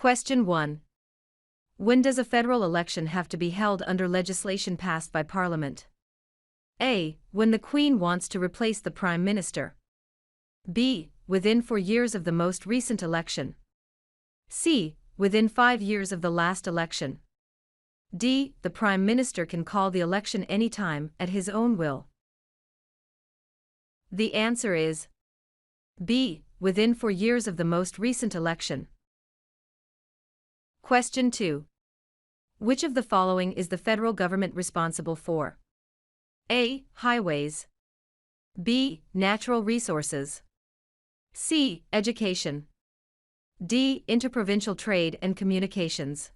Question 1. When does a federal election have to be held under legislation passed by Parliament? A. When the Queen wants to replace the Prime Minister. B. Within 4 years of the most recent election. C. Within 5 years of the last election. D. The Prime Minister can call the election any time, at his own will. The answer is B. Within 4 years of the most recent election. Question 2. Which of the following is the federal government responsible for? A. Highways. B. Natural resources. C. Education. D. Interprovincial trade and communications.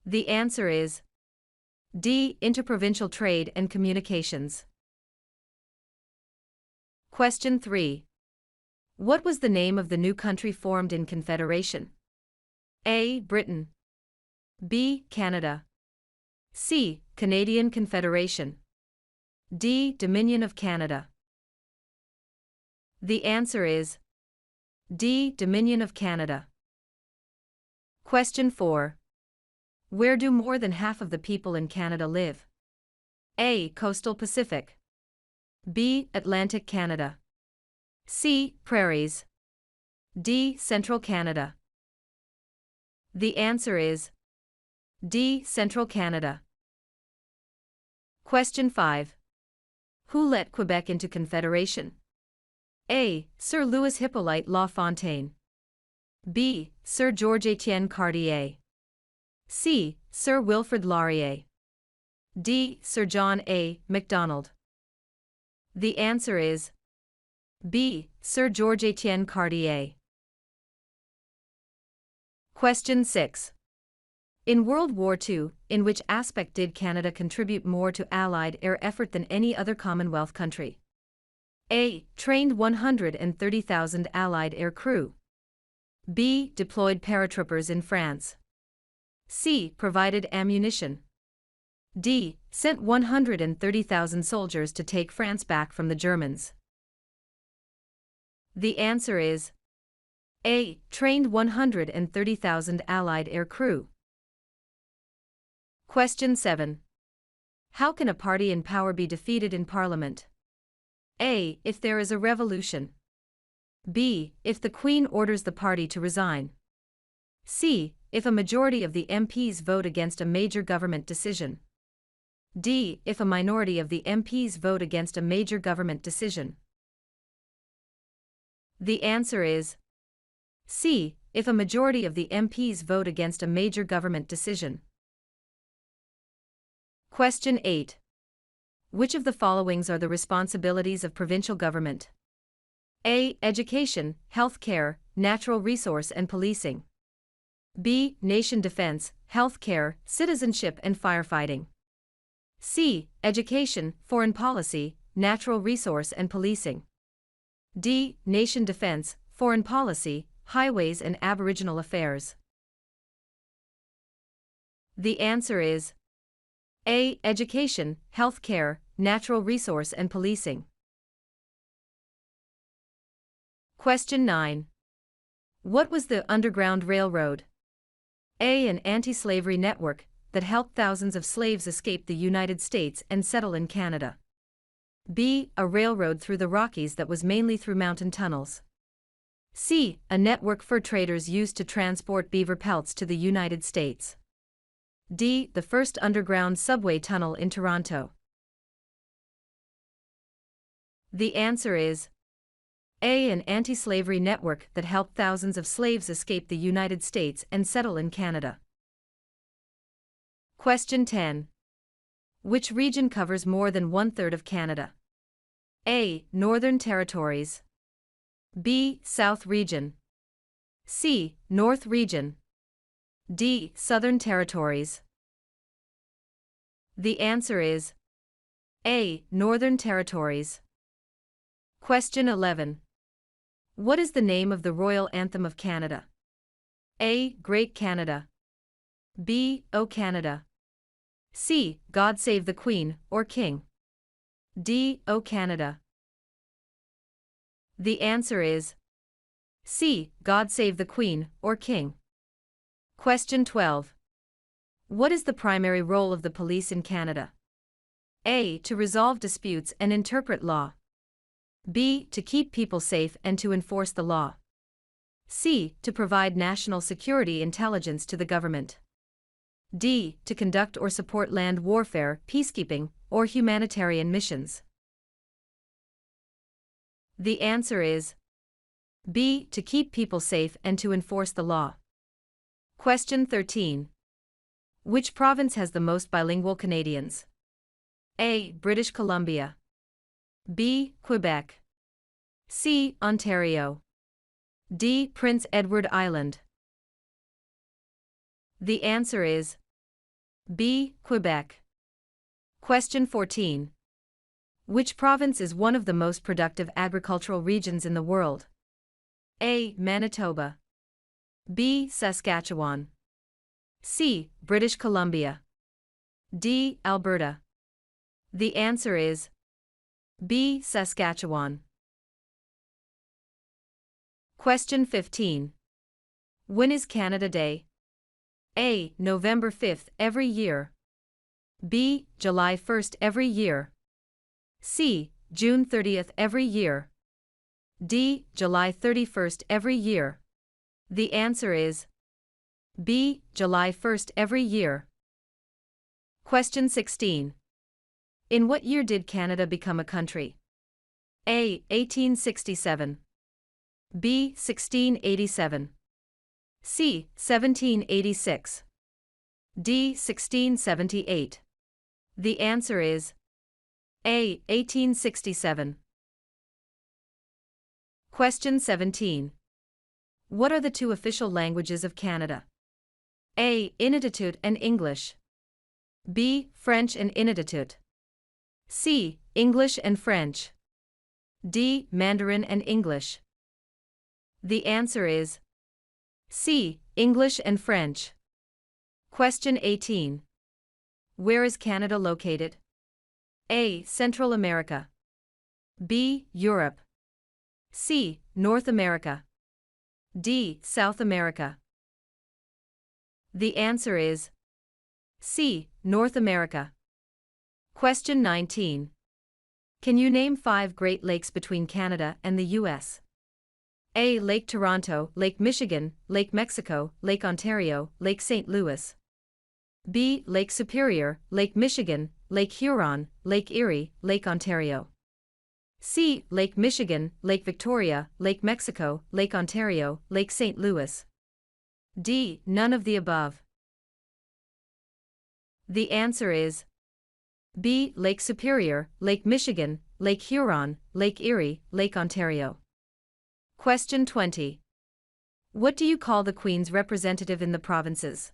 The answer is D. Interprovincial trade and communications. Question 3. What was the name of the new country formed in Confederation? A. Britain. B. Canada. C. Canadian Confederation. D. Dominion of Canada. The answer is D. Dominion of Canada. Question 4. Where do more than half of the people in Canada live? A. Coastal Pacific. B. Atlantic Canada. C. Prairies. D. Central Canada. The answer is D. Central Canada. Question 5. Who let Quebec into Confederation? A. Sir Louis Hippolyte Lafontaine. B. Sir Georges-Étienne Cartier. C. Sir Wilfrid Laurier. D. Sir John A. Macdonald. The answer is B. Sir Georges-Étienne Cartier. Question 6. In World War II, in which aspect did Canada contribute more to Allied air effort than any other Commonwealth country? A. Trained 130,000 Allied air crew. B. Deployed paratroopers in France. C. Provided ammunition. D. Sent 130,000 soldiers to take France back from the Germans. The answer is A. Trained 130,000 Allied air crew. Question 7. How can a party in power be defeated in Parliament? A. If there is a revolution. B. If the Queen orders the party to resign. C. If a majority of the MPs vote against a major government decision. D. If a minority of the MPs vote against a major government decision. The answer is C. If a majority of the MPs vote against a major government decision. Question 8. Which of the followings are the responsibilities of provincial government? A. Education, healthcare, natural resource and policing. B. Nation defense, healthcare, citizenship and firefighting. C. Education, foreign policy, natural resource and policing. D. Nation defense, foreign policy, highways and Aboriginal affairs. The answer is A. Education, healthcare, natural resource and policing. Question 9. What was the Underground Railroad? A. An anti-slavery network that helped thousands of slaves escape the United States and settle in Canada. B. A railroad through the Rockies that was mainly through mountain tunnels. C. A network fur traders used to transport beaver pelts to the United States. D. The first underground subway tunnel in Toronto. The answer is A. An anti-slavery network that helped thousands of slaves escape the United States and settle in Canada. Question 10. Which region covers more than 1/3 of Canada? A. Northern Territories. B. South Region. C. North Region. D. Southern Territories. The answer is A. Northern Territories. Question 11. What is the name of the Royal Anthem of Canada? A. Great Canada. B. O Canada. C. God Save the Queen, or King. D. O Canada. The answer is C. God save the Queen, or King. Question 12. What is the primary role of the police in Canada? A. To resolve disputes and interpret law. B. To keep people safe and to enforce the law. C. To provide national security intelligence to the government. D. To conduct or support land warfare, peacekeeping, or humanitarian missions. The answer is B. To keep people safe and to enforce the law. Question 13. Which province has the most bilingual Canadians? A. British Columbia. B. Quebec. C. Ontario. D. Prince Edward Island. The answer is B. Quebec. Question 14. Which province is one of the most productive agricultural regions in the world? A. Manitoba. B. Saskatchewan. C. British Columbia. D. Alberta. The answer is B. Saskatchewan. Question 15. When is Canada Day? A. November 5th every year. B. July 1st every year. C. June 30th every year. D. July 31st every year. The answer is B. July 1st every year. Question 16. In what year did Canada become a country? A. 1867. B. 1687. C. 1786. D. 1678. The answer is A. 1867. Question 17. What are the two official languages of Canada? A. Inuktitut and English. B. French and Inuktitut. C. English and French. D. Mandarin and English. The answer is C. English and French. Question 18. Where is Canada located? A. Central America. B. Europe. C. North America. D. South America. The answer is C. North America. Question 19. Can you name 5 Great Lakes between Canada and the U.S.? A. Lake Toronto, Lake Michigan, Lake Mexico, Lake Ontario, Lake St. Louis. B. Lake Superior, Lake Michigan, Lake Huron, Lake Erie, Lake Ontario. C. Lake Michigan, Lake Victoria, Lake Mexico, Lake Ontario, Lake St. Louis. D. None of the above. The answer is B. Lake Superior, Lake Michigan, Lake Huron, Lake Erie, Lake Ontario. Question 20. What do you call the Queen's representative in the provinces?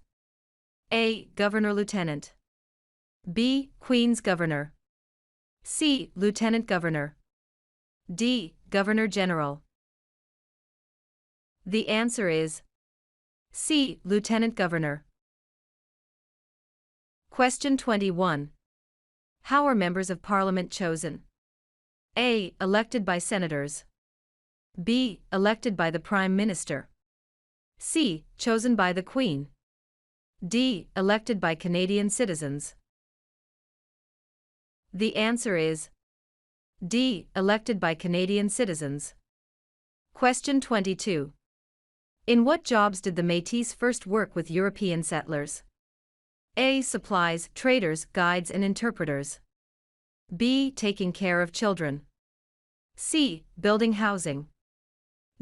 A. Governor-Lieutenant. B. Queen's Governor. C. Lieutenant Governor. D. Governor-General. The answer is C. Lieutenant Governor. Question 21. How are members of Parliament chosen? A. Elected by senators. B. Elected by the Prime Minister. C. Chosen by the Queen. D. Elected by Canadian citizens. The answer is D. Elected by Canadian citizens. Question 22. In what jobs did the Métis first work with European settlers? A. Supplies, traders, guides and interpreters. B. Taking care of children. C. Building housing.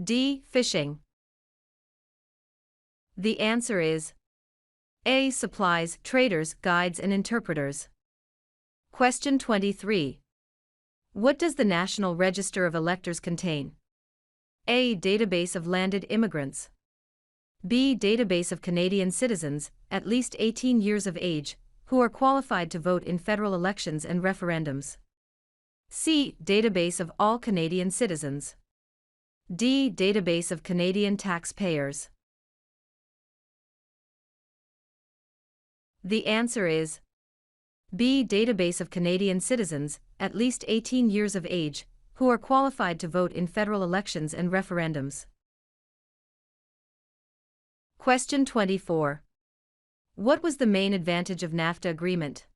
D. Fishing. The answer is A. Supplies, traders, guides and interpreters. Question 23. What does the National Register of Electors contain? A. Database of landed immigrants. B. Database of Canadian citizens, at least 18 years of age, who are qualified to vote in federal elections and referendums. C. Database of all Canadian citizens. D. Database of Canadian taxpayers. The answer is B. Database of Canadian citizens, at least 18 years of age, who are qualified to vote in federal elections and referendums. Question 24. What was the main advantage of NAFTA agreement?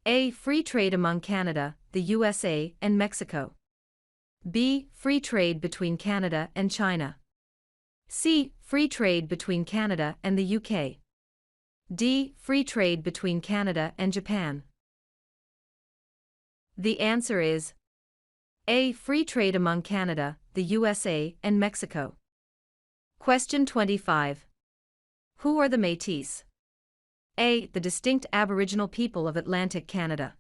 A. Free trade among Canada, the USA, and Mexico. B. Free trade between Canada and China. C. Free trade between Canada and the UK. D. Free trade between Canada and Japan. The answer is A. Free trade among Canada, the USA, and Mexico. Question 25. Who are the Métis? A. The distinct Aboriginal people of Atlantic Canada.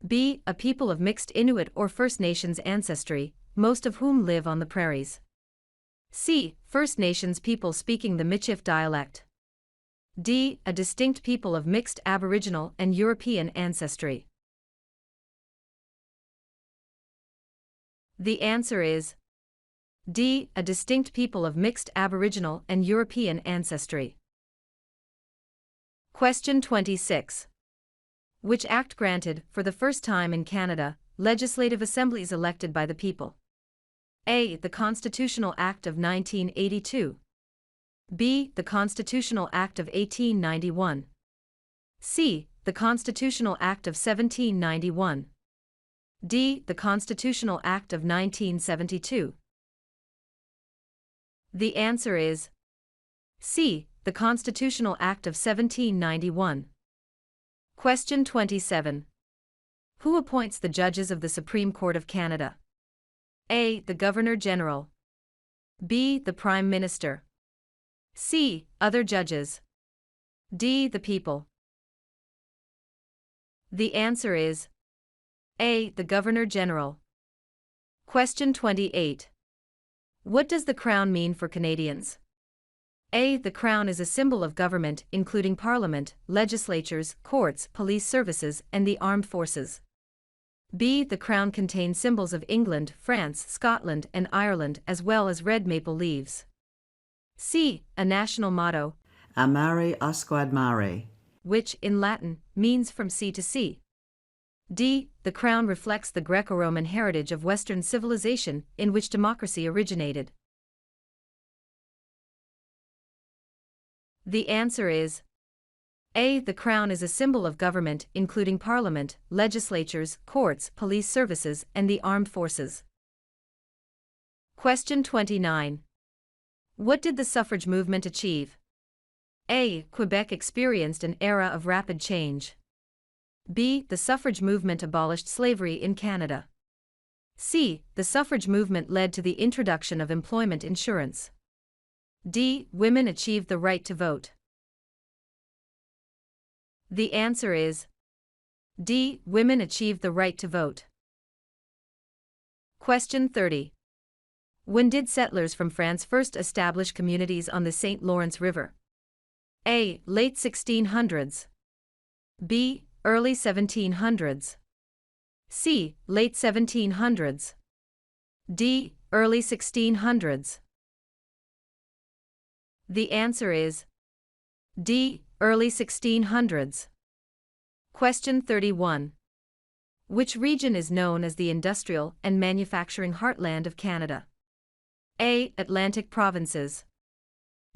B. A people of mixed Inuit or First Nations ancestry, most of whom live on the prairies. C. First Nations people speaking the Michif dialect. D. A distinct people of mixed Aboriginal and European ancestry. The answer is D. A distinct people of mixed Aboriginal and European ancestry. Question 26. Which act granted, for the first time in Canada, legislative assemblies elected by the people? A. The Constitutional Act of 1982. B. The Constitutional Act of 1891. C. The Constitutional Act of 1791. D. The Constitutional Act of 1972. The answer is C. The Constitutional Act of 1791. Question 27. Who appoints the judges of the Supreme Court of Canada? A. The Governor-General. B. The Prime Minister. C. Other judges. D. The people. The answer is A. The Governor-General. Question 28. What does the Crown mean for Canadians? A. The Crown is a symbol of government, including Parliament, legislatures, courts, police services, and the armed forces. B. The Crown contains symbols of England, France, Scotland, and Ireland, as well as red maple leaves. C. A national motto, Amare usquad mare, which, in Latin, means from sea to sea. D. The Crown reflects the Greco-Roman heritage of Western civilization, in which democracy originated. The answer is A. The Crown is a symbol of government, including Parliament, legislatures, courts, police services, and the armed forces. Question 29. What did the suffrage movement achieve? A. Quebec experienced an era of rapid change. B. The suffrage movement abolished slavery in Canada. C. The suffrage movement led to the introduction of employment insurance. D. Women achieved the right to vote. The answer is D. Women achieved the right to vote. Question 30. When did settlers from France first establish communities on the St. Lawrence River? A. Late 1600s. B. Early 1700s. C. Late 1700s. D. Early 1600s. The answer is D. Early 1600s. Question 31. Which region is known as the industrial and manufacturing heartland of Canada? A. Atlantic provinces.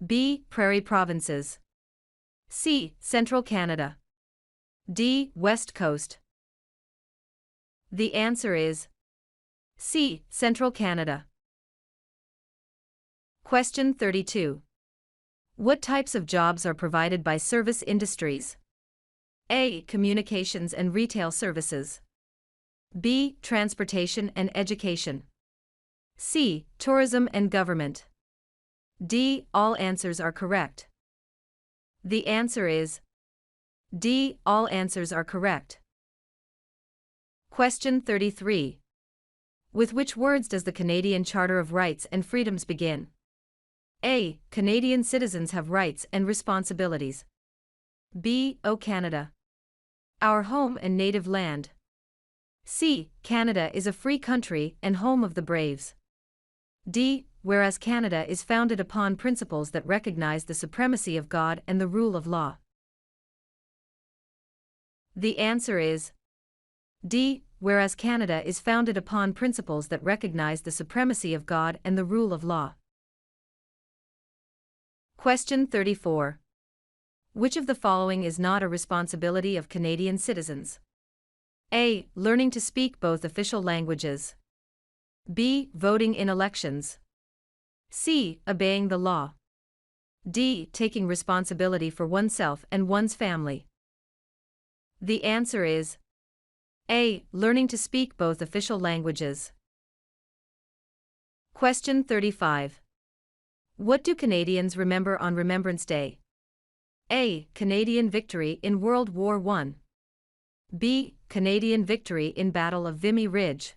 B. Prairie provinces. C. Central Canada. D. West Coast. The answer is C. Central Canada. Question 32. What types of jobs are provided by service industries? A. Communications and retail services. B. Transportation and education. C. Tourism and government. D. All answers are correct. The answer is D. All answers are correct. Question 33. With which words does the Canadian Charter of Rights and Freedoms begin? A. Canadian citizens have rights and responsibilities. B. O Canada, our home and native land. C. Canada is a free country and home of the braves. D. Whereas Canada is founded upon principles that recognize the supremacy of God and the rule of law. The answer is D. Whereas Canada is founded upon principles that recognize the supremacy of God and the rule of law. Question 34. Which of the following is not a responsibility of Canadian citizens? A. Learning to speak both official languages. B. Voting in elections. C. Obeying the law. D. Taking responsibility for oneself and one's family. The answer is A. Learning to speak both official languages. Question 35. What do Canadians remember on Remembrance Day? A. Canadian victory in World War I. B. Canadian victory in Battle of Vimy Ridge.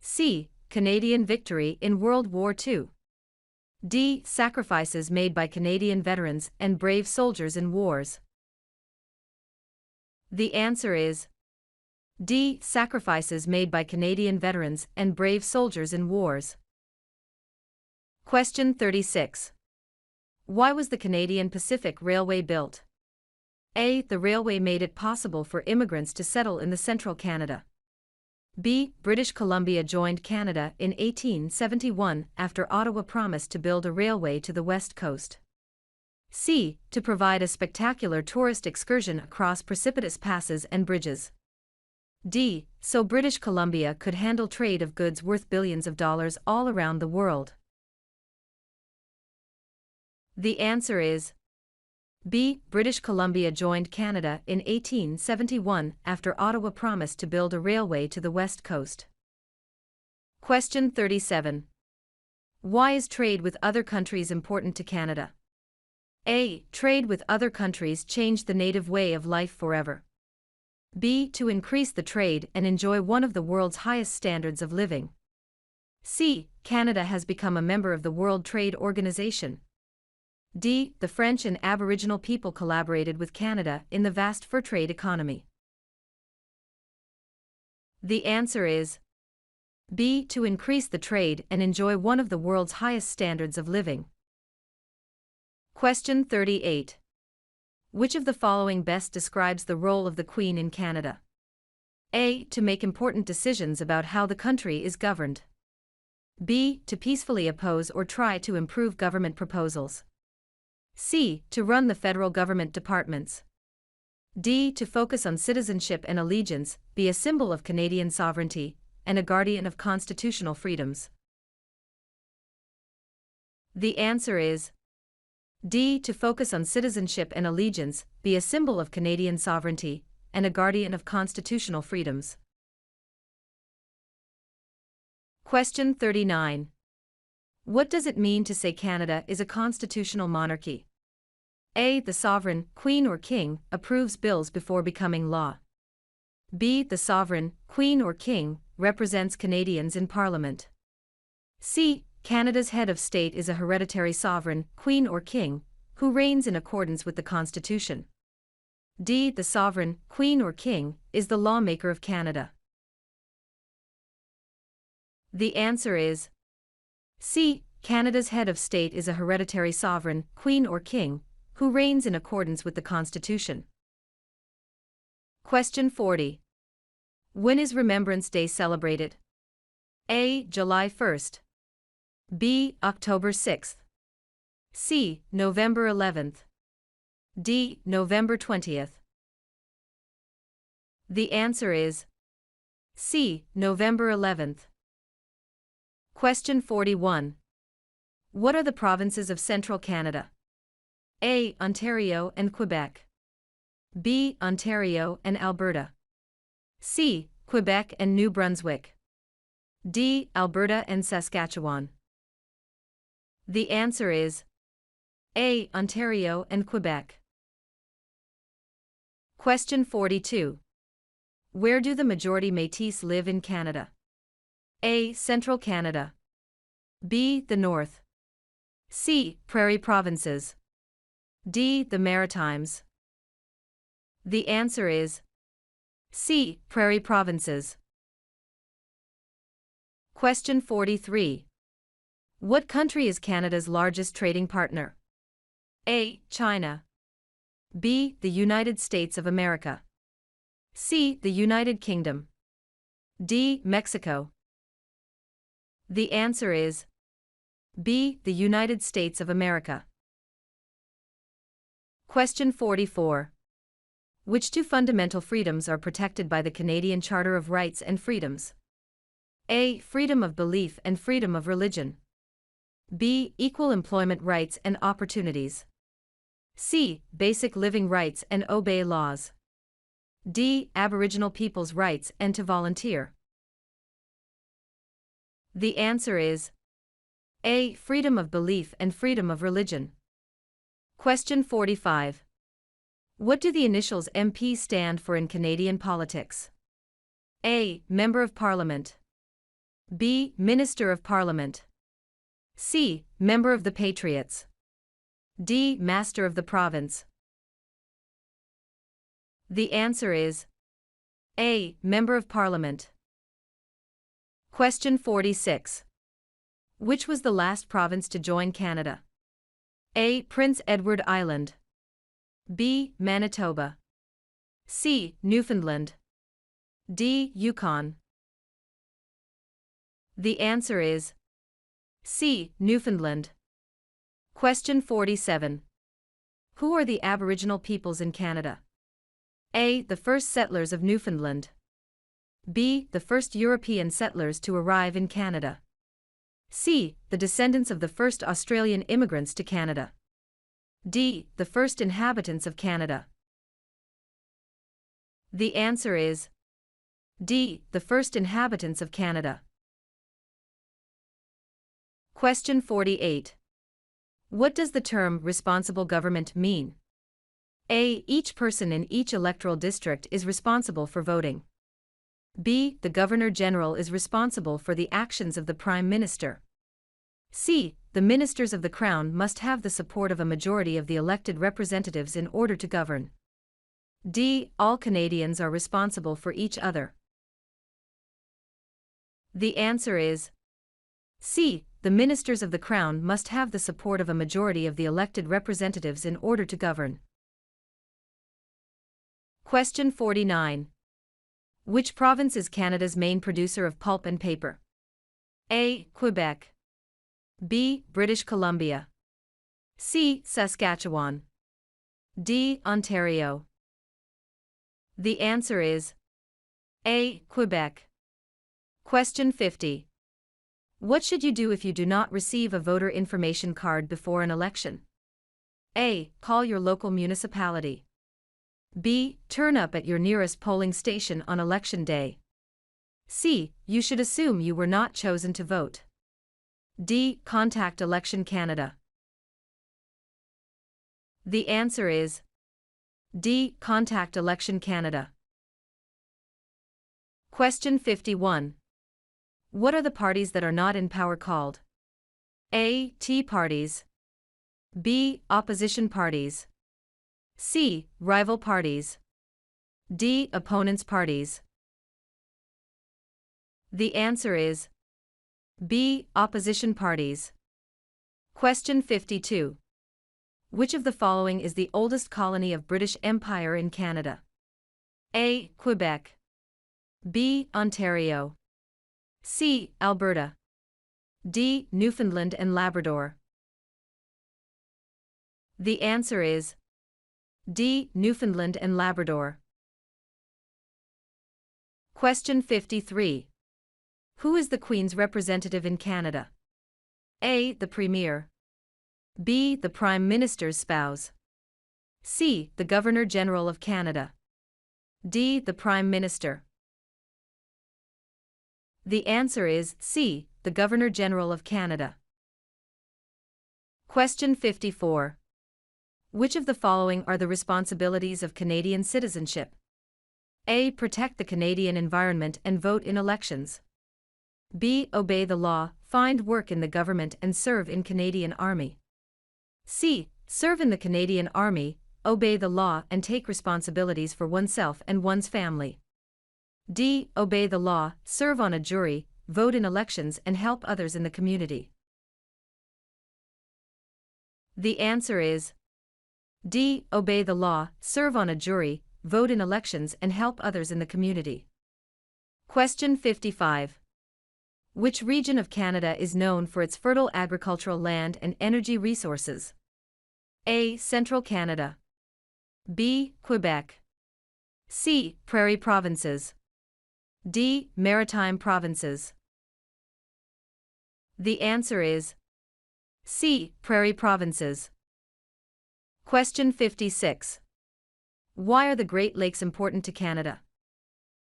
C. Canadian victory in World War II. D. Sacrifices made by Canadian veterans and brave soldiers in wars. The answer is D. Sacrifices made by Canadian veterans and brave soldiers in wars. Question 36. Why was the Canadian Pacific Railway built? A. The railway made it possible for immigrants to settle in the central Canada. B. British Columbia joined Canada in 1871 after Ottawa promised to build a railway to the west coast. C. To provide a spectacular tourist excursion across precipitous passes and bridges. D. So British Columbia could handle trade of goods worth billions of dollars all around the world. The answer is B. British Columbia joined Canada in 1871 after Ottawa promised to build a railway to the west coast. Question 37. Why is trade with other countries important to Canada? A. Trade with other countries changed the native way of life forever. B. To increase the trade and enjoy one of the world's highest standards of living. C. Canada has become a member of the World Trade Organization. D. The French and Aboriginal people collaborated with Canada in the vast fur trade economy. The answer is B. To increase the trade and enjoy one of the world's highest standards of living. Question 38. Which of the following best describes the role of the Queen in Canada? A. To make important decisions about how the country is governed. B. To peacefully oppose or try to improve government proposals. C. To run the federal government departments. D. To focus on citizenship and allegiance, be a symbol of Canadian sovereignty, and a guardian of constitutional freedoms. The answer is D. To focus on citizenship and allegiance, be a symbol of Canadian sovereignty, and a guardian of constitutional freedoms. Question 39. What does it mean to say Canada is a constitutional monarchy? A. The sovereign, queen or king, approves bills before becoming law. B. The sovereign, queen or king, represents Canadians in Parliament. C. Canada's head of state is a hereditary sovereign, queen or king, who reigns in accordance with the Constitution. D. The sovereign, queen or king, is the lawmaker of Canada. The answer is C. Canada's head of state is a hereditary sovereign, queen or king, who reigns in accordance with the Constitution. Question 40. When is Remembrance Day celebrated? A. July 1st. B. October 6th. C. November 11th. D. November 20th. The answer is C. November 11th. Question 41. What are the provinces of Central Canada? A. Ontario and Quebec. B. Ontario and Alberta. C. Quebec and New Brunswick. D. Alberta and Saskatchewan. The answer is A. Ontario and Quebec. Question 42. Where do the majority Métis live in Canada? A. Central Canada. B. The North. C. Prairie Provinces. D. The Maritimes. The answer is C. Prairie Provinces. Question 43. What country is Canada's largest trading partner? A. China. B. The United States of America. C. The United Kingdom. D. Mexico. The answer is B. The United States of America. Question 44. Which two fundamental freedoms are protected by the Canadian Charter of Rights and Freedoms? A. Freedom of belief and freedom of religion. B. Equal employment rights and opportunities. C. Basic living rights and obey laws. D. Aboriginal people's rights and to volunteer. The answer is A. Freedom of belief and freedom of religion. Question 45. What do the initials MP stand for in Canadian politics? A. Member of Parliament. B. Minister of Parliament. C. Member of the Patriots. D. Master of the Province. The answer is A. Member of Parliament. Question 46. Which was the last province to join Canada? A. Prince Edward Island. B. Manitoba. C. Newfoundland. D. Yukon. The answer is C. Newfoundland. Question 47. Who are the Aboriginal peoples in Canada? A. The first settlers of Newfoundland. B. The first European settlers to arrive in Canada. C. The descendants of the first Australian immigrants to Canada. D. The first inhabitants of Canada. The answer is D. The first inhabitants of Canada. Question 48. What does the term responsible government mean? A. Each person in each electoral district is responsible for voting. B. The Governor-General is responsible for the actions of the Prime Minister. C. The ministers of the Crown must have the support of a majority of the elected representatives in order to govern. D. All Canadians are responsible for each other. The answer is C. The ministers of the Crown must have the support of a majority of the elected representatives in order to govern. Question 49. Which province is Canada's main producer of pulp and paper? A. Quebec. B. British Columbia. C. Saskatchewan. D. Ontario. The answer is A. Quebec. Question 50. What should you do if you do not receive a voter information card before an election? A. Call your local municipality. B. Turn up at your nearest polling station on election day. C. You should assume you were not chosen to vote. D. Contact Election Canada. The answer is D. Contact Election Canada. Question 51. What are the parties that are not in power called? A. Tea parties. B. Opposition parties. C. Rival parties. D. Opponents parties. The answer is B. Opposition parties. Question 52. Which of the following is the oldest colony of British Empire in Canada? A. Quebec. B. Ontario. C. Alberta. D. Newfoundland and Labrador. The answer is D. Newfoundland and Labrador. Question 53. Who is the Queen's representative in Canada? A. The Premier. B. The Prime Minister's spouse. C. The Governor-General of Canada. D. The Prime Minister. The answer is C. The Governor-General of Canada. Question 54. Which of the following are the responsibilities of Canadian citizenship? A. Protect the Canadian environment and vote in elections. B. Obey the law, find work in the government and serve in Canadian Army. C. Serve in the Canadian Army, obey the law and take responsibilities for oneself and one's family. D. Obey the law, serve on a jury, vote in elections and help others in the community. The answer is D. Obey the law, serve on a jury, vote in elections and help others in the community. Question 55. Which region of Canada is known for its fertile agricultural land and energy resources? A. Central Canada. B. Quebec. C. Prairie provinces. D. Maritime provinces. The answer is C. Prairie provinces. Question 56. Why are the Great Lakes important to Canada?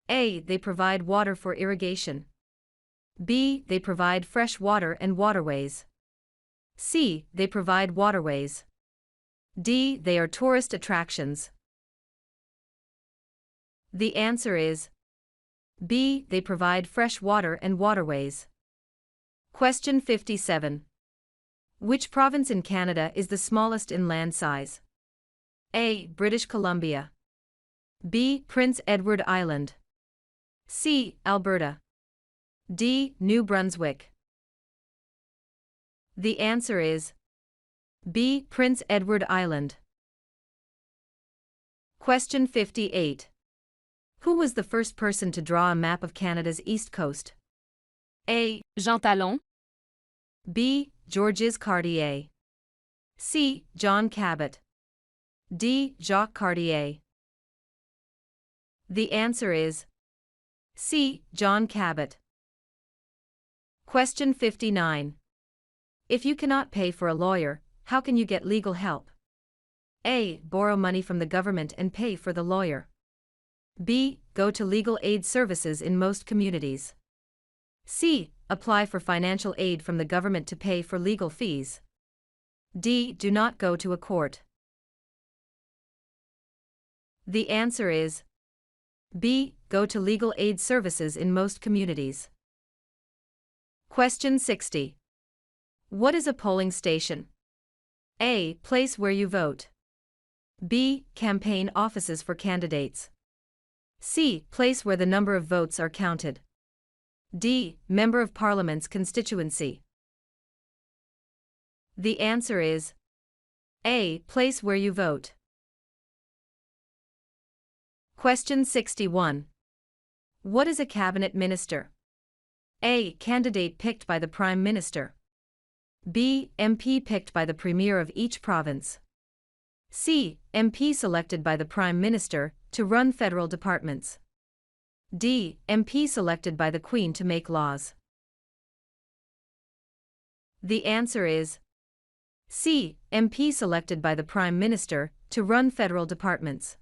A. They provide water for irrigation. B. They provide fresh water and waterways. C. They provide waterways. D. They are tourist attractions. The answer is B. They provide fresh water and waterways. Question 57. Which province in Canada is the smallest in land size? A. British Columbia. B. Prince Edward Island. C. Alberta. D. New Brunswick. The answer is B. Prince Edward Island. Question 58. Who was the first person to draw a map of Canada's east coast? A. Jean Talon, B. Georges Cartier. C. John Cabot. D. Jacques Cartier. The answer is C. John Cabot. Question 59. If you cannot pay for a lawyer, how can you get legal help? A. Borrow money from the government and pay for the lawyer. B. Go to legal aid services in most communities. C. Apply for financial aid from the government to pay for legal fees. D. Do not go to a court. The answer is B. Go to legal aid services in most communities. Question 60. What is a polling station? A. Place where you vote. B. Campaign offices for candidates. C. Place where the number of votes are counted. D. Member of Parliament's constituency. The answer is A. Place where you vote. Question 61. What is a cabinet minister? A. Candidate picked by the Prime Minister. B. MP picked by the Premier of each province. C. MP selected by the Prime Minister to run federal departments. D. MP selected by the Queen to make laws. The answer is C. MP selected by the Prime Minister to run federal departments.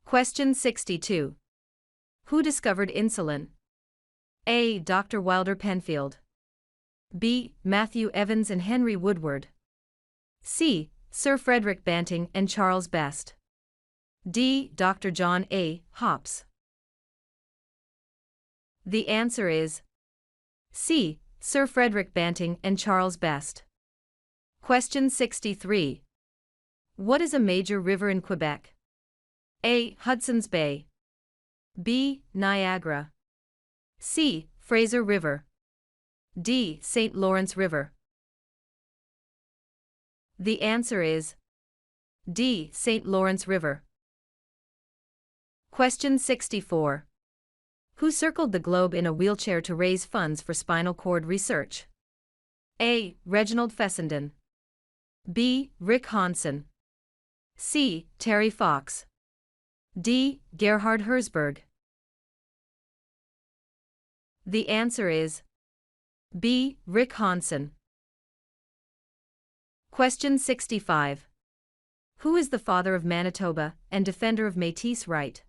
Question 62. Who discovered insulin? A. Dr. Wilder Penfield. B. Matthew Evans and Henry Woodward. C. Sir Frederick Banting and Charles Best. D. Dr. John A. Hops. The answer is C. Sir Frederick Banting and Charles Best. Question 63. What is a major river in Quebec? A. Hudson's Bay. B. Niagara. C. Fraser River. D. St. Lawrence River. The answer is D. St. Lawrence River. Question 64. Who circled the globe in a wheelchair to raise funds for spinal cord research? A. Reginald Fessenden. B. Rick Hansen. C. Terry Fox. D. Gerhard Herzberg. The answer is B. Rick Hansen. Question 65. Who is the father of Manitoba and defender of Métis right?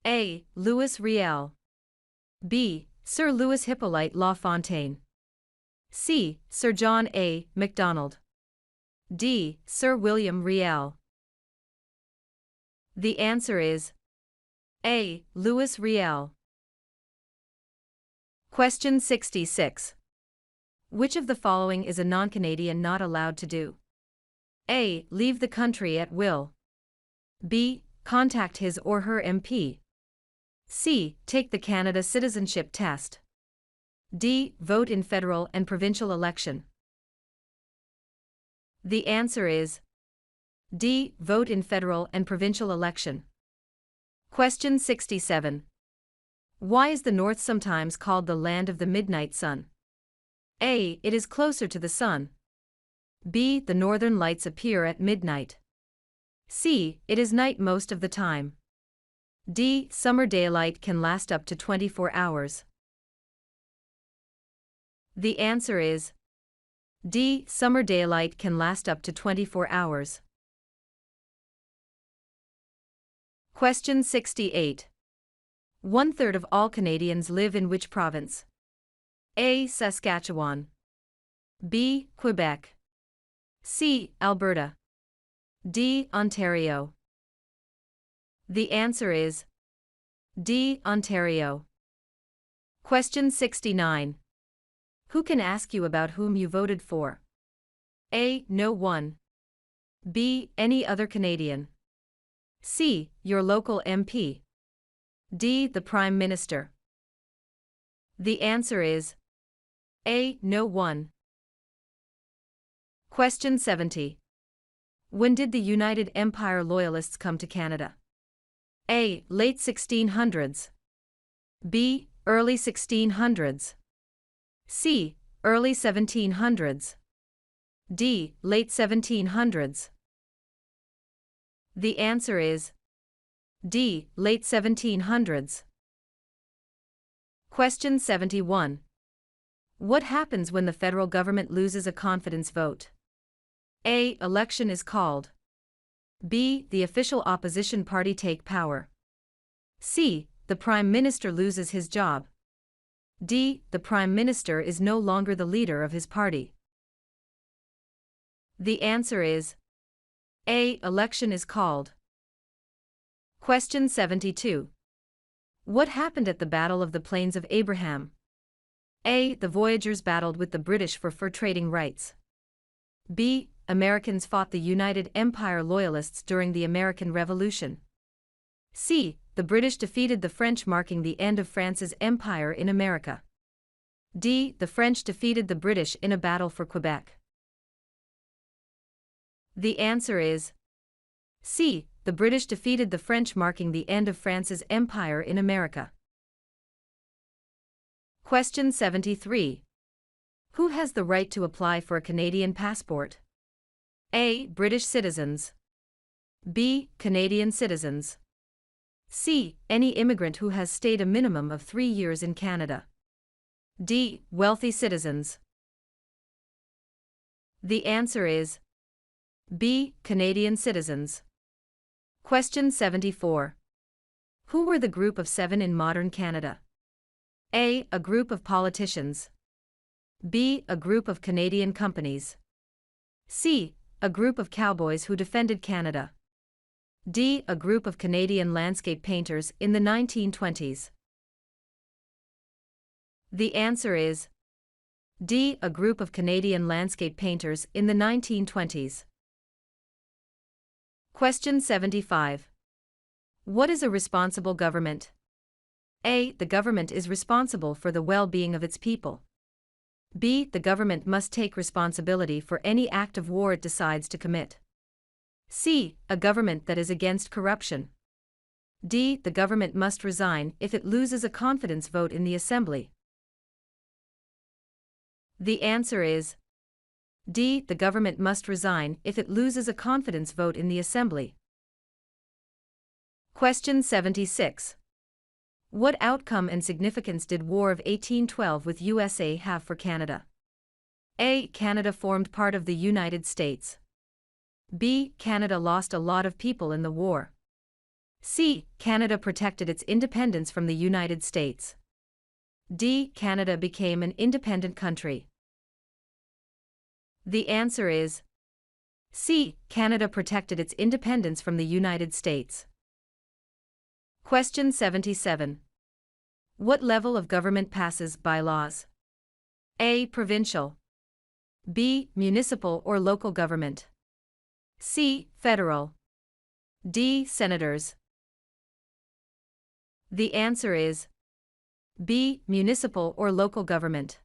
A. Louis Riel. B. Sir Louis Hippolyte Lafontaine. C. Sir John A. Macdonald. D. Sir William Riel. The answer is A. Louis Riel. Question 66. Which of the following is a non-Canadian not allowed to do? A. Leave the country at will. B. Contact his or her MP. C. Take the Canada citizenship test. D. Vote in federal and provincial election. The answer is D. Vote in federal and provincial election. Question 67. Why is the North sometimes called the land of the midnight sun? A. It is closer to the sun. B. The northern lights appear at midnight. C. It is night most of the time. D. Summer daylight can last up to 24 hours. The answer is D. Summer daylight can last up to 24 hours. Question 68. 1/3 of all Canadians live in which province? A. Saskatchewan. B. Quebec. C. Alberta. D. Ontario. The answer is D. Ontario. Question 69. Who can ask you about whom you voted for? A. No one. B. Any other Canadian. C. Your local MP. D. The Prime Minister. The answer is A. No one. Question 70. When did the United Empire Loyalists come to Canada? A. Late 1600s. B. Early 1600s. C. Early 1700s. D. Late 1700s. The answer is D. Late 1700s. Question 71. What happens when the federal government loses a confidence vote? A. Election is called. B. The official opposition party take power. C. The Prime Minister loses his job. D. The Prime Minister is no longer the leader of his party. The answer is A. Election is called. Question 72. What happened at the Battle of the Plains of Abraham? A. The voyagers battled with the British for fur trading rights. B. Americans fought the United Empire Loyalists during the American Revolution. C. The British defeated the French, marking the end of France's empire in America. D. The French defeated the British in a battle for Quebec. The answer is C. The British defeated the French, marking the end of France's empire in America. Question 73. Who has the right to apply for a Canadian passport? A. British citizens. B. Canadian citizens. C. Any immigrant who has stayed a minimum of 3 years in Canada. D. Wealthy citizens. The answer is B. Canadian citizens. Question 74. Who were the group of 7 in modern Canada? A. A group of politicians. B. A group of Canadian companies. C. A group of cowboys who defended Canada. D. A group of Canadian landscape painters in the 1920s. The answer is D. A group of Canadian landscape painters in the 1920s. Question 75. What is a responsible government? A. The government is responsible for the well-being of its people. B. The government must take responsibility for any act of war it decides to commit. C. A government that is against corruption. D. The government must resign if it loses a confidence vote in the Assembly. The answer is D. The government must resign if it loses a confidence vote in the Assembly. Question 76. What outcome and significance did War of 1812 with USA have for Canada? A. Canada formed part of the United States. B. Canada lost a lot of people in the war. C. Canada protected its independence from the United States. D. Canada became an independent country. The answer is C. Canada protected its independence from the United States. Question 77. What level of government passes bylaws? A. Provincial. B. Municipal or local government. C. Federal. D. Senators. The answer is B. Municipal or local government.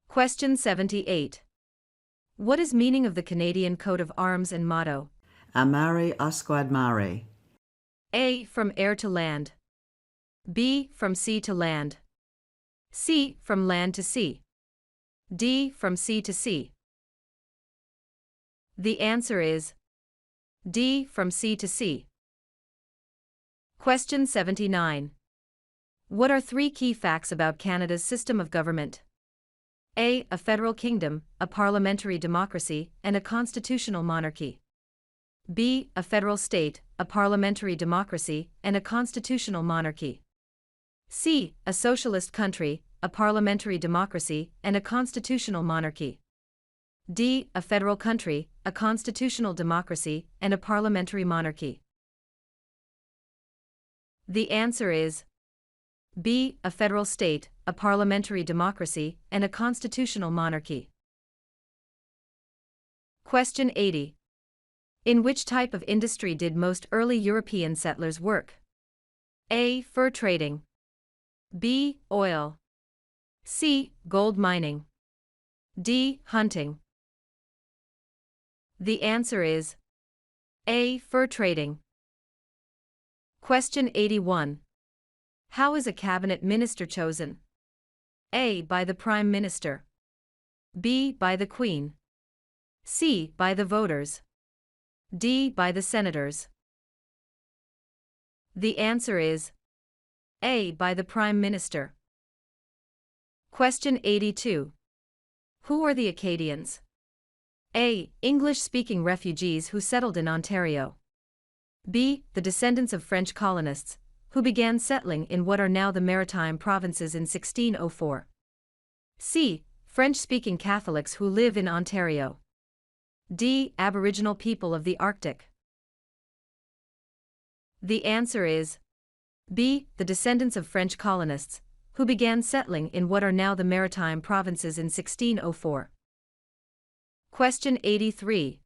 Question 78. What is meaning of the Canadian coat of arms and motto? Amari Asquad Mari. A. From air to land. B. From sea to land. C. From land to sea. D. From sea to sea. The answer is D. From sea to sea. Question 79. What are three key facts about Canada's system of government? A. A federal kingdom, a parliamentary democracy, and a constitutional monarchy. B. A federal state, a parliamentary democracy, and a constitutional monarchy. C. A socialist country, a parliamentary democracy, and a constitutional monarchy. D. A federal country, a constitutional democracy, and a parliamentary monarchy. The answer is B. A federal state, a parliamentary democracy, and a constitutional monarchy. Question 80. In which type of industry did most early European settlers work? A. Fur trading. B. Oil. C. Gold mining. D. Hunting. The answer is A. Fur trading. Question 81. How is a cabinet minister chosen? A. By the Prime Minister. B. By the Queen. C. By the voters. D. By the senators. The answer is A. By the Prime Minister. Question 82. Who are the Acadians? A. English-speaking refugees who settled in Ontario. B. The descendants of French colonists, who began settling in what are now the Maritime Provinces in 1604. C. French-speaking Catholics who live in Ontario. D. Aboriginal people of the Arctic. The answer is B. The descendants of French colonists, who began settling in what are now the Maritime Provinces in 1604. Question 83.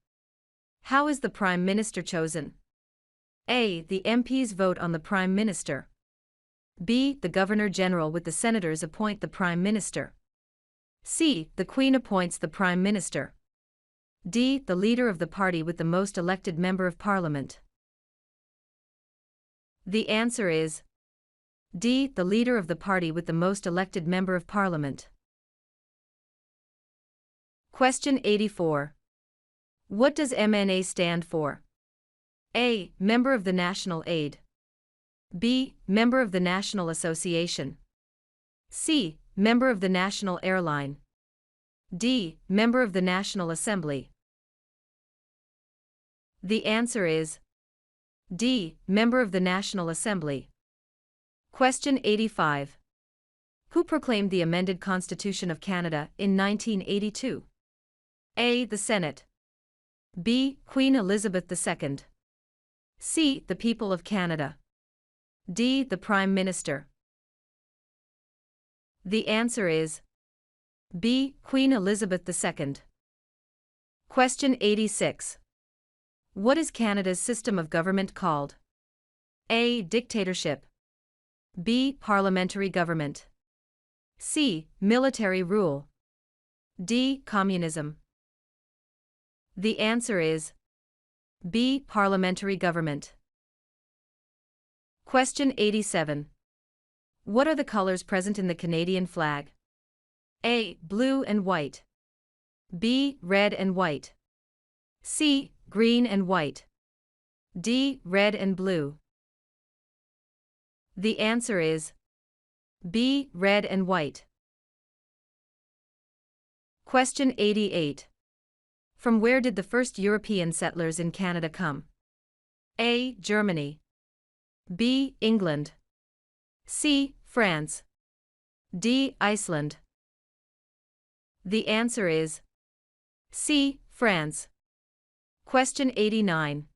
How is the Prime Minister chosen? A. The MPs vote on the Prime Minister. B. The Governor-General with the Senators appoint the Prime Minister. C. The Queen appoints the Prime Minister. D. The Leader of the party with the most elected Member of Parliament. The answer is D. The Leader of the party with the most elected Member of Parliament. Question 84. What does MNA stand for? A. Member of the National Aid. B. Member of the National Association. C. Member of the National Airline. D. Member of the National Assembly. The answer is D. Member of the National Assembly. Question 85. Who proclaimed the amended Constitution of Canada in 1982? A. The Senate. B. Queen Elizabeth II. C. The people of Canada. D. The Prime Minister. The answer is B. Queen Elizabeth II. Question 86. What is Canada's system of government called? A. Dictatorship. B. Parliamentary government. C. Military rule. D. Communism. The answer is B. Parliamentary government. Question 87. What are the colors present in the Canadian flag? A. Blue and white. B. Red and white. C. Green and white. D. Red and blue. The answer is B. Red and white. Question 88. From where did the first European settlers in Canada come? A. Germany. B. England. C. France. D. Iceland. The answer is C. France. Question 89.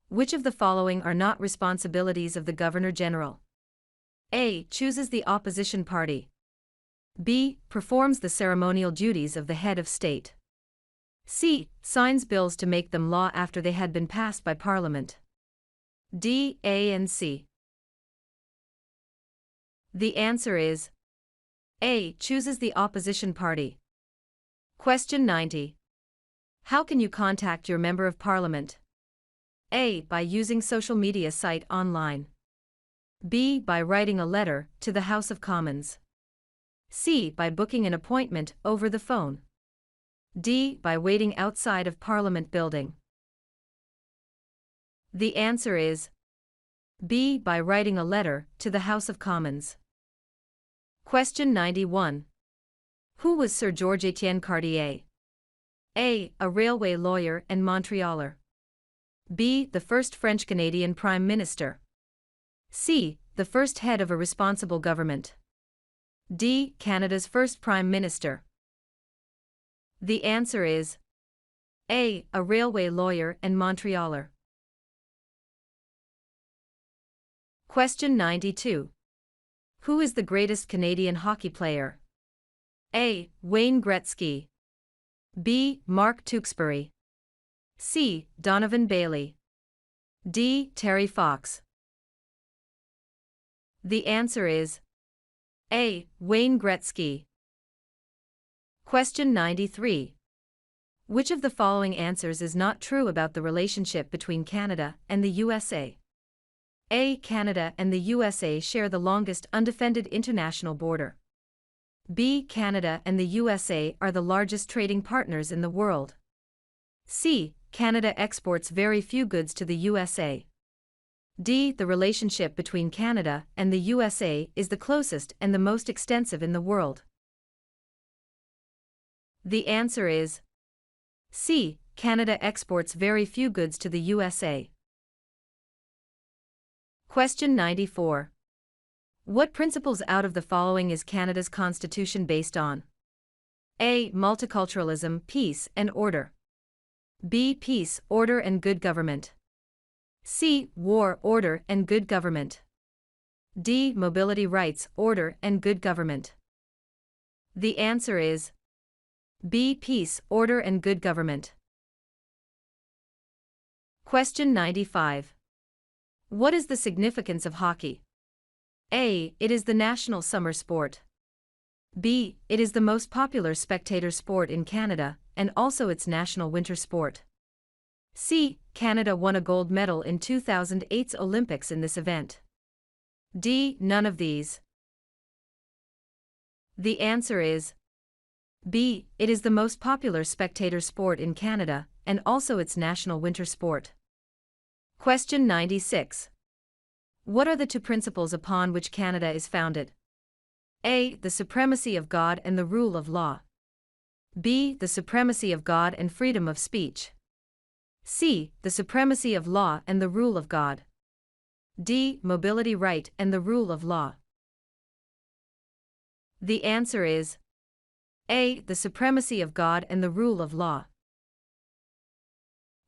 Which of the following are not responsibilities of the Governor-General? A. Chooses the opposition party. B. Performs the ceremonial duties of the head of state. C. Signs bills to make them law after they had been passed by Parliament. D. A and C. The answer is A. Chooses the opposition party. Question 90. How can you contact your Member of Parliament? A. By using social media site online. B. By writing a letter to the House of Commons. C. By booking an appointment over the phone. D. By waiting outside of Parliament building. The answer is B. By writing a letter to the House of Commons. Question 91. Who was Sir George Etienne Cartier? A. A railway lawyer and Montrealer. B. The first French-Canadian Prime Minister. C. The first head of a responsible government. D. Canada's first Prime Minister. The answer is A. A railway lawyer and Montrealer. Question 92. Who is the greatest Canadian hockey player? A. Wayne Gretzky. B. Mark Tewksbury. C. Donovan Bailey. D. Terry Fox. The answer is A. Wayne Gretzky. Question 93. Which of the following answers is not true about the relationship between Canada and the USA? A. Canada and the USA share the longest undefended international border. B. Canada and the USA are the largest trading partners in the world. C. Canada exports very few goods to the USA. D. The relationship between Canada and the USA is the closest and the most extensive in the world. The answer is C. Canada exports very few goods to the USA. Question 94. What principles out of the following is Canada's constitution based on? A. Multiculturalism, peace and order. B. Peace, order and good government. C. War, order and good government. D. Mobility rights, order and good government. The answer is B. Peace, order and good government. Question 95. What is the significance of hockey? A. It is the national summer sport. B. It is the most popular spectator sport in Canada, and also its national winter sport. C. Canada won a gold medal in 2008's Olympics in this event. D. None of these. The answer is B. It is the most popular spectator sport in Canada, and also its national winter sport. Question 96. What are the two principles upon which Canada is founded? A. The supremacy of God and the rule of law. B. The supremacy of God and freedom of speech. C. The supremacy of law and the rule of God. D. Mobility right and the rule of law. The answer is A. The supremacy of God and the rule of law.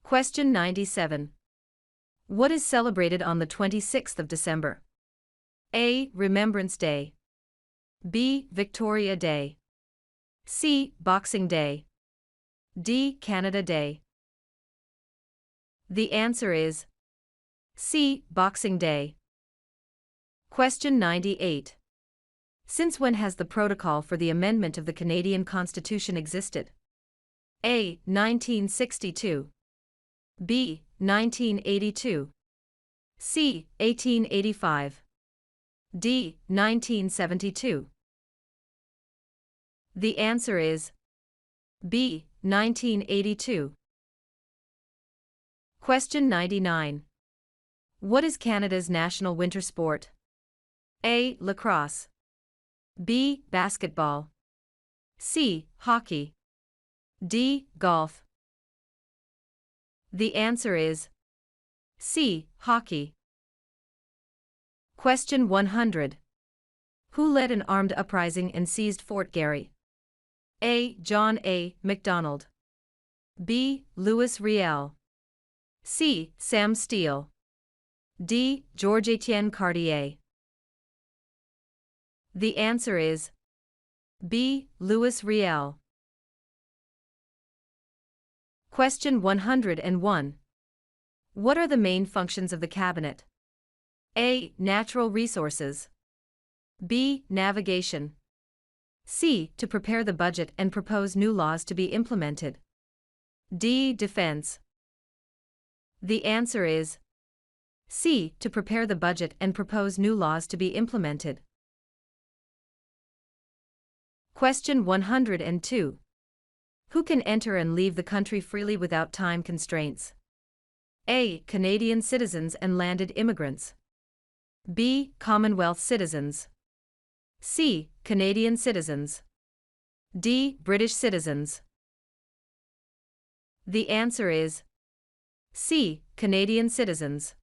Question 97. What is celebrated on the 26th of December? A. Remembrance Day. B. Victoria Day. C. Boxing Day. D. Canada Day. The answer is C. Boxing Day. Question 98. Since when has the protocol for the amendment of the Canadian Constitution existed? A. 1962. B. 1982. C. 1885. D. 1972. The answer is B. 1982. Question 99. What is Canada's national winter sport? A. Lacrosse. B. Basketball. C. Hockey. D. Golf. The answer is C. Hockey. Question 100. Who led an armed uprising and seized Fort Garry? A. John A. Macdonald. B. Louis Riel. C. Sam Steele. D. George Etienne Cartier. The answer is B. Louis Riel. Question 101. What are the main functions of the Cabinet? A. Natural resources. B. Navigation. C. To prepare the budget and propose new laws to be implemented. D. Defense. The answer is C. To prepare the budget and propose new laws to be implemented. Question 102. Who can enter and leave the country freely without time constraints? A. Canadian citizens and landed immigrants. B. Commonwealth citizens. C. Canadian citizens. D. British citizens. The answer is C. Canadian citizens.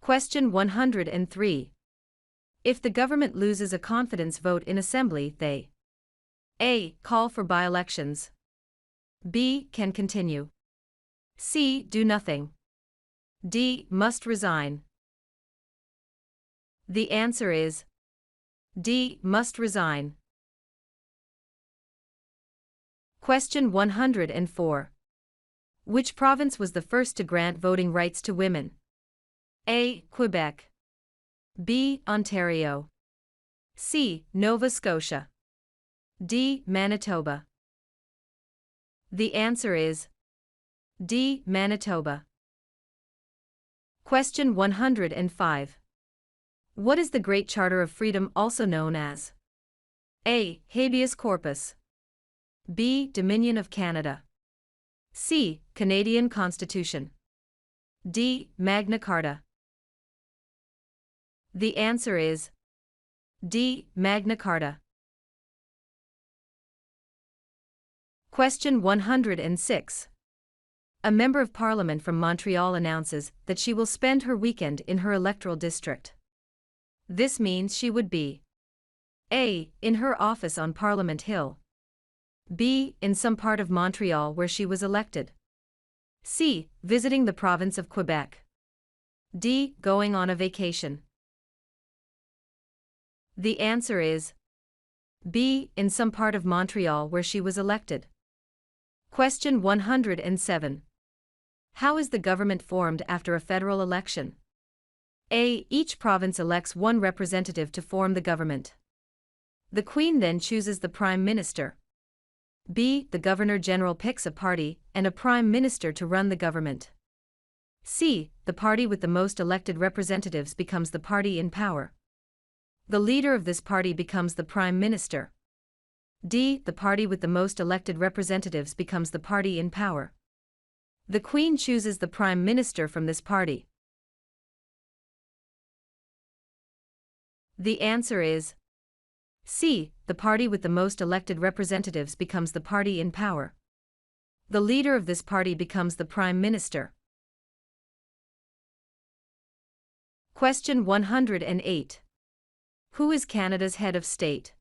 Question 103. If the government loses a confidence vote in Assembly, they A. Call for by-elections. B. Can continue. C. Do nothing. D. Must resign. The answer is D. Must resign. Question 104. Which province was the first to grant voting rights to women? A. Quebec. B. Ontario. C. Nova Scotia. D. Manitoba. The answer is D. Manitoba. Question 105. What is the Great Charter of Freedom also known as? A. Habeas corpus. B. Dominion of Canada. C. Canadian Constitution. D. Magna Carta. The answer is D. Magna Carta. Question 106. A member of Parliament from Montreal announces that she will spend her weekend in her electoral district. This means she would be A. In her office on Parliament Hill. B. In some part of Montreal where she was elected. C. Visiting the province of Quebec. D. Going on a vacation. The answer is B. In some part of Montreal where she was elected. Question 107. How is the government formed after a federal election? A. Each province elects one representative to form the government. The Queen then chooses the Prime Minister. B. The Governor-General picks a party and a Prime Minister to run the government. C. The party with the most elected representatives becomes the party in power. The leader of this party becomes the Prime Minister. D. The party with the most elected representatives becomes the party in power. The Queen chooses the Prime Minister from this party. The answer is C. The party with the most elected representatives becomes the party in power. The leader of this party becomes the Prime Minister. Question 108. Who is Canada's head of state?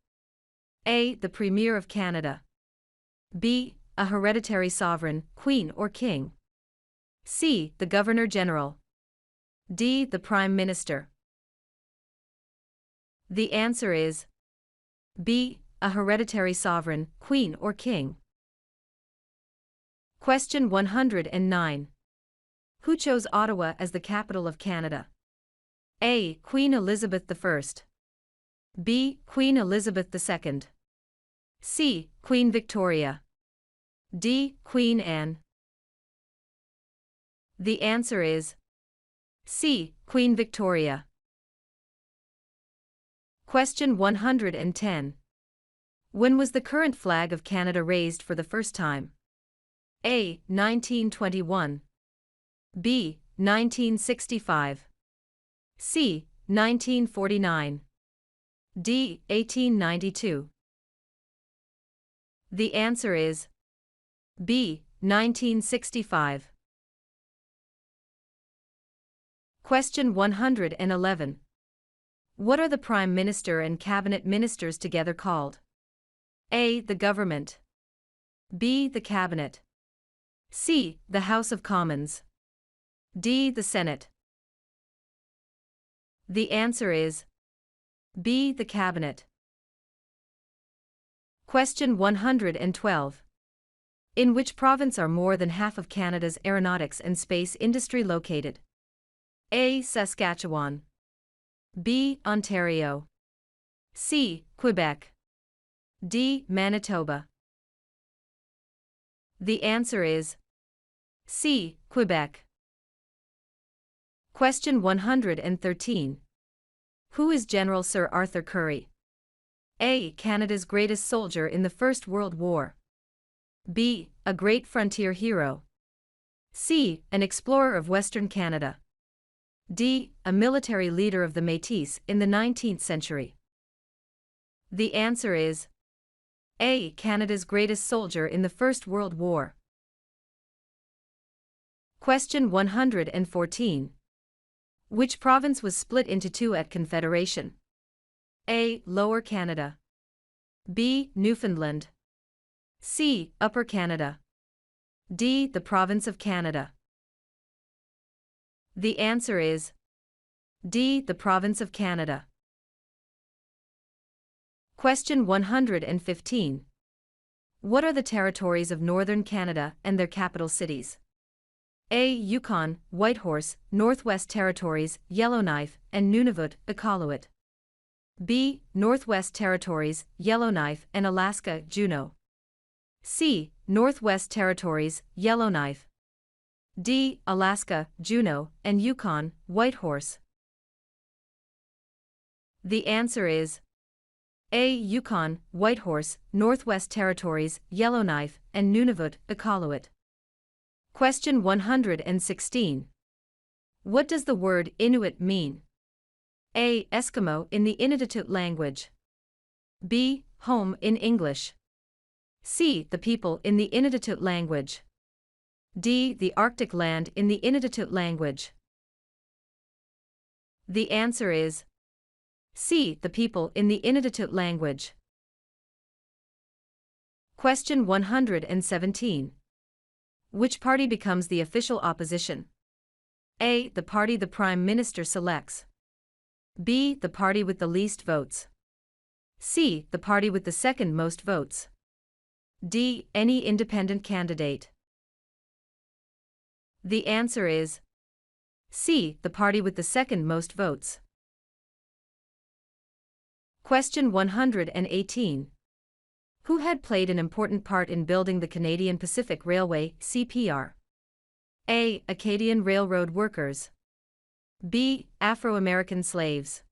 A. The Premier of Canada. B. A hereditary sovereign, Queen or King. C. The Governor-General. D. The Prime Minister. The answer is B. A hereditary sovereign, Queen or King. Question 109. Who chose Ottawa as the capital of Canada? A. Queen Elizabeth I. B. Queen Elizabeth II. C. Queen Victoria. D. Queen Anne. The answer is C. Queen Victoria. Question 110. When was the current flag of Canada raised for the first time? A. 1921. B. 1965. C. 1949. D. 1892. The answer is B. 1965. Question 111. What are the Prime Minister and Cabinet Ministers together called? A. The Government. B. The Cabinet. C. The House of Commons. D. The Senate. The answer is B. The Cabinet. Question 112. In which province are more than half of Canada's aeronautics and space industry located? A. Saskatchewan. B. Ontario. C. Quebec. D. Manitoba. The answer is C. Quebec. Question 113. Who is General Sir Arthur Currie? A. Canada's greatest soldier in the First World War. B. A great frontier hero. C. An explorer of Western Canada. D. A military leader of the Métis in the 19th century. The answer is A. Canada's greatest soldier in the First World War. Question 114. Which province was split into two at Confederation? A. Lower Canada. B. Newfoundland. C. Upper Canada. D. The Province of Canada. The answer is D. The Province of Canada. Question 115. What are the territories of Northern Canada and their capital cities? A. Yukon, Whitehorse, Northwest Territories, Yellowknife, and Nunavut, Iqaluit. B. Northwest Territories, Yellowknife, and Alaska, Juneau. C. Northwest Territories, Yellowknife. D. Alaska, Juneau, and Yukon, Whitehorse. The answer is A. Yukon, Whitehorse, Northwest Territories, Yellowknife, and Nunavut, Iqaluit. Question 116. What does the word Inuit mean? A. Eskimo in the Inuktitut language. B. Home in English. C. The people in the Inuktitut language. D. The Arctic land in the Inuktitut language. The answer is C. The people in the Inuktitut language. Question 117. Which party becomes the official opposition? A. The party the Prime Minister selects. B. The party with the least votes. C. The party with the second most votes. D. Any independent candidate. The answer is C. The party with the second most votes. Question 118. Who had played an important part in building the Canadian Pacific Railway, CPR? A. Acadian railroad workers. B. Afro-American slaves.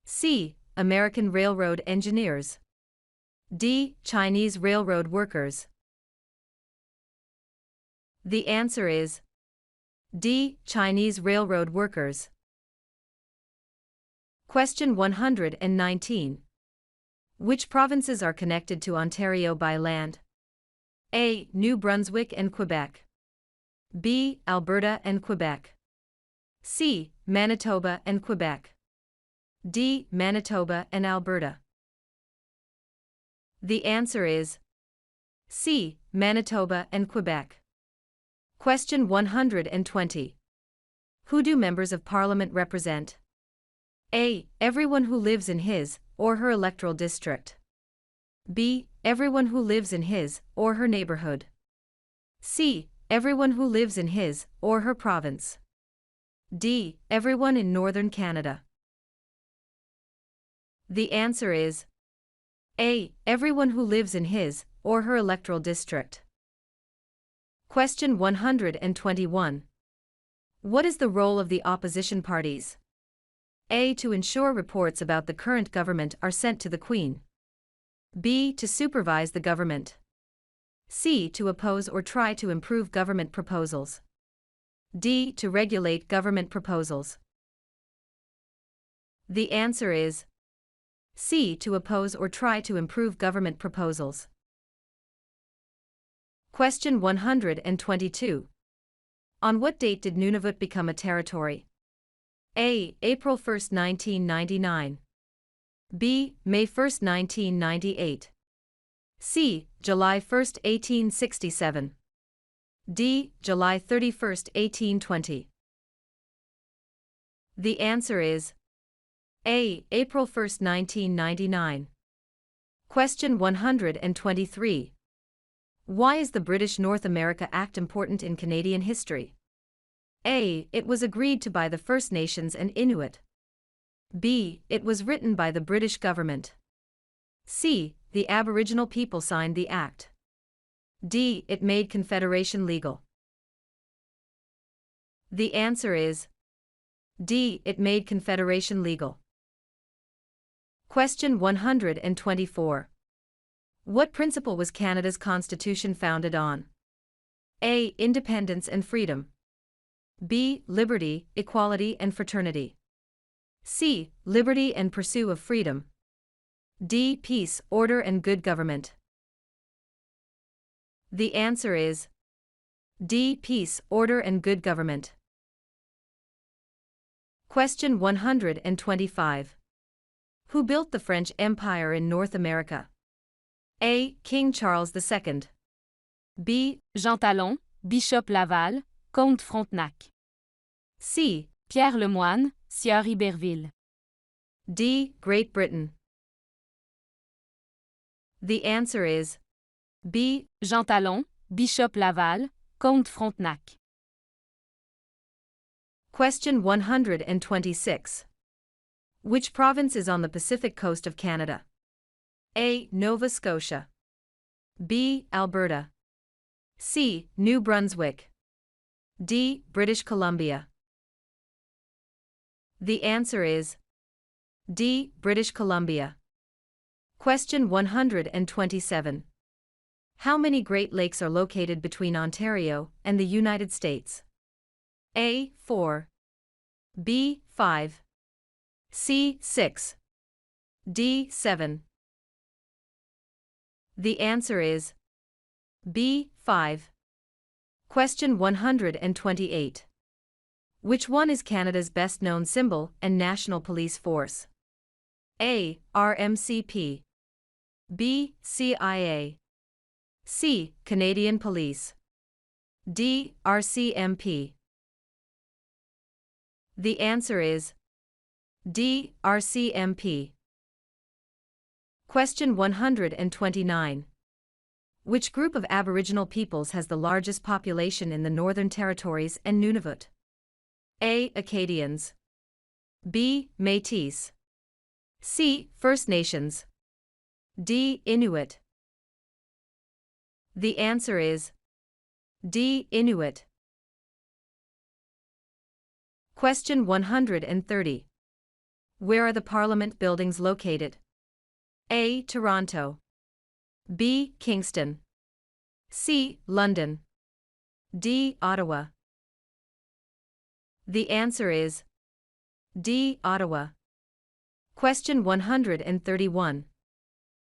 C. American railroad engineers. D. Chinese railroad workers. The answer is D. Chinese railroad workers. Question 119. Which provinces are connected to Ontario by land? A. New Brunswick and Quebec. B. Alberta and Quebec. C. Manitoba and Quebec. D. Manitoba and Alberta. The answer is C. Manitoba and Quebec. Question 120. Who do members of Parliament represent? A. Everyone who lives in his or her electoral district. B. Everyone who lives in his or her neighborhood. C. Everyone who lives in his or her province. D. Everyone in Northern Canada. The answer is A. Everyone who lives in his or her electoral district. Question 121. What is the role of the opposition parties? A. To ensure reports about the current government are sent to the Queen. B. To supervise the government. C. To oppose or try to improve government proposals. D. To regulate government proposals. The answer is C. To oppose or try to improve government proposals. Question 122. On what date did Nunavut become a territory? A. April 1, 1999. B. May 1, 1998. C. July 1, 1867. D. July 31, 1820. The answer is A. April 1, 1999. Question 123. Why is the British North America Act important in Canadian history? A. It was agreed to by the First Nations and Inuit. B. It was written by the British government. C. The Aboriginal people signed the Act. D. It made Confederation legal. The answer is D. It made Confederation legal. Question 124. What principle was Canada's constitution founded on? A. Independence and freedom. B. Liberty, equality and fraternity. C. Liberty and pursuit of freedom. D. Peace, order and good government. The answer is D. Peace, order and good government. Question 125. Who built the French Empire in North America? A. King Charles II. B. Jean Talon, Bishop Laval, Comte Frontenac. C. Pierre Lemoine, Sieur Iberville. D. Great Britain. The answer is B. Jean Talon, Bishop Laval, Comte Frontenac. Question 126. Which province is on the Pacific coast of Canada? A. Nova Scotia. B. Alberta. C. New Brunswick. D. British Columbia. The answer is D. British Columbia. Question 127. How many Great Lakes are located between Ontario and the United States? A. 4. B. 5. C. 6. D. 7. The answer is B. 5. Question 128. Which one is Canada's best-known symbol and national police force? A. RMCP. B. CIA. C. Canadian Police. D. RCMP. The answer is D. RCMP. Question 129. Which group of Aboriginal peoples has the largest population in the Northern Territories and Nunavut? A. Acadians. B. Métis. C. First Nations. D. Inuit. The answer is D. Inuit. Question 130. Where are the Parliament buildings located? A. Toronto. B. Kingston. C. London. D. Ottawa. The answer is D. Ottawa. Question 131.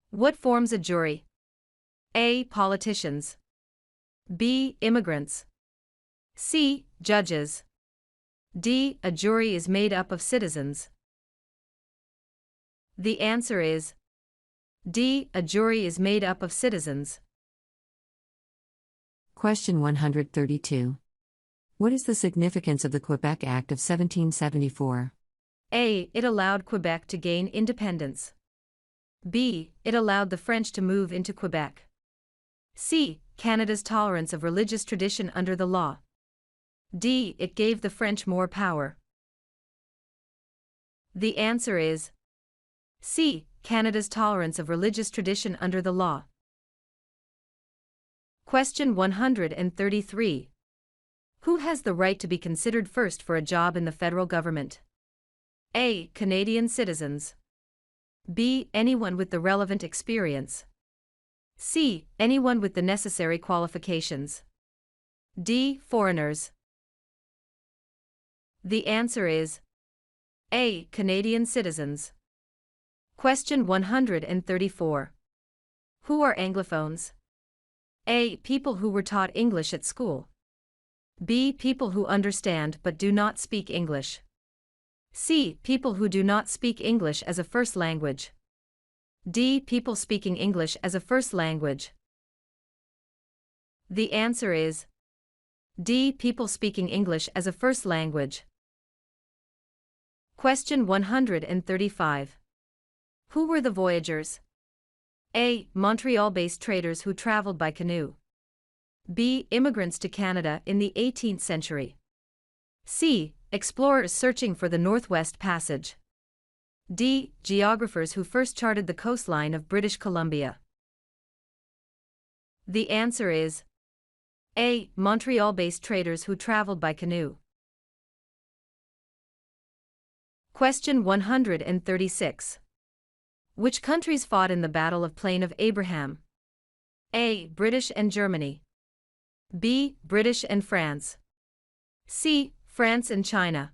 What forms a jury? A. Politicians. B. Immigrants. C. Judges. D. A jury is made up of citizens. The answer is D. A jury is made up of citizens. Question 132. What is the significance of the Quebec Act of 1774? A. It allowed Quebec to gain independence. B. It allowed the French to move into Quebec. C. Canada's tolerance of religious tradition under the law. D. It gave the French more power. The answer is C. Canada's tolerance of religious tradition under the law. Question 133. Who has the right to be considered first for a job in the federal government? A. Canadian citizens. B. Anyone with the relevant experience. C. Anyone with the necessary qualifications. D. Foreigners. The answer is A. Canadian citizens. Question 134. Who are Anglophones? A. People who were taught English at school. B. People who understand but do not speak English. C. People who do not speak English as a first language. D. People speaking English as a first language. The answer is D. People speaking English as a first language. Question 135. Who were the voyagers? A. Montreal-based traders who traveled by canoe. B. Immigrants to Canada in the 18th century. C. Explorers searching for the Northwest Passage. D. Geographers who first charted the coastline of British Columbia. The answer is A. Montreal-based traders who traveled by canoe. Question 136. Which countries fought in the Battle of Plain of Abraham, A. British and Germany. B. British and France. C. France and China.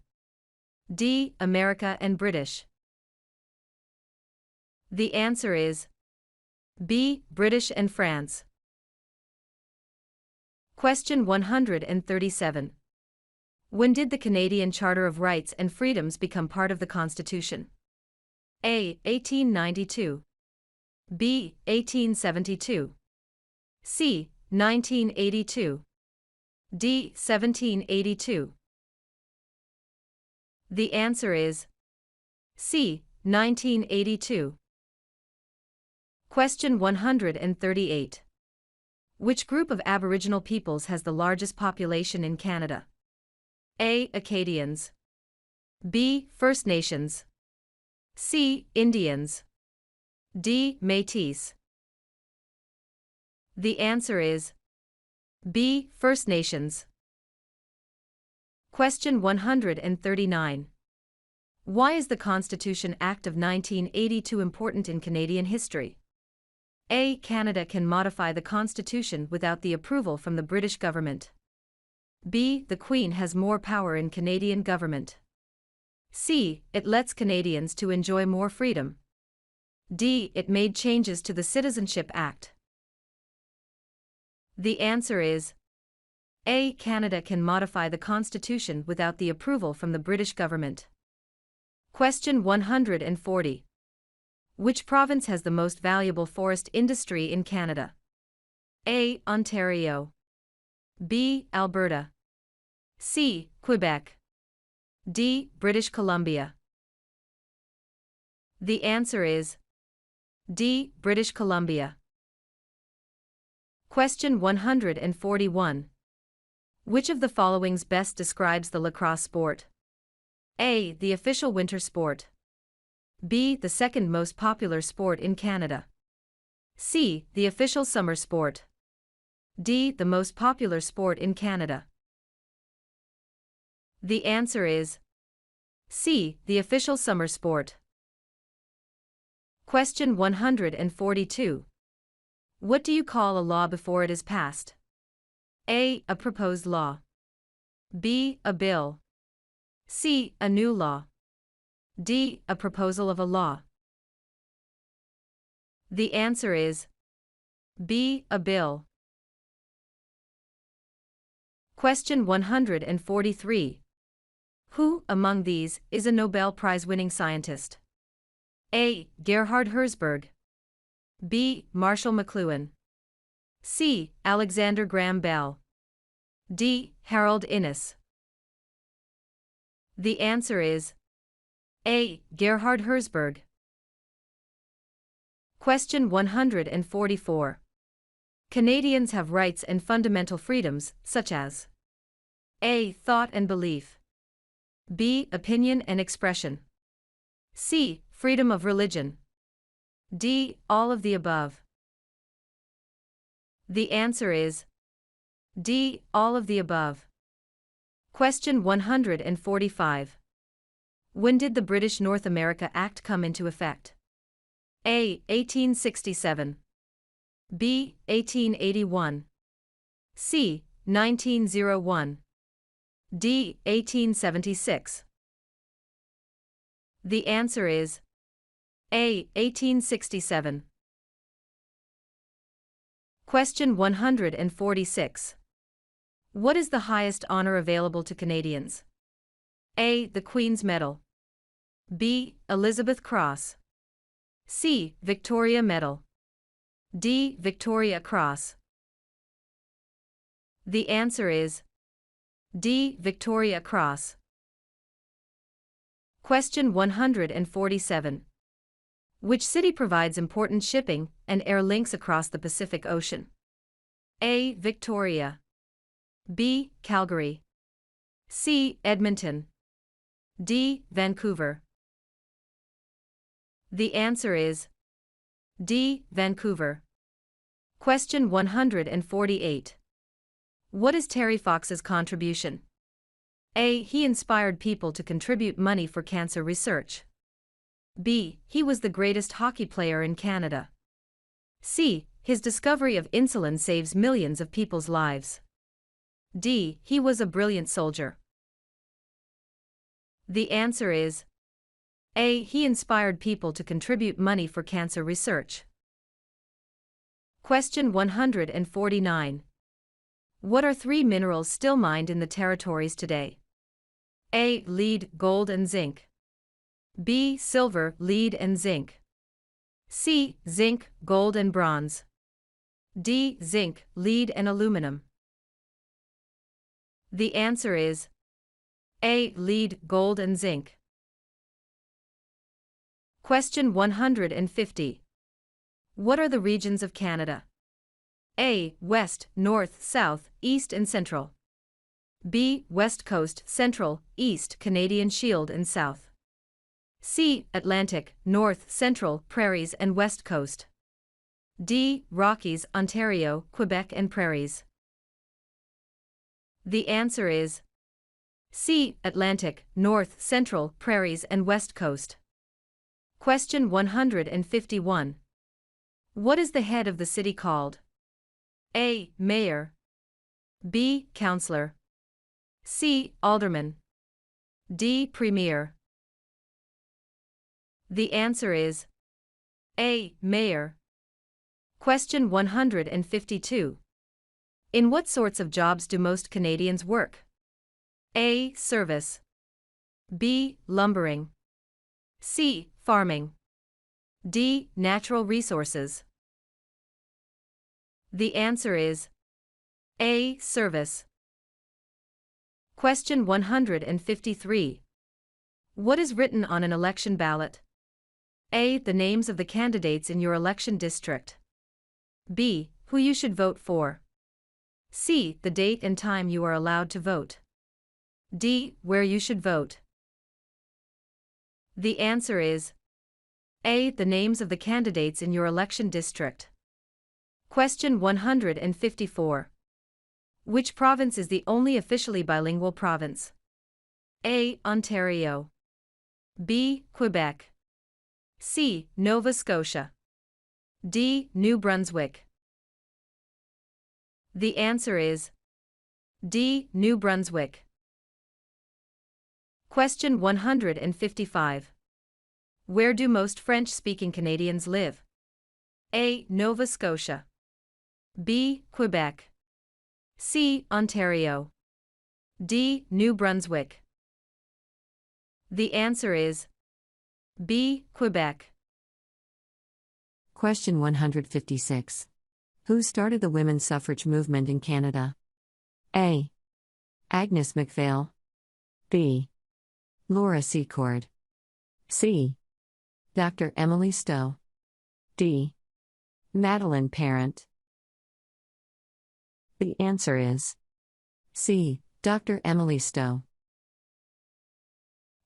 D. America and British. The answer is B. British and France. Question 137. When did the Canadian Charter of Rights and Freedoms become part of the Constitution? A. 1892. B. 1872. C. 1982. D. 1782. The answer is C. 1982. Question 138. Which group of Aboriginal peoples has the largest population in Canada? A. Acadians. B. First Nations. C. Indians. D. Métis. The answer is B. First Nations. Question 139. Why is the Constitution Act of 1982 important in Canadian history? A. Canada can modify the Constitution without the approval from the British government. B. The Queen has more power in Canadian government. C. It lets Canadians to enjoy more freedom. D. It made changes to the Citizenship Act. The answer is A. Canada can modify the Constitution without the approval from the British government. Question 140. Which province has the most valuable forest industry in Canada? A. Ontario. B. Alberta. C. Quebec. D. British Columbia. The answer is D. British Columbia. Question 141. Which of the followings best describes the lacrosse sport? A. The official winter sport. B. The second most popular sport in Canada. C. The official summer sport. D. The most popular sport in Canada. The answer is C. The official summer sport. Question 142. What do you call a law before it is passed? A. A proposed law. B. A bill. C. A new law. D. A proposal of a law. The answer is B. A bill. Question 143. Who, among these, is a Nobel Prize-winning scientist? A. Gerhard Herzberg. B. Marshall McLuhan. C. Alexander Graham Bell. D. Harold Innis. The answer is A. Gerhard Herzberg. Question 144. Canadians have rights and fundamental freedoms, such as A. Thought and belief. B. Opinion and expression. C. Freedom of religion. D. All of the above. The answer is D. All of the above. Question 145. When did the British North America Act come into effect? A. 1867. B. 1881. C. 1901. D. 1876. The answer is A. 1867. Question 146. What is the highest honor available to Canadians? A. The Queen's Medal. B. Elizabeth Cross. C. Victoria Medal. D. Victoria Cross. The answer is D. Victoria Cross. Question 147. Which city provides important shipping and air links across the Pacific Ocean? A. Victoria. B. Calgary. C. Edmonton. D. Vancouver. The answer is D. Vancouver. Question 148. What is Terry Fox's contribution? A. He inspired people to contribute money for cancer research. B. He was the greatest hockey player in Canada. C. his discovery of insulin saves millions of people's lives. D. He was a brilliant soldier. The answer is A. He inspired people to contribute money for cancer research. Question 149. What are three minerals still mined in the territories today? A. Lead, gold and zinc. B. Silver, lead and zinc. C. Zinc, gold and bronze. D. Zinc, lead and aluminum. The answer is A. Lead, gold and zinc. Question 150. What are the regions of Canada? A. West, North, South, East and Central. B. West Coast, Central, East, Canadian Shield and South. C. Atlantic, North, Central, Prairies and West Coast. D. Rockies, Ontario, Quebec and Prairies. The answer is C. Atlantic, North, Central, Prairies and West Coast. Question 151. What is the head of the city called? A. Mayor. B. Councillor. C. Alderman. D. Premier. The answer is A. Mayor. Question 152. In what sorts of jobs do most Canadians work? A. Service. B. Lumbering. C. Farming. D. Natural resources. The answer is A. Service. Question 153. What is written on an election ballot? A. The names of the candidates in your election district. B. Who you should vote for. C. The date and time you are allowed to vote. D. Where you should vote. The answer is A. The names of the candidates in your election district. Question 154. Which province is the only officially bilingual province? A. Ontario. B. Quebec. C. Nova Scotia. D. New Brunswick. The answer is D. New Brunswick. Question 155. Where do most French-speaking Canadians live? A. Nova Scotia. B. Quebec. C. Ontario. D. New Brunswick. The answer is B. Quebec. Question 156. Who started the women's suffrage movement in Canada? A. Agnes MacPhail. B. Laura Secord. C. Dr. Emily Stowe. D. Madeline Parent. The answer is C. Dr. Emily Stowe.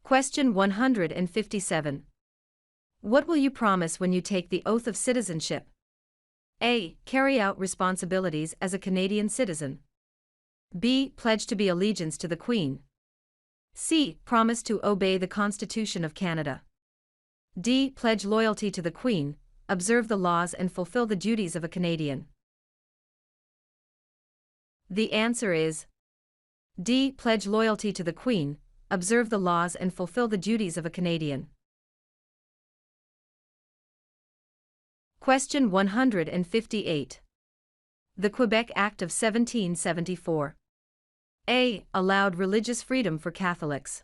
Question 157. What will you promise when you take the oath of citizenship? A. Carry out responsibilities as a Canadian citizen. B. Pledge to be allegiance to the Queen. C. Promise to obey the Constitution of Canada. D. Pledge loyalty to the Queen, observe the laws and fulfill the duties of a Canadian. The answer is D. Pledge loyalty to the Queen, observe the laws and fulfill the duties of a Canadian. Question 158. The Quebec Act of 1774. A. Allowed religious freedom for Catholics.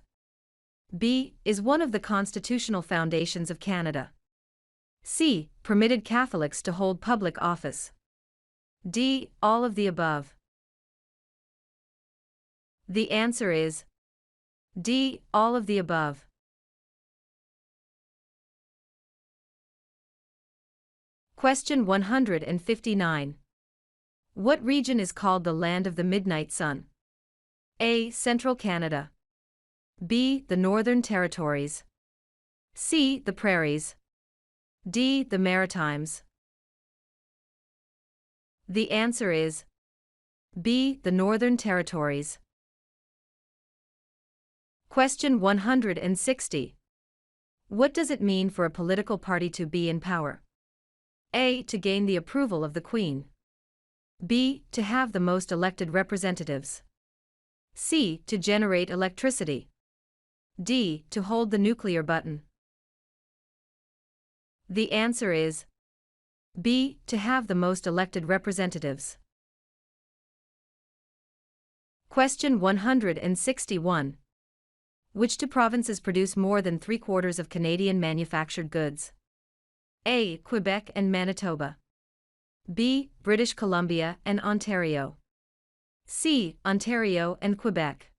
B. Is one of the constitutional foundations of Canada. C. Permitted Catholics to hold public office. D. All of the above. The answer is D. All of the above. Question 159. What region is called the Land of the Midnight Sun? A. Central Canada. B. The Northern Territories. C. The Prairies. D. The Maritimes. The answer is B. The Northern Territories. Question 160. What does it mean for a political party to be in power? A. To gain the approval of the Queen. B. To have the most elected representatives. C. To generate electricity. D. To hold the nuclear button. The answer is B. To have the most elected representatives. Question 161. Which two provinces produce more than 3/4 of Canadian manufactured goods? A. Quebec and Manitoba. B. British Columbia and Ontario. C. Ontario and Quebec.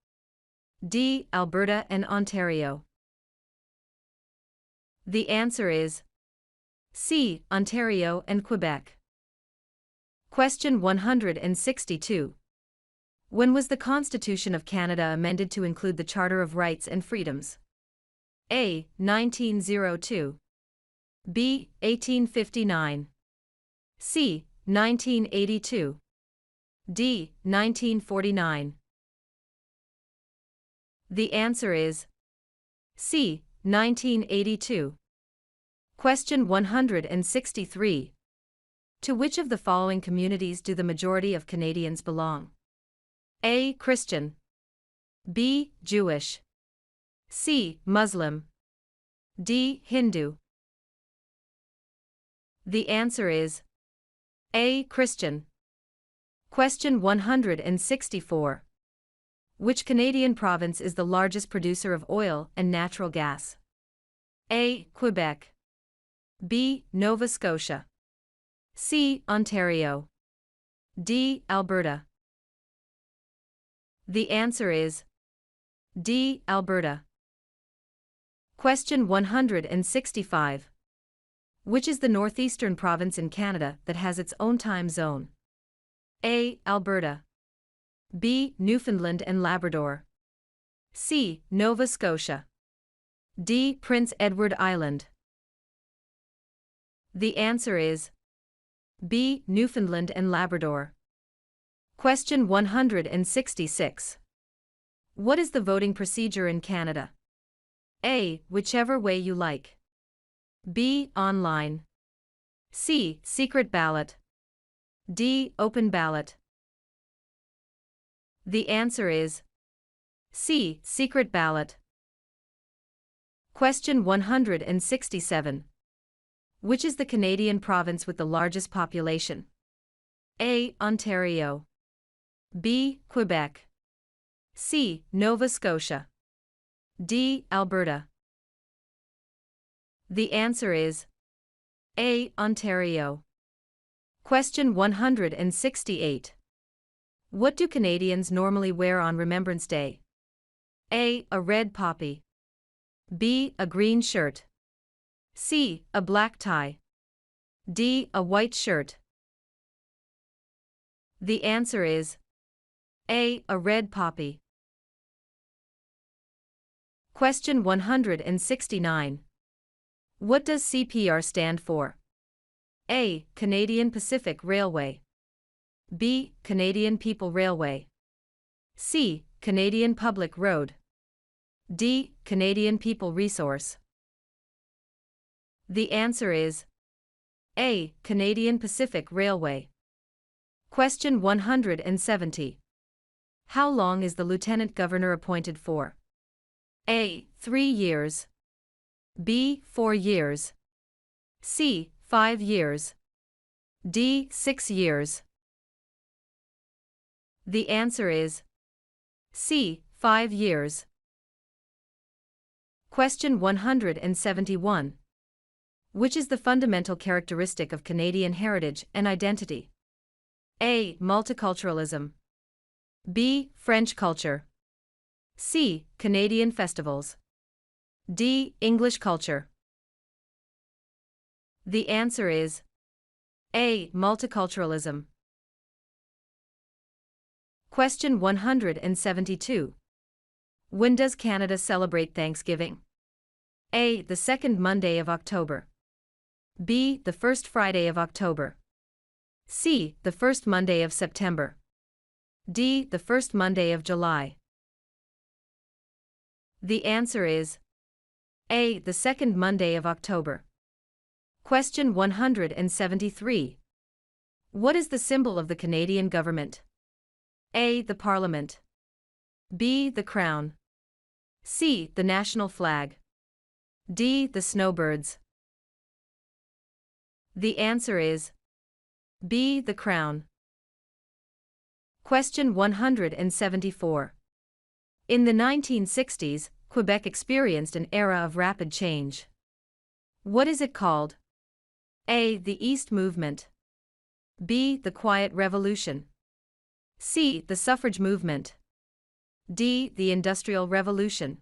D. Alberta and Ontario. The answer is C. Ontario and Quebec. Question 162. When was the Constitution of Canada amended to include the Charter of Rights and Freedoms? A. 1902. B. 1859. C. 1982. D. 1949. The answer is C. 1982. Question 163. To which of the following communities do the majority of Canadians belong? A. Christian. B. Jewish. C. Muslim. D. Hindu. The answer is A. Christian. Question 164. Which Canadian province is the largest producer of oil and natural gas? A. Quebec. B. Nova Scotia. C. Ontario. D. Alberta. The answer is D. Alberta. Question 165. Which is the northeastern province in Canada that has its own time zone? A. Alberta. B. Newfoundland and Labrador. C. Nova Scotia. D. Prince Edward Island. The answer is B. Newfoundland and Labrador. Question 166. What is the voting procedure in Canada? A. Whichever way you like. B. Online. C. Secret ballot. D. Open ballot. The answer is C. Secret ballot. Question 167. Which is the Canadian province with the largest population? A. Ontario. B. Quebec. C. Nova Scotia. D. Alberta. The answer is A. Ontario. Question 168. What do Canadians normally wear on Remembrance Day? A. A red poppy. B. A green shirt. C. A black tie. D. A white shirt. The answer is A. A red poppy. Question 169. What does CPR stand for? A. Canadian Pacific Railway. B. Canadian People Railway. C. Canadian Public Road. D. Canadian People Resource. The answer is A. Canadian Pacific Railway. Question 170. How long is the Lieutenant Governor appointed for? A. 3 years. B. 4 years. C. 5 years. D. 6 years. The answer is C. 5 years. Question 171. Which is the fundamental characteristic of Canadian heritage and identity? A. Multiculturalism. B. French culture. C. Canadian festivals. D. English culture. The answer is A. Multiculturalism. Question 172. When does Canada celebrate Thanksgiving? A. The second Monday of October. B. The first Friday of October. C. The first Monday of September. D. The first Monday of July. The answer is A. The second Monday of October. Question 173. What is the symbol of the Canadian government? A. The Parliament. B. The Crown. C. The national flag. D. The snowbirds. The answer is B. The Crown. Question 174. In the 1960s, Quebec experienced an era of rapid change. What is it called? A. The East Movement. B. The Quiet Revolution. C. The Suffrage Movement. D. The Industrial Revolution.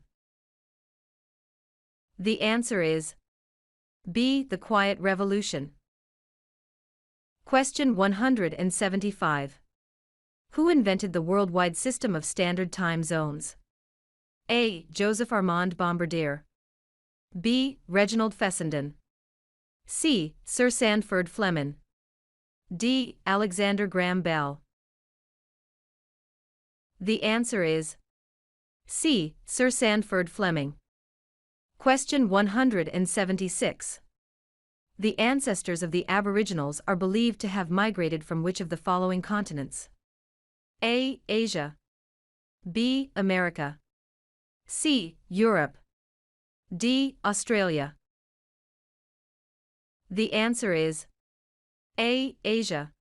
The answer is B. The Quiet Revolution. Question 175. Who invented the worldwide system of standard time zones? A. Joseph Armand Bombardier. B. Reginald Fessenden. C. Sir Sandford Fleming. D. Alexander Graham Bell. The answer is C. Sir Sandford Fleming. Question 176. The ancestors of the Aboriginals are believed to have migrated from which of the following continents? A. Asia. B. America. C. Europe. D. Australia. The answer is A. Asia.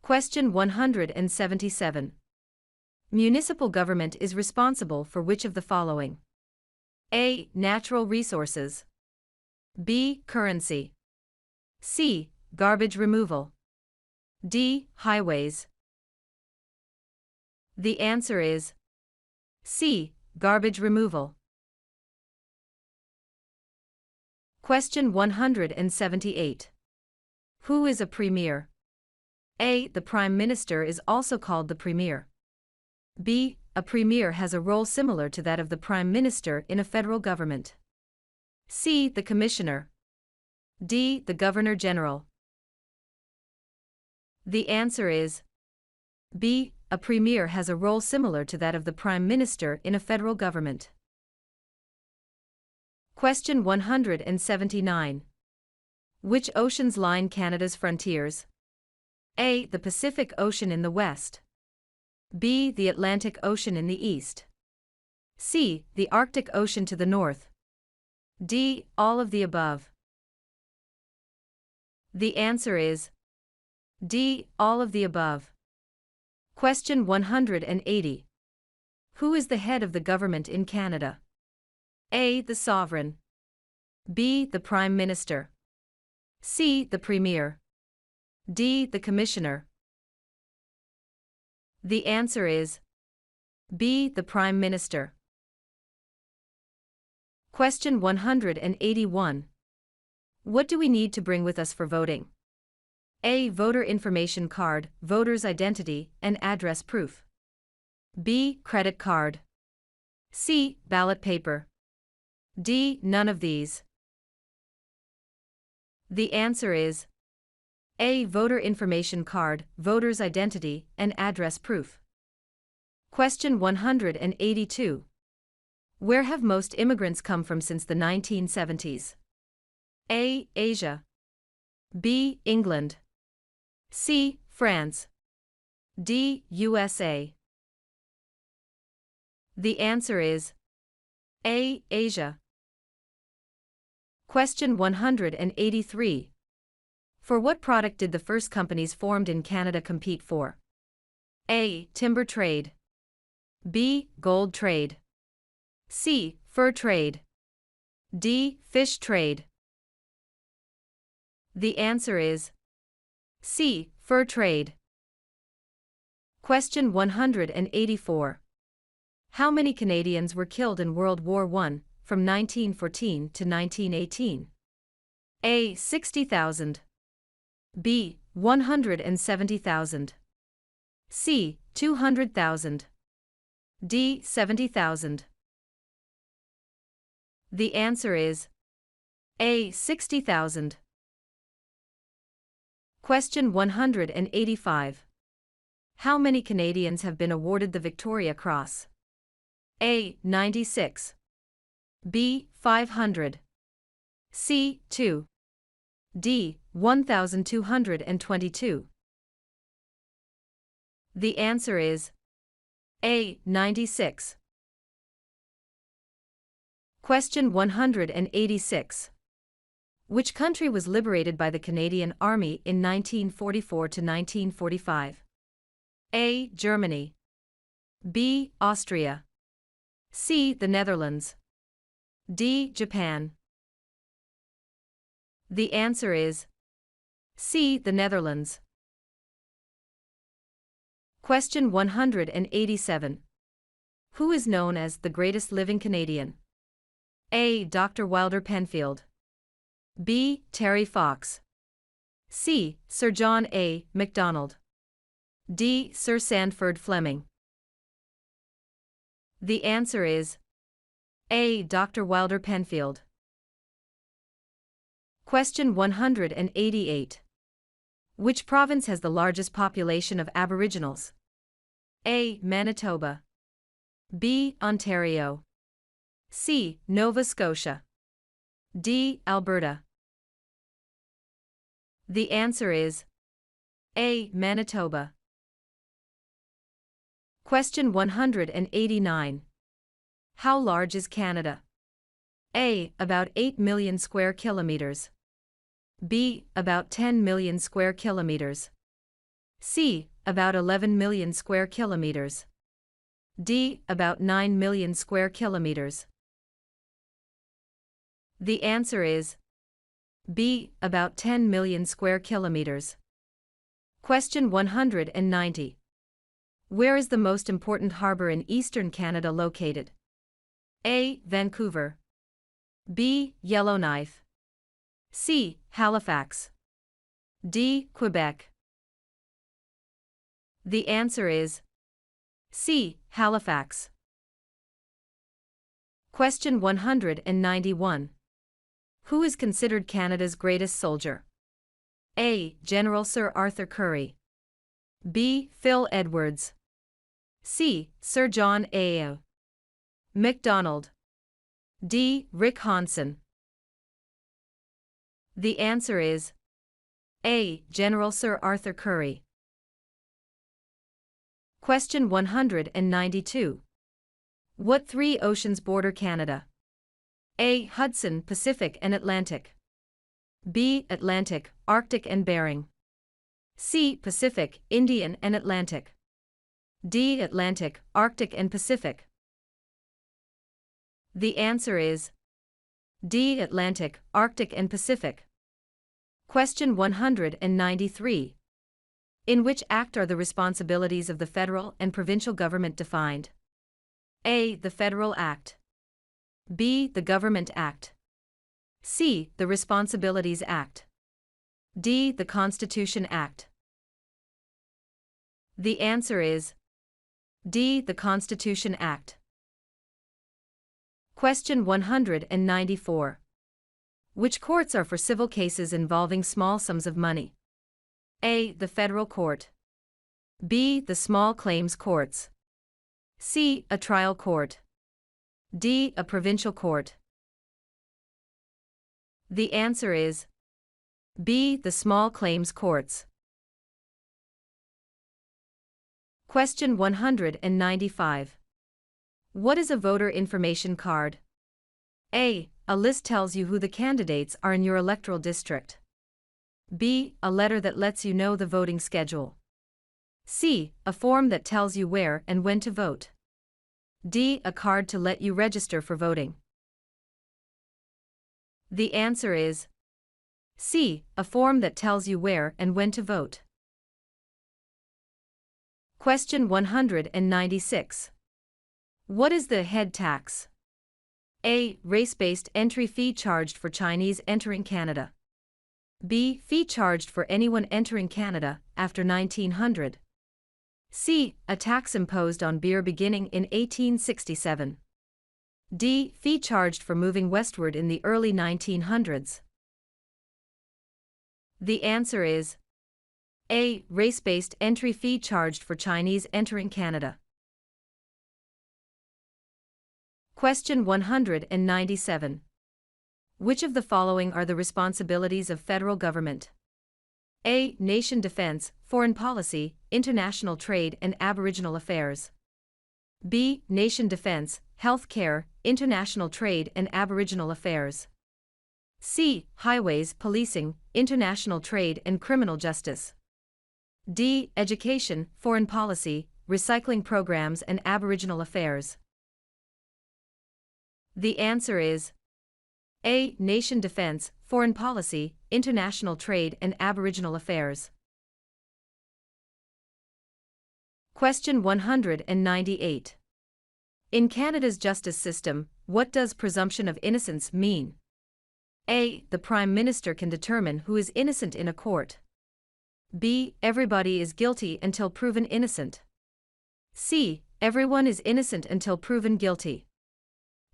Question 177. Municipal government is responsible for which of the following? A. Natural resources. B. Currency. C. Garbage removal. D. Highways. The answer is C. Garbage removal. Question 178. Who is a premier? A. The Prime Minister is also called the Premier. B. A Premier has a role similar to that of the Prime Minister in a federal government. C. The Commissioner. D. The Governor General. The answer is B. A Premier has a role similar to that of the Prime Minister in a federal government. Question 179. Which oceans line Canada's frontiers? A. The Pacific Ocean in the west. B. The Atlantic Ocean in the east. C. The Arctic Ocean to the north. D. All of the above. The answer is D. All of the above. Question 180. Who is the head of the government in Canada? A. The Sovereign. B. The Prime Minister. C. The Premier. D. The Commissioner. The answer is B. The Prime Minister. Question 181. What do we need to bring with us for voting? A. Voter information card, voter's identity, and address proof. B. Credit card. C. Ballot paper. D. None of these. The answer is A. Voter information card, voter's identity, and address proof. Question 182. Where have most immigrants come from since the 1970s? A. Asia. B. England. C. France. D. USA. The answer is A. Asia. Question 183. For what product did the first companies formed in Canada compete for? A. Timber trade. B. Gold trade. C. Fur trade. D. Fish trade. The answer is C. Fur trade. Question 184. How many Canadians were killed in World War I, from 1914 to 1918? A. 60,000. B. 170,000. C. 200,000. D. 70,000. The answer is A. 60,000. Question 185. How many Canadians have been awarded the Victoria Cross? A. 96. B. 500. C. 2. D. 1222. The answer is A. 96. Question 186. Which country was liberated by the Canadian Army in 1944 to 1945? A. Germany. B. Austria. C. The Netherlands. D. Japan. The answer is C. The Netherlands. Question 187. Who is known as the greatest living Canadian? A. Dr. Wilder Penfield. B. Terry Fox. C. Sir John A. Macdonald. D. Sir Sandford Fleming. The answer is A. Dr. Wilder Penfield. Question 188. Which province has the largest population of Aboriginals? A. Manitoba. B. Ontario. C. Nova Scotia. D. Alberta. The answer is A. Manitoba. Question 189. How large is Canada? A. About 8 million square kilometers. B. About 10 million square kilometers. C. About 11 million square kilometers. D. About 9 million square kilometers. The answer is B. About 10 million square kilometers. Question 190. Where is the most important harbor in eastern Canada located? A. Vancouver. B. Yellowknife. C. Halifax. D. Quebec. The answer is C. Halifax. Question 191. Who is considered Canada's greatest soldier? A. General Sir Arthur Currie. B. Phil Edwards. C. Sir John A. Macdonald. D. Rick Hansen. The answer is A. General Sir Arthur Currie. Question 192. What three oceans border Canada? A. Hudson, Pacific and Atlantic. B. Atlantic, Arctic and Bering. C. Pacific, Indian and Atlantic. D. Atlantic, Arctic and Pacific. The answer is D. Atlantic, Arctic and Pacific. Question 193. In which act are the responsibilities of the federal and provincial government defined? A. The Federal Act. B. The Government Act. C. The Responsibilities Act. D. The Constitution Act. The answer is D. The Constitution Act. Question 194. Which courts are for civil cases involving small sums of money? A. The Federal Court. B. The Small Claims Courts. C. A trial court. D. A provincial court. The answer is B. The Small Claims Courts. Question 195. What is a voter information card? A. A list tells you who the candidates are in your electoral district. B. A letter that lets you know the voting schedule. C. A form that tells you where and when to vote. D. A card to let you register for voting. The answer is C. A form that tells you where and when to vote. Question 196. What is the head tax? A. Race-based entry fee charged for Chinese entering Canada. B. Fee charged for anyone entering Canada after 1900. C. A tax imposed on beer beginning in 1867. D. Fee charged for moving westward in the early 1900s. The answer is A. Race-based entry fee charged for Chinese entering Canada. Question 197. Which of the following are the responsibilities of federal government? A. Nation defense, foreign policy, international trade and Aboriginal affairs. B. Nation defense, health care, international trade and Aboriginal affairs. C. Highways, policing, international trade and criminal justice. D. Education, foreign policy, recycling programs and Aboriginal affairs. The answer is A. Nation defense, foreign policy, international trade and Aboriginal affairs. Question 198. In Canada's justice system, what does presumption of innocence mean? A. The Prime Minister can determine who is innocent in a court. B. Everybody is guilty until proven innocent. C. Everyone is innocent until proven guilty.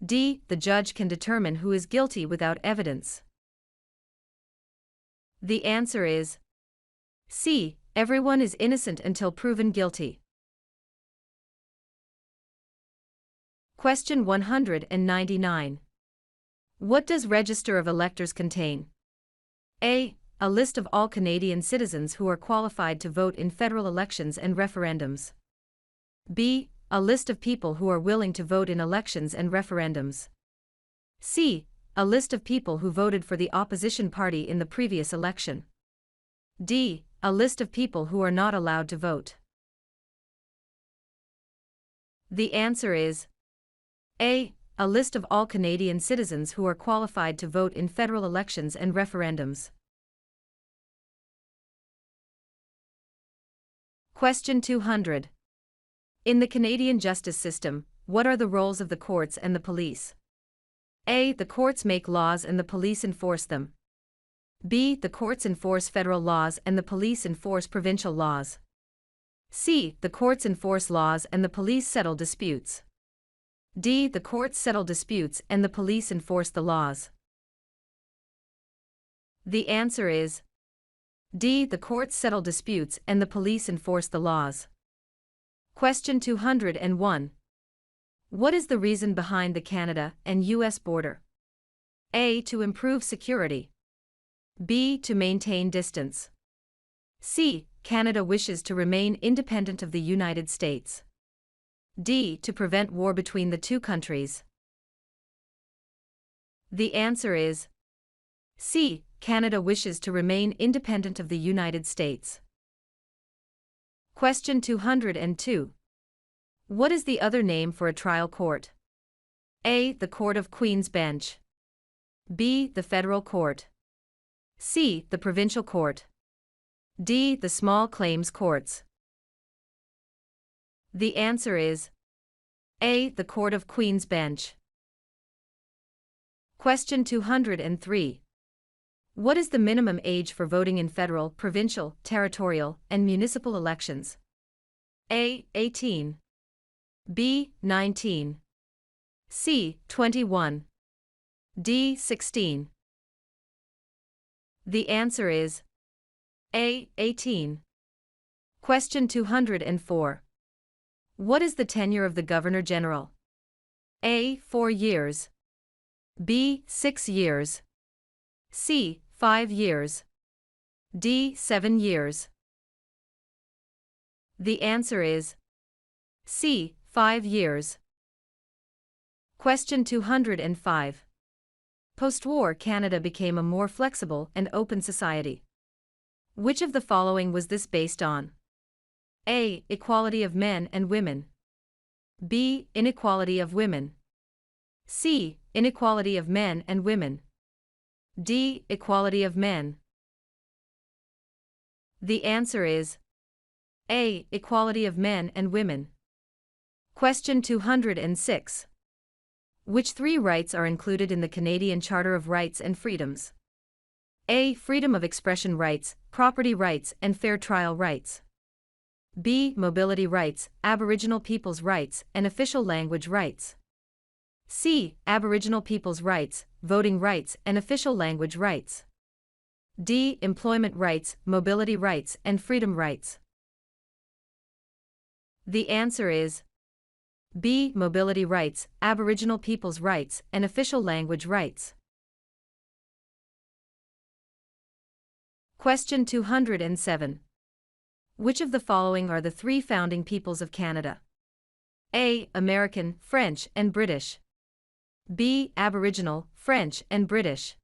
D. The judge can determine who is guilty without evidence. The answer is C. Everyone is innocent until proven guilty. Question 199. What does Register of Electors contain? A. A list of all Canadian citizens who are qualified to vote in federal elections and referendums. B. A list of people who are willing to vote in elections and referendums. C. A list of people who voted for the opposition party in the previous election. D. A list of people who are not allowed to vote. The answer is A. A list of all Canadian citizens who are qualified to vote in federal elections and referendums. Question 200. In the Canadian justice system, what are the roles of the courts and the police? A. The courts make laws and the police enforce them. B. The courts enforce federal laws and the police enforce provincial laws. C. The courts enforce laws and the police settle disputes. D. The courts settle disputes and the police enforce the laws. The answer is D. The courts settle disputes and the police enforce the laws. Question 201. What is the reason behind the Canada and U.S. border? A. To improve security. B. To maintain distance. C. Canada wishes to remain independent of the United States. D. To prevent war between the two countries. The answer is C. Canada wishes to remain independent of the United States. Question 202. What is the other name for a trial court? A. The Court of Queen's Bench. B. The Federal Court. C. The Provincial Court. D. The Small Claims Courts. The answer is A. The Court of Queen's Bench. Question 203. What is the minimum age for voting in federal, provincial, territorial, and municipal elections? A. 18. B. 19. C. 21. D. 16. The answer is A. 18. Question 204. What is the tenure of the Governor General? A. 4 years. B. 6 years. C. 5 years. D. 7 years. The answer is C. 5 years. Question 205. Post-war Canada became a more flexible and open society. Which of the following was this based on? A. Equality of men and women. B. Inequality of women. C. Inequality of men and women. D. Equality of men. The answer is A. Equality of men and women. Question 206. Which 3 rights are included in the Canadian Charter of Rights and Freedoms? A. Freedom of expression rights, property rights and fair trial rights. B. Mobility rights, Aboriginal people's rights and official language rights. C. Aboriginal people's rights, voting rights and official language rights. D. Employment rights, mobility rights and freedom rights. The answer is B. Mobility rights, Aboriginal people's rights and official language rights. Question 207. Which of the following are the three founding peoples of Canada? A. American, French, and British. B. Aboriginal, French, and British.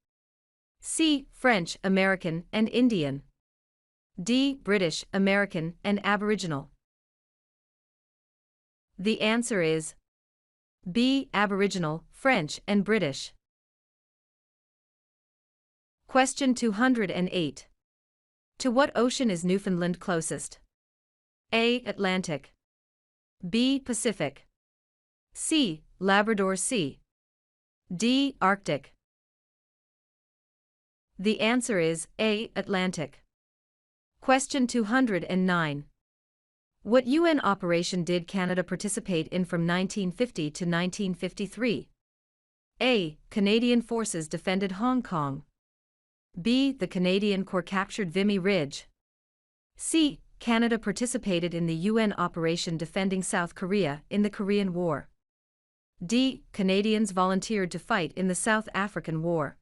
C. French, American, and Indian. D. British, American, and Aboriginal. The answer is B. Aboriginal, French, and British. Question 208. To what ocean is Newfoundland closest? A. Atlantic. B. Pacific. C. Labrador Sea. D. Arctic. The answer is A. Atlantic. Question 209. What UN operation did Canada participate in from 1950 to 1953? A. Canadian forces defended Hong Kong. B. The Canadian Corps captured Vimy Ridge. C. Canada participated in the UN operation defending South Korea in the Korean War. D. Canadians volunteered to fight in the South African War.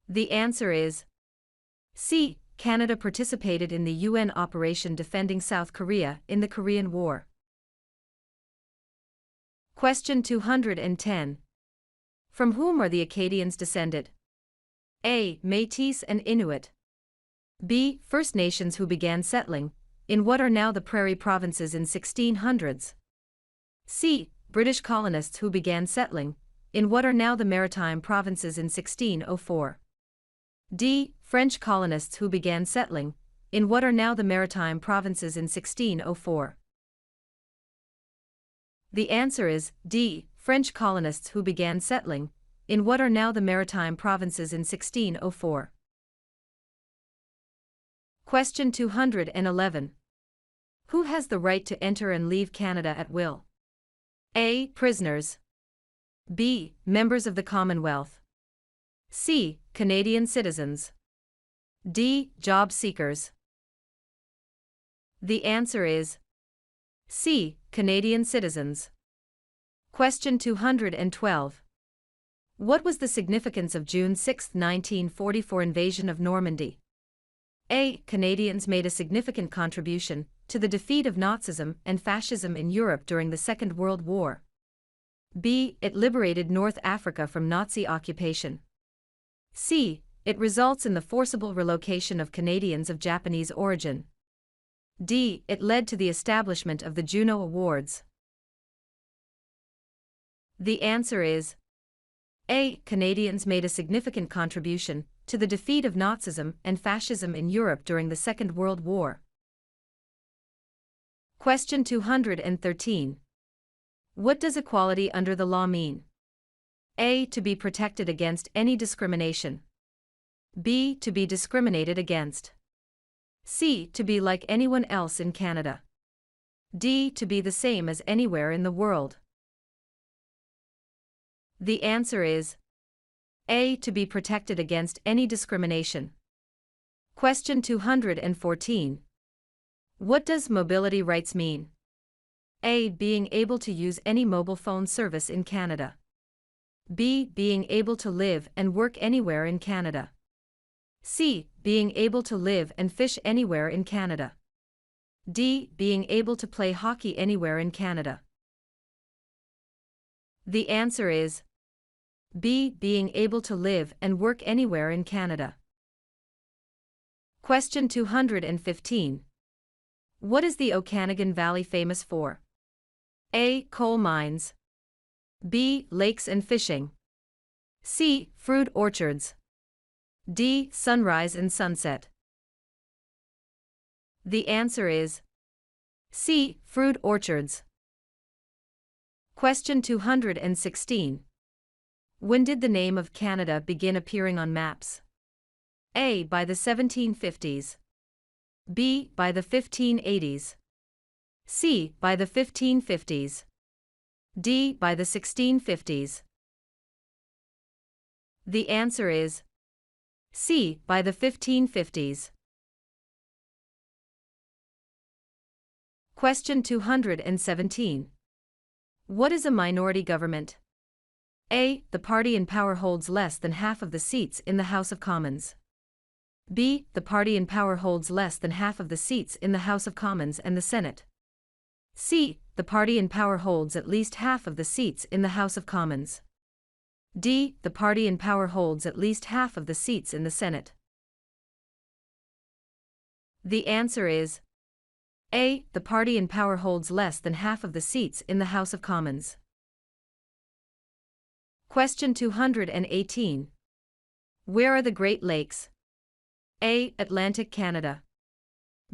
The answer is C. Canada participated in the UN operation defending South Korea in the Korean War. Question 210. From whom are the Acadians descended? A. Métis and Inuit. B. First Nations who began settling in what are now the Prairie Provinces in 1600s. C. British colonists who began settling in what are now the Maritime Provinces in 1604. D. French colonists who began settling in what are now the Maritime Provinces in 1604. The answer is D. French colonists who began settling in what are now the Maritime Provinces in 1604. Question 211. Who has the right to enter and leave Canada at will? A. Prisoners. B. Members of the Commonwealth. C. Canadian citizens. D. Job seekers. The answer is C. Canadian citizens. Question 212. What was the significance of June 6, 1944 invasion of Normandy? A. Canadians made a significant contribution to the defeat of Nazism and fascism in Europe during the Second World War. B. It liberated North Africa from Nazi occupation. C. It results in the forcible relocation of Canadians of Japanese origin. D. It led to the establishment of the Juno Awards. The answer is A. Canadians made a significant contribution to the defeat of Nazism and fascism in Europe during the Second World War. Question 213. What does equality under the law mean? A. To be protected against any discrimination. B. To be discriminated against. C. To be like anyone else in Canada. D. To be the same as anywhere in the world. The answer is A. To be protected against any discrimination. Question 214. What does mobility rights mean? A. Being able to use any mobile phone service in Canada. B. Being able to live and work anywhere in Canada. C. Being able to live and fish anywhere in Canada. D. Being able to play hockey anywhere in Canada. The answer is B. Being able to live and work anywhere in Canada. Question 215. What is the Okanagan Valley famous for? A. Coal mines. B. Lakes and fishing. C. Fruit orchards. D. Sunrise and sunset. The answer is C. Fruit orchards. Question 216. When did the name of Canada begin appearing on maps? A. By the 1750s. B. By the 1580s. C. By the 1550s. D. By the 1650s. The answer is C. By the 1550s. Question 217. What is a minority government? A. The party in power holds less than half of the seats in the House of Commons. B. The party in power holds less than half of the seats in the House of Commons and the Senate. C. The party in power holds at least half of the seats in the House of Commons. D. The party in power holds at least half of the seats in the Senate. The answer is A. The party in power holds less than half of the seats in the House of Commons. Question 218. Where are the Great Lakes? A. Atlantic Canada.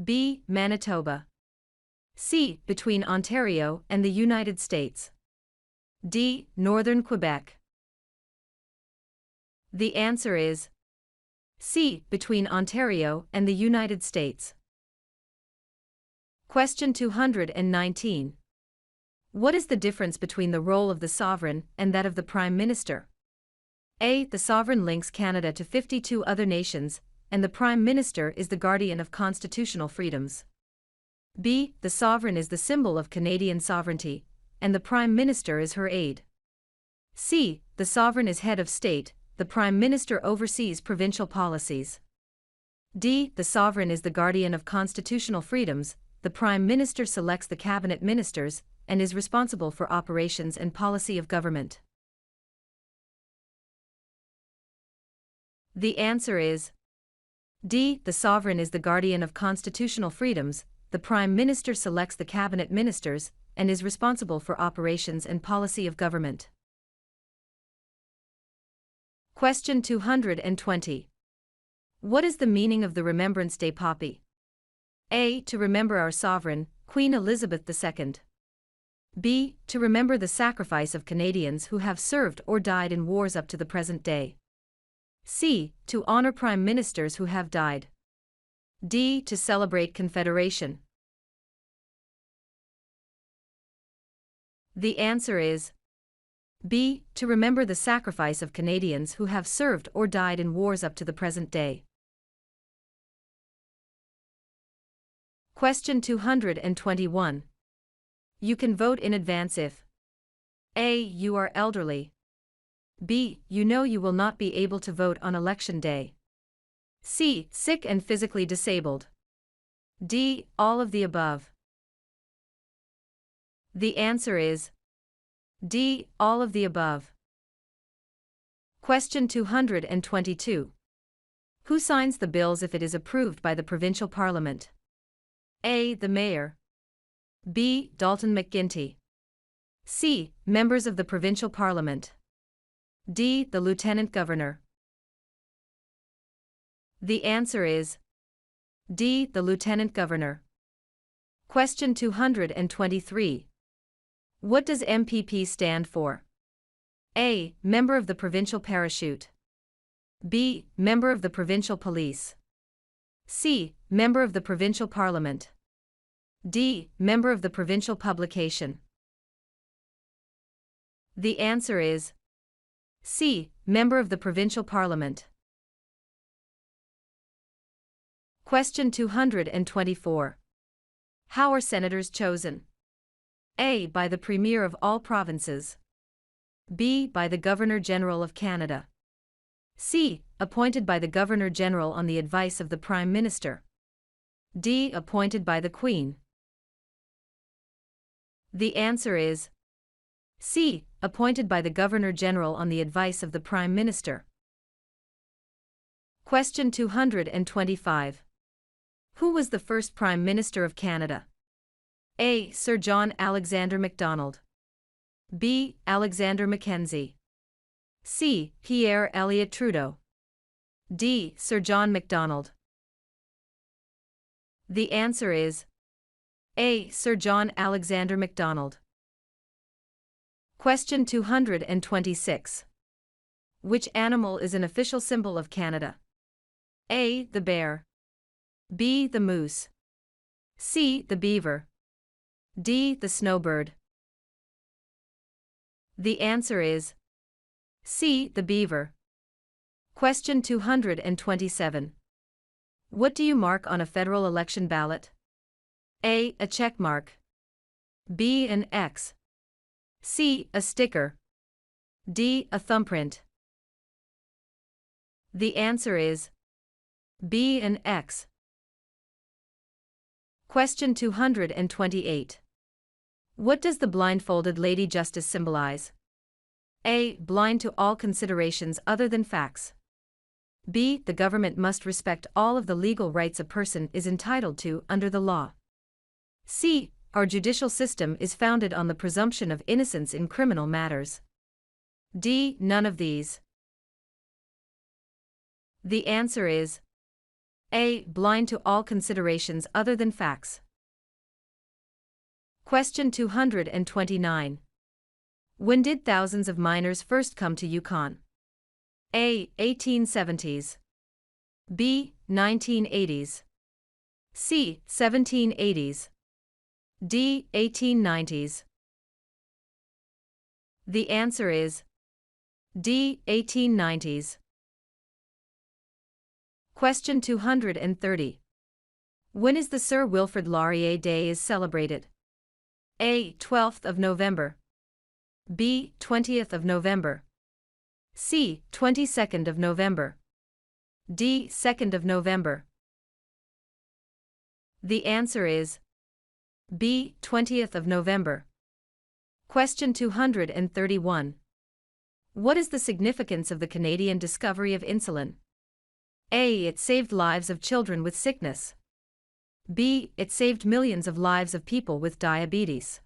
B. Manitoba. C. Between Ontario and the United States. D. Northern Quebec. The answer is C. Between Ontario and the United States. Question 219. What is the difference between the role of the sovereign and that of the Prime Minister? A. The sovereign links Canada to 52 other nations, and the Prime Minister is the guardian of constitutional freedoms. B. The sovereign is the symbol of Canadian sovereignty, and the Prime Minister is her aide. C. The sovereign is head of state, the Prime Minister oversees provincial policies. D. The sovereign is the guardian of constitutional freedoms, the Prime Minister selects the cabinet ministers, and is responsible for operations and policy of government. The answer is D. The sovereign is the guardian of constitutional freedoms, the Prime Minister selects the cabinet ministers, and is responsible for operations and policy of government. Question 220. What is the meaning of the Remembrance Day poppy? A. To remember our sovereign, Queen Elizabeth II. B. To remember the sacrifice of Canadians who have served or died in wars up to the present day. C. To honor prime ministers who have died. D. To celebrate Confederation. The answer is B. To remember the sacrifice of Canadians who have served or died in wars up to the present day. Question 221. You can vote in advance if A. You are elderly. B. You know you will not be able to vote on election day. C. Sick and physically disabled. D. All of the above. The answer is D. All of the above. Question 222. Who signs the bills if it is approved by the provincial parliament? A. The mayor. B. Dalton McGuinty. C. Members of the provincial parliament. D. The lieutenant governor. The answer is D. The lieutenant governor. Question 223. What does MPP stand for? A. Member of the provincial parachute. B. Member of the provincial police. C. Member of the provincial parliament. D. Member of the provincial publication. The answer is C. Member of the provincial parliament. Question 224. How are senators chosen? A. By the Premier of all provinces. B. By the Governor-General of Canada. C. Appointed by the Governor-General on the advice of the Prime Minister. D. Appointed by the Queen. The answer is C. Appointed by the Governor-General on the advice of the Prime Minister. Question 225. Who was the first Prime Minister of Canada? A. Sir John Alexander Macdonald. B. Alexander Mackenzie. C. Pierre Elliott Trudeau. D. Sir John Macdonald. The answer is A. Sir John Alexander Macdonald. Question 226. Which animal is an official symbol of Canada? A. The bear. B. The moose. C. The beaver. D. The snowbird. The answer is C. The beaver. Question 227. What do you mark on a federal election ballot? A. A check mark. B. An X. C. A sticker. D. A thumbprint. The answer is B and X. Question 228. What does the blindfolded Lady Justice symbolize? A. Blind to all considerations other than facts. B. The government must respect all of the legal rights a person is entitled to under the law. C. Our judicial system is founded on the presumption of innocence in criminal matters. D. None of these. The answer is A. Blind to all considerations other than facts. Question 229. When did thousands of miners first come to Yukon? A. 1870s. B. 1980s. C. 1780s. D. 1890s. The answer is D. 1890s. Question 230. When is the Sir Wilfrid Laurier Day is celebrated? A. 12th of November. B. 20th of November. C. 22nd of November. D. 2nd of November. The answer is B. 20th of November. Question 231. What is the significance of the Canadian discovery of insulin? A. It saved lives of children with sickness. B. It saved millions of lives of people with diabetes.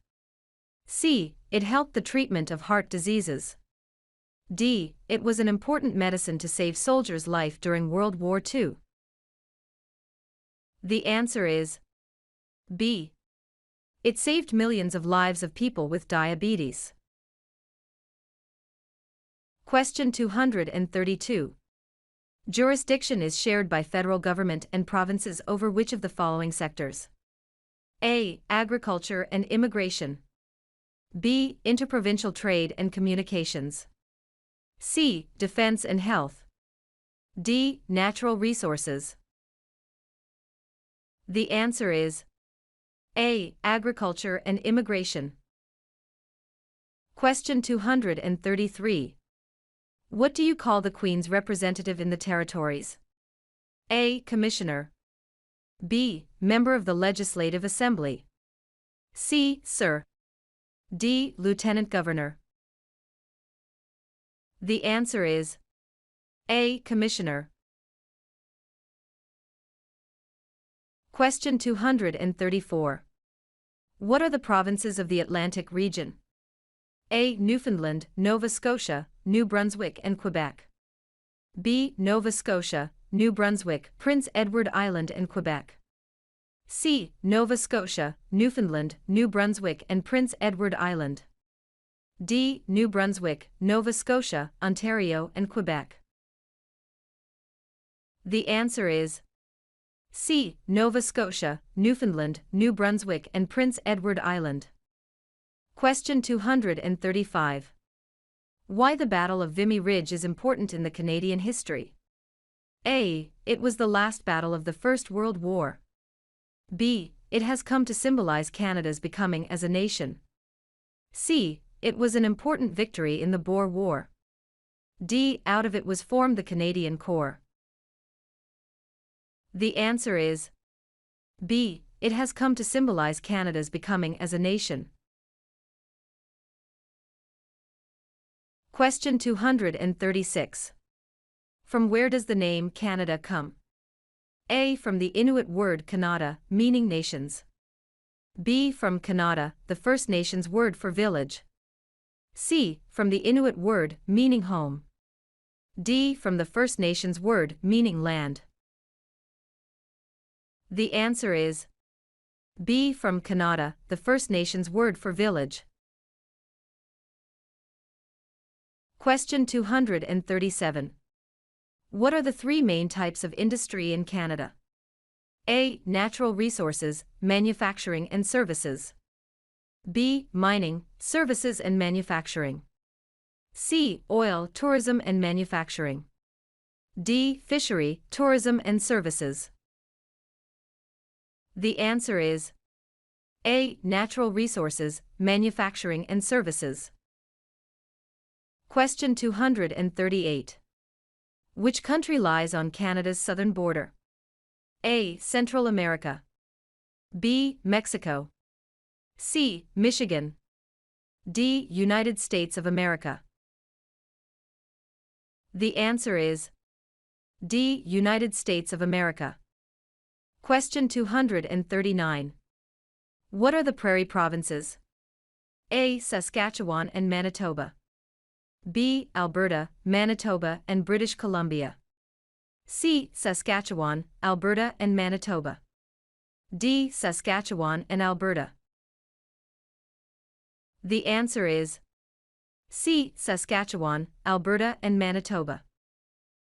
C. It helped the treatment of heart diseases. D. It was an important medicine to save soldiers' life during World War II. The answer is B. It saved millions of lives of people with diabetes. Question 232. Jurisdiction is shared by federal government and provinces over which of the following sectors? A. Agriculture and immigration. B. Interprovincial trade and communications. C. Defense and health. D. Natural resources. The answer is A. Agriculture and immigration. Question 233. What do you call the Queen's representative in the territories? A. Commissioner. B. Member of the Legislative Assembly. C. Sir. D. Lieutenant Governor. The answer is A. Commissioner. Question 234. What are the provinces of the Atlantic region? A. Newfoundland, Nova Scotia, New Brunswick and Quebec. B. Nova Scotia, New Brunswick, Prince Edward Island and Quebec. C. Nova Scotia, Newfoundland, New Brunswick and Prince Edward Island. D. New Brunswick, Nova Scotia, Ontario and Quebec. The answer is C. Nova Scotia, Newfoundland, New Brunswick and Prince Edward Island. Question 235. Why the Battle of Vimy Ridge is important in the Canadian history? A. It was the last battle of the First World War. B. It has come to symbolize Canada's becoming as a nation. C. It was an important victory in the Boer War. D. Out of it was formed the Canadian Corps. The answer is B. It has come to symbolize Canada's becoming as a nation. Question 236. From where does the name Canada come? A. From the Inuit word Kanata, meaning nations. B. From Kanata, the First Nations word for village. C. From the Inuit word meaning home. D. From the First Nations word meaning land. The answer is B. From Kanata, the First Nations word for village. Question 237. What are the three main types of industry in Canada? A. Natural resources, manufacturing and services. B. Mining, services and manufacturing. C. Oil, tourism and manufacturing. D. Fishery, tourism and services. The answer is A. Natural resources, manufacturing and services. Question 238. Which country lies on Canada's southern border? A. Central America. B. Mexico. C. Michigan. D. United States of America. The answer is D. United States of America. Question 239. What are the prairie provinces? A. Saskatchewan and Manitoba. B. Alberta, Manitoba and British Columbia. C. Saskatchewan, Alberta and Manitoba. D. Saskatchewan and Alberta. The answer is C. Saskatchewan, Alberta and Manitoba.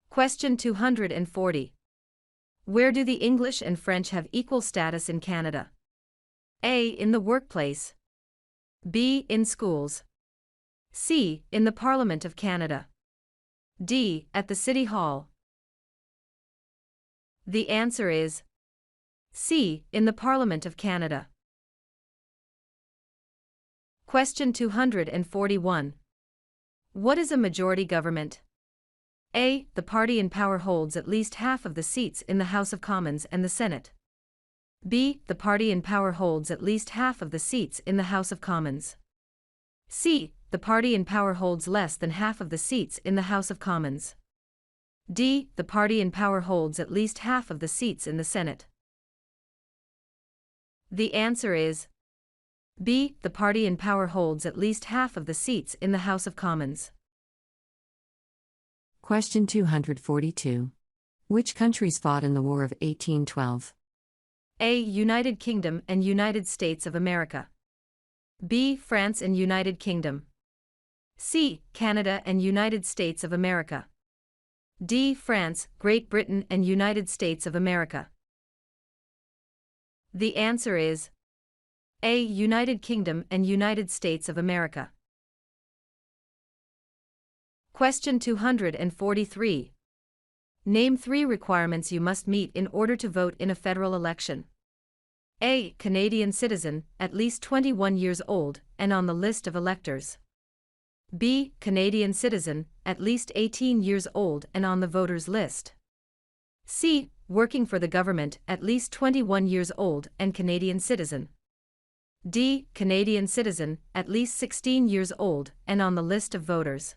Question 240. Where do the English and French have equal status in Canada? A. In the workplace. B. In schools. C. In the Parliament of Canada. D. At the City Hall. The answer is C. In the Parliament of Canada. Question 241. What is a majority government? A. The party in power holds at least half of the seats in the House of Commons and the Senate. B. The party in power holds at least half of the seats in the House of Commons. C. The party in power holds less than half of the seats in the House of Commons. D. The party in power holds at least half of the seats in the Senate. The answer is B. The party in power holds at least half of the seats in the House of Commons. Question 242. Which countries fought in the War of 1812? A. United Kingdom and United States of America. B. France and United Kingdom. C. Canada and United States of America. D. France, Great Britain and United States of America. The answer is A. United Kingdom and United States of America. Question 243. Name 3 requirements you must meet in order to vote in a federal election. A. Canadian citizen, at least 21 years old, and on the list of electors. B. Canadian citizen, at least 18 years old and on the voters' list. C. Working for the government, at least 21 years old and Canadian citizen. D. Canadian citizen, at least 16 years old and on the list of voters.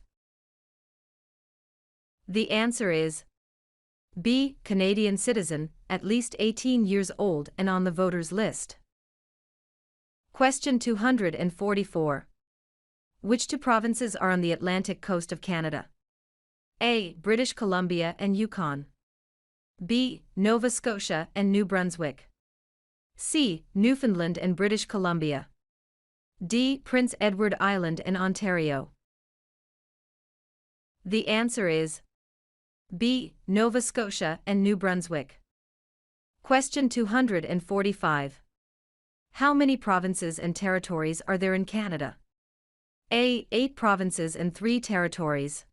The answer is B. Canadian citizen, at least 18 years old and on the voters' list. Question 244. Which 2 provinces are on the Atlantic coast of Canada? A. British Columbia and Yukon. B. Nova Scotia and New Brunswick. C. Newfoundland and British Columbia. D. Prince Edward Island and Ontario. The answer is B. Nova Scotia and New Brunswick. Question 245. How many provinces and territories are there in Canada? A. 8 provinces and 3 territories.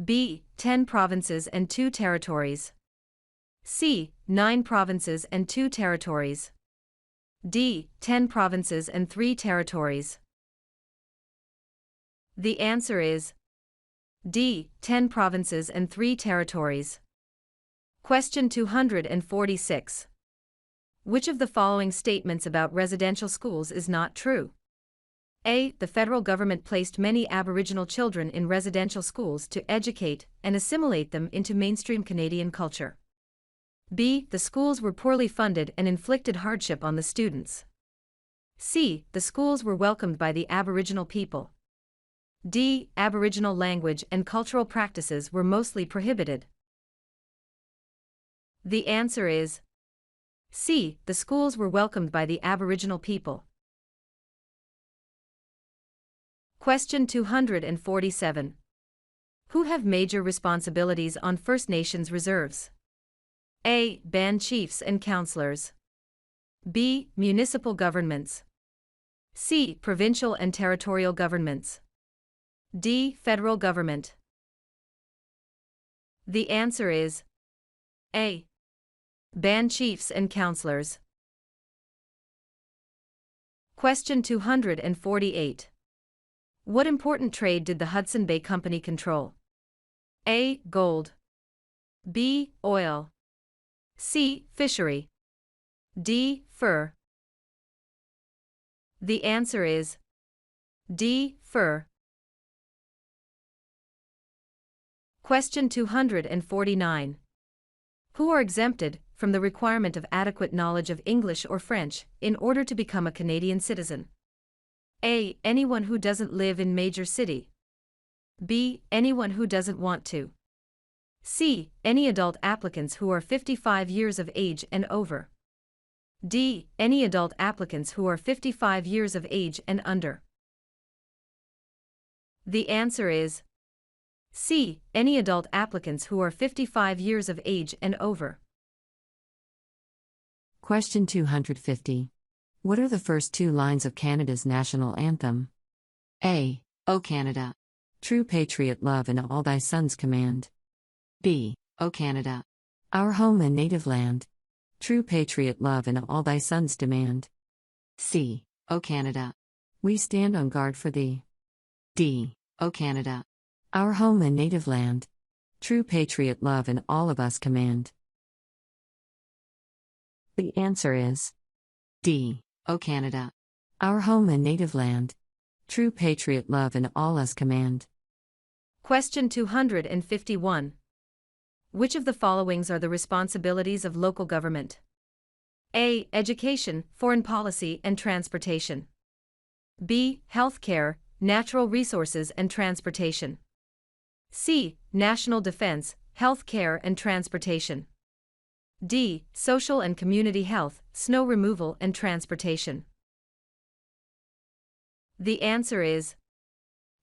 B. 10 provinces and 2 territories. C. 9 provinces and 2 territories. D. 10 provinces and 3 territories. The answer is D. 10 provinces and 3 territories. Question 246. Which of the following statements about residential schools is not true? A. The federal government placed many Aboriginal children in residential schools to educate and assimilate them into mainstream Canadian culture. B. The schools were poorly funded and inflicted hardship on the students. C. The schools were welcomed by the Aboriginal people. D. Aboriginal language and cultural practices were mostly prohibited. The answer is C. The schools were welcomed by the Aboriginal people. Question 247. Who have major responsibilities on First Nations reserves? A. Band chiefs and councillors. B. Municipal governments. C. Provincial and territorial governments. D. Federal government. The answer is A. Band chiefs and councillors. Question 248. What important trade did the Hudson Bay Company control? A. Gold. B. Oil. C. Fishery. D. Fur. The answer is D. Fur. Question 249. Who are exempted from the requirement of adequate knowledge of English or French in order to become a Canadian citizen? A. Anyone who doesn't live in major city. B. Anyone who doesn't want to. C. Any adult applicants who are 55 years of age and over. D. Any adult applicants who are 55 years of age and under. The answer is C. Any adult applicants who are 55 years of age and over. Question 250. What are the first two lines of Canada's national anthem? A. O Canada. True patriot love in all thy sons command. B. O Canada. Our home and native land. True patriot love in all thy sons demand. C. O Canada. We stand on guard for thee. D. O Canada. Our home and native land. True patriot love in all of us command. The answer is D. O Canada. Our home and native land. True patriot love in all us command. Question 251. Which of the followings are the responsibilities of local government? A. Education, foreign policy and transportation. B. Healthcare, natural resources and transportation. C. National defense, healthcare and transportation. D. Social and community health, snow removal and transportation. The answer is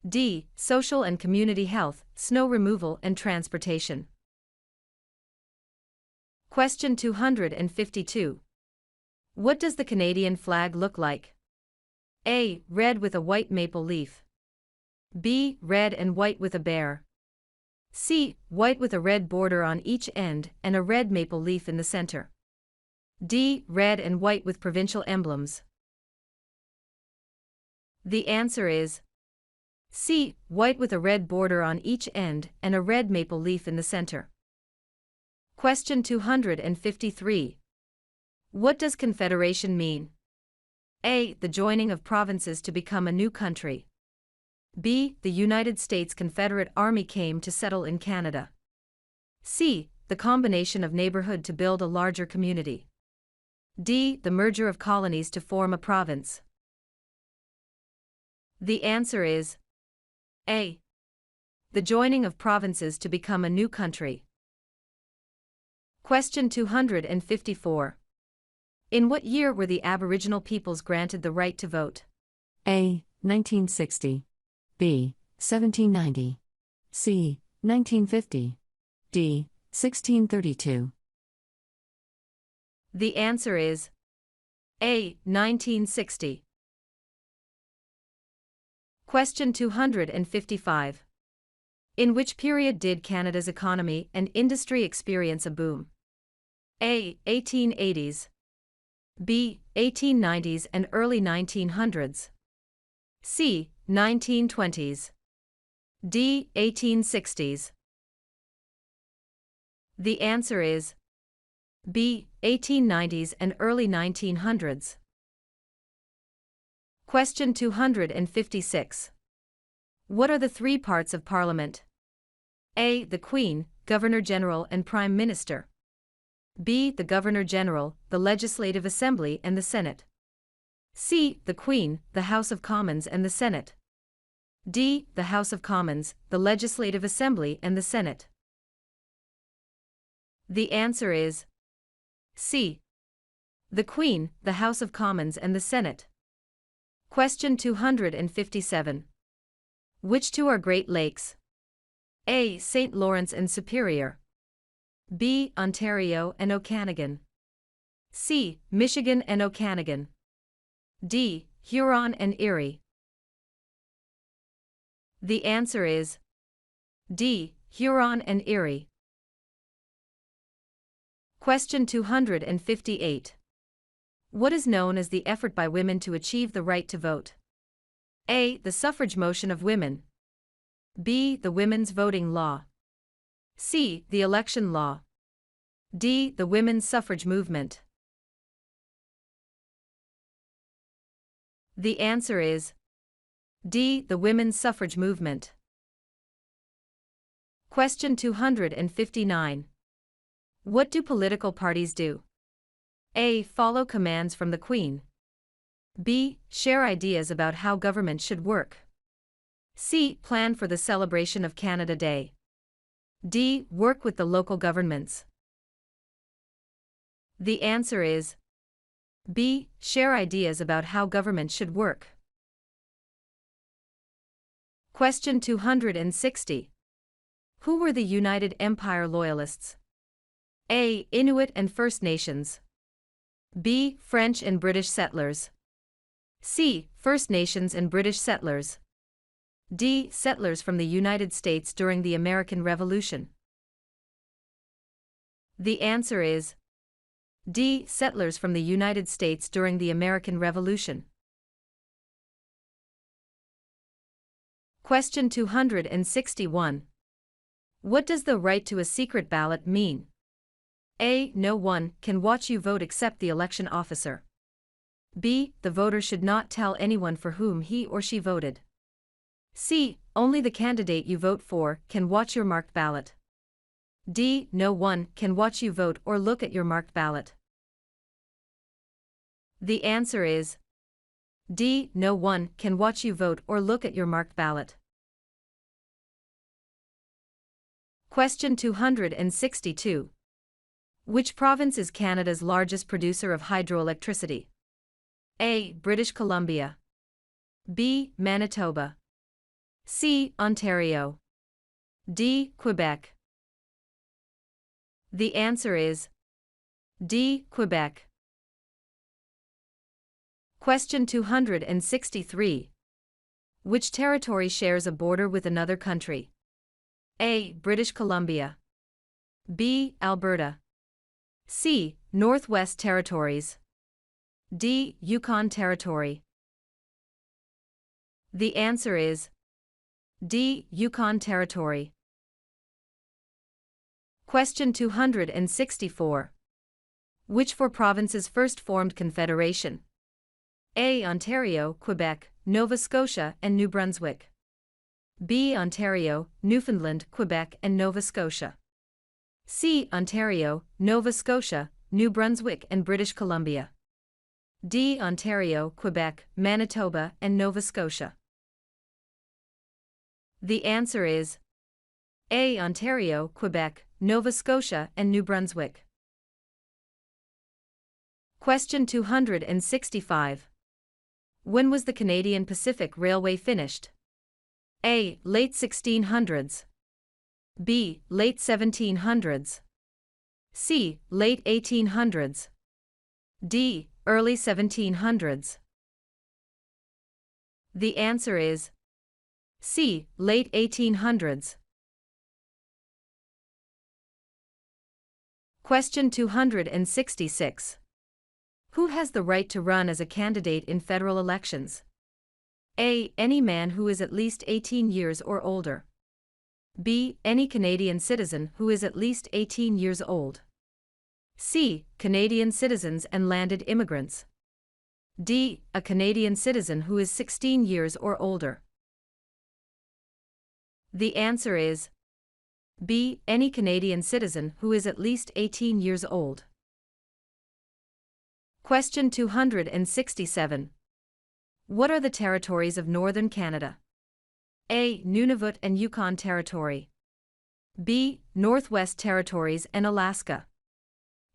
D. Social and community health, snow removal and transportation. Question 252. What does the Canadian flag look like? A. Red with a white maple leaf. B. Red and white with a bear. C. White with a red border on each end and a red maple leaf in the center. D. Red and white with provincial emblems. The answer is C. White with a red border on each end and a red maple leaf in the center. Question 253. What does confederation mean? A. The joining of provinces to become a new country. B. The United States Confederate Army came to settle in Canada. C. The combination of neighborhood to build a larger community. D. The merger of colonies to form a province. The answer is A. The joining of provinces to become a new country. Question 254. In what year were the Aboriginal peoples granted the right to vote? A. 1960. B. 1790. C. 1950. D. 1632. The answer is A. 1960. Question 255. In which period did Canada's economy and industry experience a boom? A. 1880s. B. 1890s and early 1900s. C. 1920s. D. 1860s. The answer is B. 1890s and early 1900s. Question 256. What are the three parts of Parliament? A. The Queen, Governor-General and Prime Minister. B. The Governor-General, the Legislative Assembly and the Senate. C. The Queen, the House of Commons and the Senate. D. The House of Commons, the Legislative Assembly and the Senate. The answer is C. The Queen, the House of Commons and the Senate. Question 257. Which two are Great Lakes? A. St. Lawrence and Superior. B. Ontario and Okanagan. C. Michigan and Okanagan. D. Huron and Erie. The answer is D. Huron and Erie. Question 258. What is known as the effort by women to achieve the right to vote? A. The suffrage motion of women. B. The women's voting law. C. The election law. D. The women's suffrage movement. The answer is D. The women's suffrage movement. Question 259. What do political parties do? A. Follow commands from the Queen. B. Share ideas about how government should work. C. Plan for the celebration of Canada Day. D. Work with the local governments. The answer is B. Share ideas about how government should work. Question 260. Who were the United Empire Loyalists? A. Inuit and First Nations. B. French and British settlers. C. First Nations and British settlers. D. Settlers from the United States during the American Revolution. The answer is D. Settlers from the United States during the American Revolution. Question 261. What does the right to a secret ballot mean? A. No one can watch you vote except the election officer. B. The voter should not tell anyone for whom he or she voted. C. Only the candidate you vote for can watch your marked ballot. D. No one can watch you vote or look at your marked ballot. The answer is D. No one can watch you vote or look at your marked ballot. Question 262. Which province is Canada's largest producer of hydroelectricity? A. British Columbia. B. Manitoba. C. Ontario. D. Quebec. The answer is D. Quebec. Question 263. Which territory shares a border with another country? A. British Columbia. B. Alberta. C. Northwest Territories. D. Yukon Territory. The answer is D. Yukon Territory. Question 264. Which four provinces first formed Confederation? A. Ontario, Quebec, Nova Scotia, and New Brunswick. B. Ontario, Newfoundland, Quebec, and Nova Scotia. C. Ontario, Nova Scotia, New Brunswick, and British Columbia. D. Ontario, Quebec, Manitoba, and Nova Scotia. The answer is A. Ontario, Quebec, Nova Scotia, and New Brunswick. Question 265. When was the Canadian Pacific Railway finished? A. Late 1600s. B. Late 1700s. C. Late 1800s. D. Early 1700s. The answer is C. Late 1800s. Question 266. Who has the right to run as a candidate in federal elections? A. Any man who is at least 18 years or older. B. Any Canadian citizen who is at least 18 years old. C. Canadian citizens and landed immigrants. D. A Canadian citizen who is 16 years or older. The answer is B. Any Canadian citizen who is at least 18 years old. Question 267. What are the territories of Northern Canada? A. Nunavut and Yukon Territory. B. Northwest Territories and Alaska.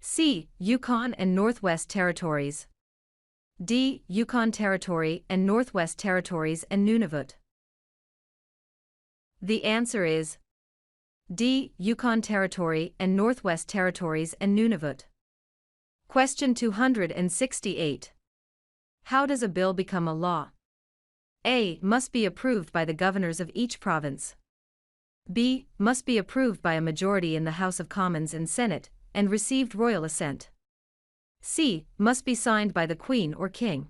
C. Yukon and Northwest Territories. D. Yukon Territory and Northwest Territories and Nunavut. The answer is D. Yukon Territory and Northwest Territories and Nunavut. Question 268. How does a bill become a law? A. Must be approved by the governors of each province. B. Must be approved by a majority in the House of Commons and Senate, and received royal assent. C. Must be signed by the Queen or King.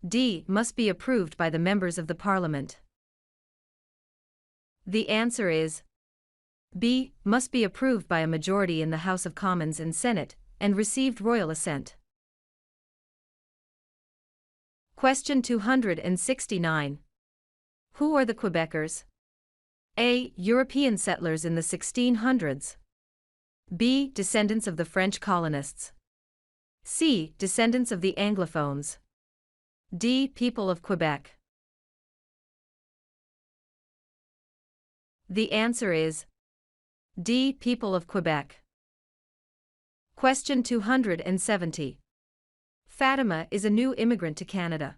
D. Must be approved by the members of the Parliament. The answer is B. Must be approved by a majority in the House of Commons and Senate, and received royal assent. Question 269. Who are the Quebecers? A. European settlers in the 1600s. B. Descendants of the French colonists. C. Descendants of the Anglophones. D. People of Quebec. The answer is D. People of Quebec. Question 270. Fatima is a new immigrant to Canada.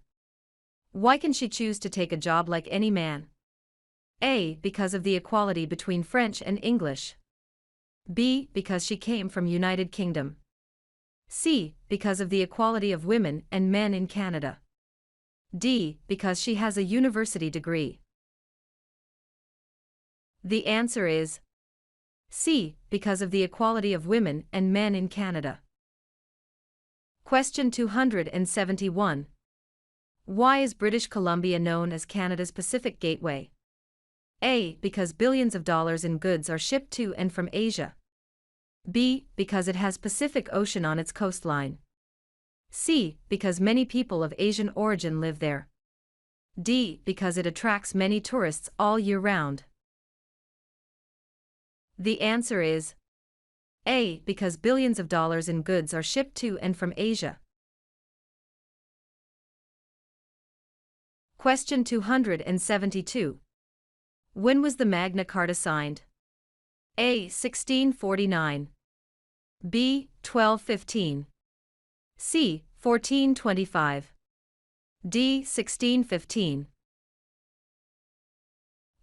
Why can she choose to take a job like any man? A. Because of the equality between French and English. B. Because she came from United Kingdom. C. Because of the equality of women and men in Canada. D. Because she has a university degree. The answer is C. Because of the equality of women and men in Canada. Question 271. Why is British Columbia known as Canada's Pacific Gateway? A. Because billions of dollars in goods are shipped to and from Asia. B. Because it has Pacific Ocean on its coastline. C. Because many people of Asian origin live there. D. Because it attracts many tourists all year round. The answer is A. Because billions of dollars in goods are shipped to and from Asia. Question 272. When was the Magna Carta signed? A. 1649. B. 1215. C. 1425. D. 1615.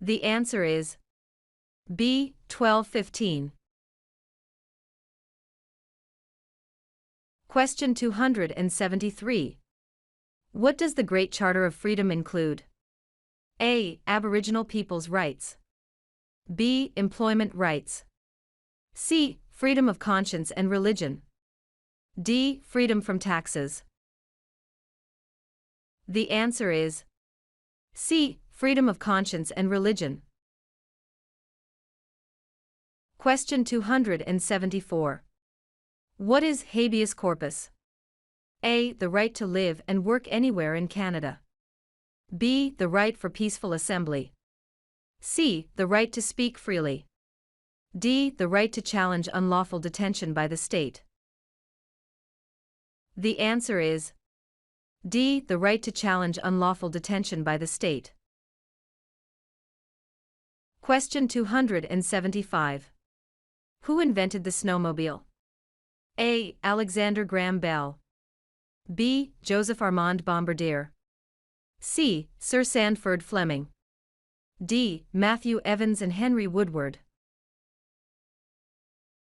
The answer is B. 1215. Question 273. What does the Great Charter of Freedom include? A. Aboriginal people's rights. B. Employment rights. C. Freedom of conscience and religion. D. Freedom from taxes. The answer is C. Freedom of conscience and religion. Question 274. What is habeas corpus? A. The right to live and work anywhere in Canada. B. The right for peaceful assembly. C. The right to speak freely. D. The right to challenge unlawful detention by the state. The answer is D. The right to challenge unlawful detention by the state. Question 275. Who invented the snowmobile? A. Alexander Graham Bell. B. Joseph Armand Bombardier. C. Sir Sandford Fleming. D. Matthew Evans and Henry Woodward.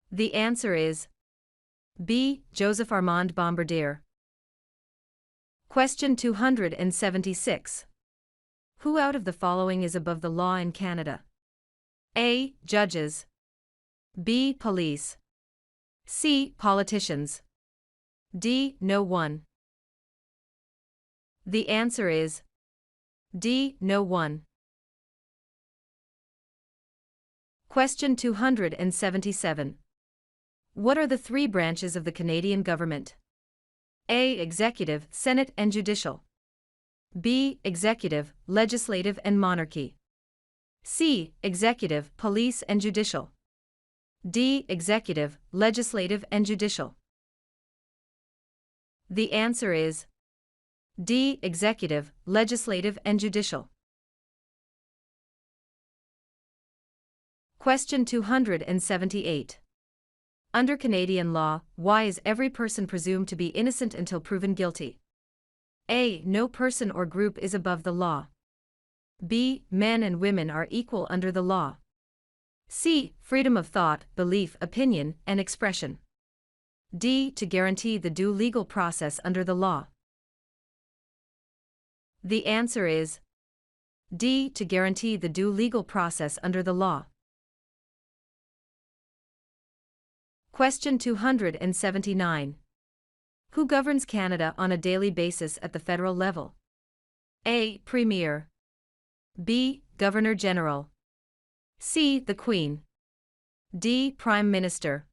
The answer is B. Joseph Armand Bombardier. Question 276. Who out of the following is above the law in Canada? A. Judges. B. Police. C. Politicians. D. No one. The answer is D. No one. Question 277. What are the three branches of the Canadian government? A. Executive, Senate and Judicial. B. Executive, Legislative and Monarchy. C. Executive, Police and Judicial. D. Executive, Legislative and Judicial. The answer is D. Executive, Legislative and Judicial. Question 278. Under Canadian law, why is every person presumed to be innocent until proven guilty? A. No person or group is above the law. B. Men and women are equal under the law. C. Freedom of thought, belief, opinion, and expression. D. To guarantee the due legal process under the law. The answer is D. To guarantee the due legal process under the law. Question 279. Who governs Canada on a daily basis at the federal level? A. Premier. B. Governor General. C. The Queen. D. Prime Minister.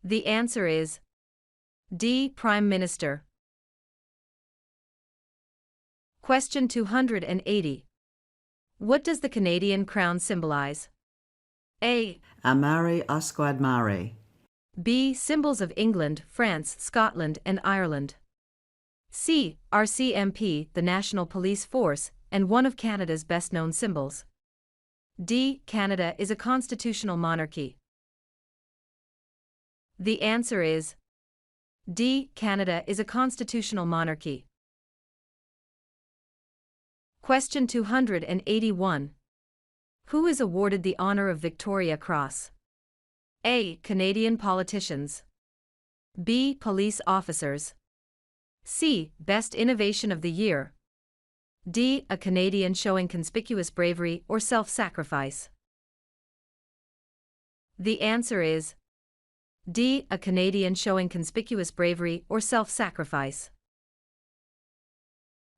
The answer is D. Prime Minister. Question 280. What does the Canadian crown symbolize? A. Amari Asquad Mari. B. Symbols of England, France, Scotland, and Ireland. C. RCMP, the National Police Force, and one of Canada's best-known symbols. D. Canada is a constitutional monarchy. The answer is D. Canada is a constitutional monarchy. Question 281. Who is awarded the honor of Victoria Cross? A. Canadian politicians. B. Police officers. C. Best Innovation of the Year. D. A Canadian showing conspicuous bravery or self-sacrifice. The answer is D. A Canadian showing conspicuous bravery or self-sacrifice.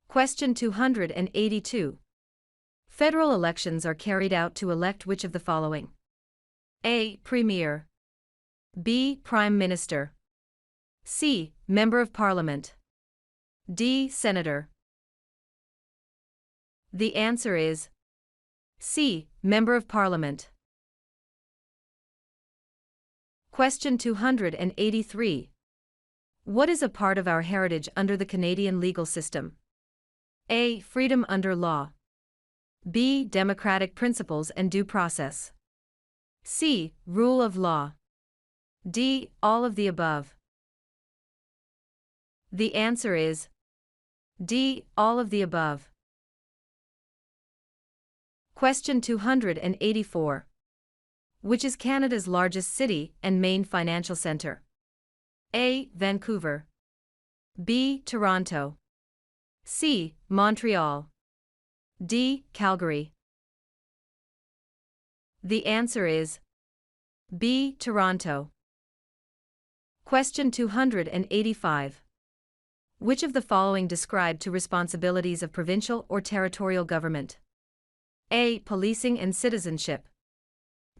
Question 282. Federal elections are carried out to elect which of the following? A. Premier. B. Prime Minister. C. Member of Parliament. D. Senator. The answer is C. Member of Parliament. Question 283. What is a part of our heritage under the Canadian legal system? A. Freedom under law. B. Democratic principles and due process. C. Rule of law. D. All of the above. The answer is D. All of the above. Question 284. Which is Canada's largest city and main financial centre? A. Vancouver. B. Toronto. C. Montreal. D. Calgary. The answer is B. Toronto. Question 285. Which of the following describe two responsibilities of provincial or territorial government? A. Policing and citizenship.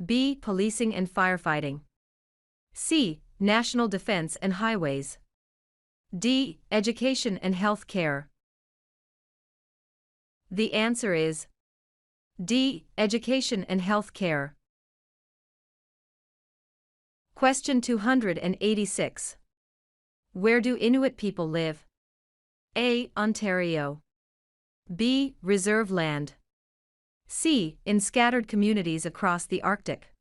B. Policing and firefighting. C. National defense and highways. D. Education and health care. The answer is D. Education and health care. Question 286. Where do Inuit people live? A. Ontario. B. Reserve land. C. In scattered communities across the Arctic.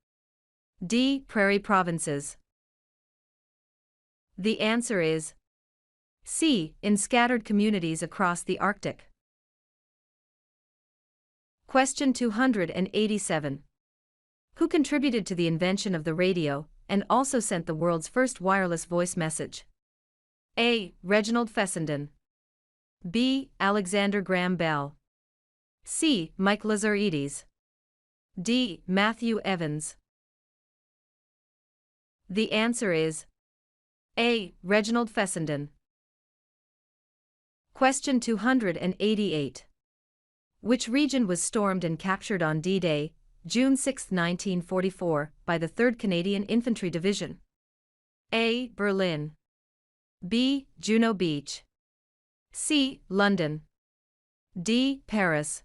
D. Prairie provinces. The answer is C. In scattered communities across the Arctic. Question 287. Who contributed to the invention of the radio and also sent the world's first wireless voice message? A. Reginald Fessenden. B. Alexander Graham Bell. C. Mike Lazaridis. D. Matthew Evans. The answer is A. Reginald Fessenden. Question 288. Which region was stormed and captured on D-Day, June 6, 1944, by the 3rd Canadian Infantry Division? A. Berlin. B. Juno Beach. C. London. D. Paris.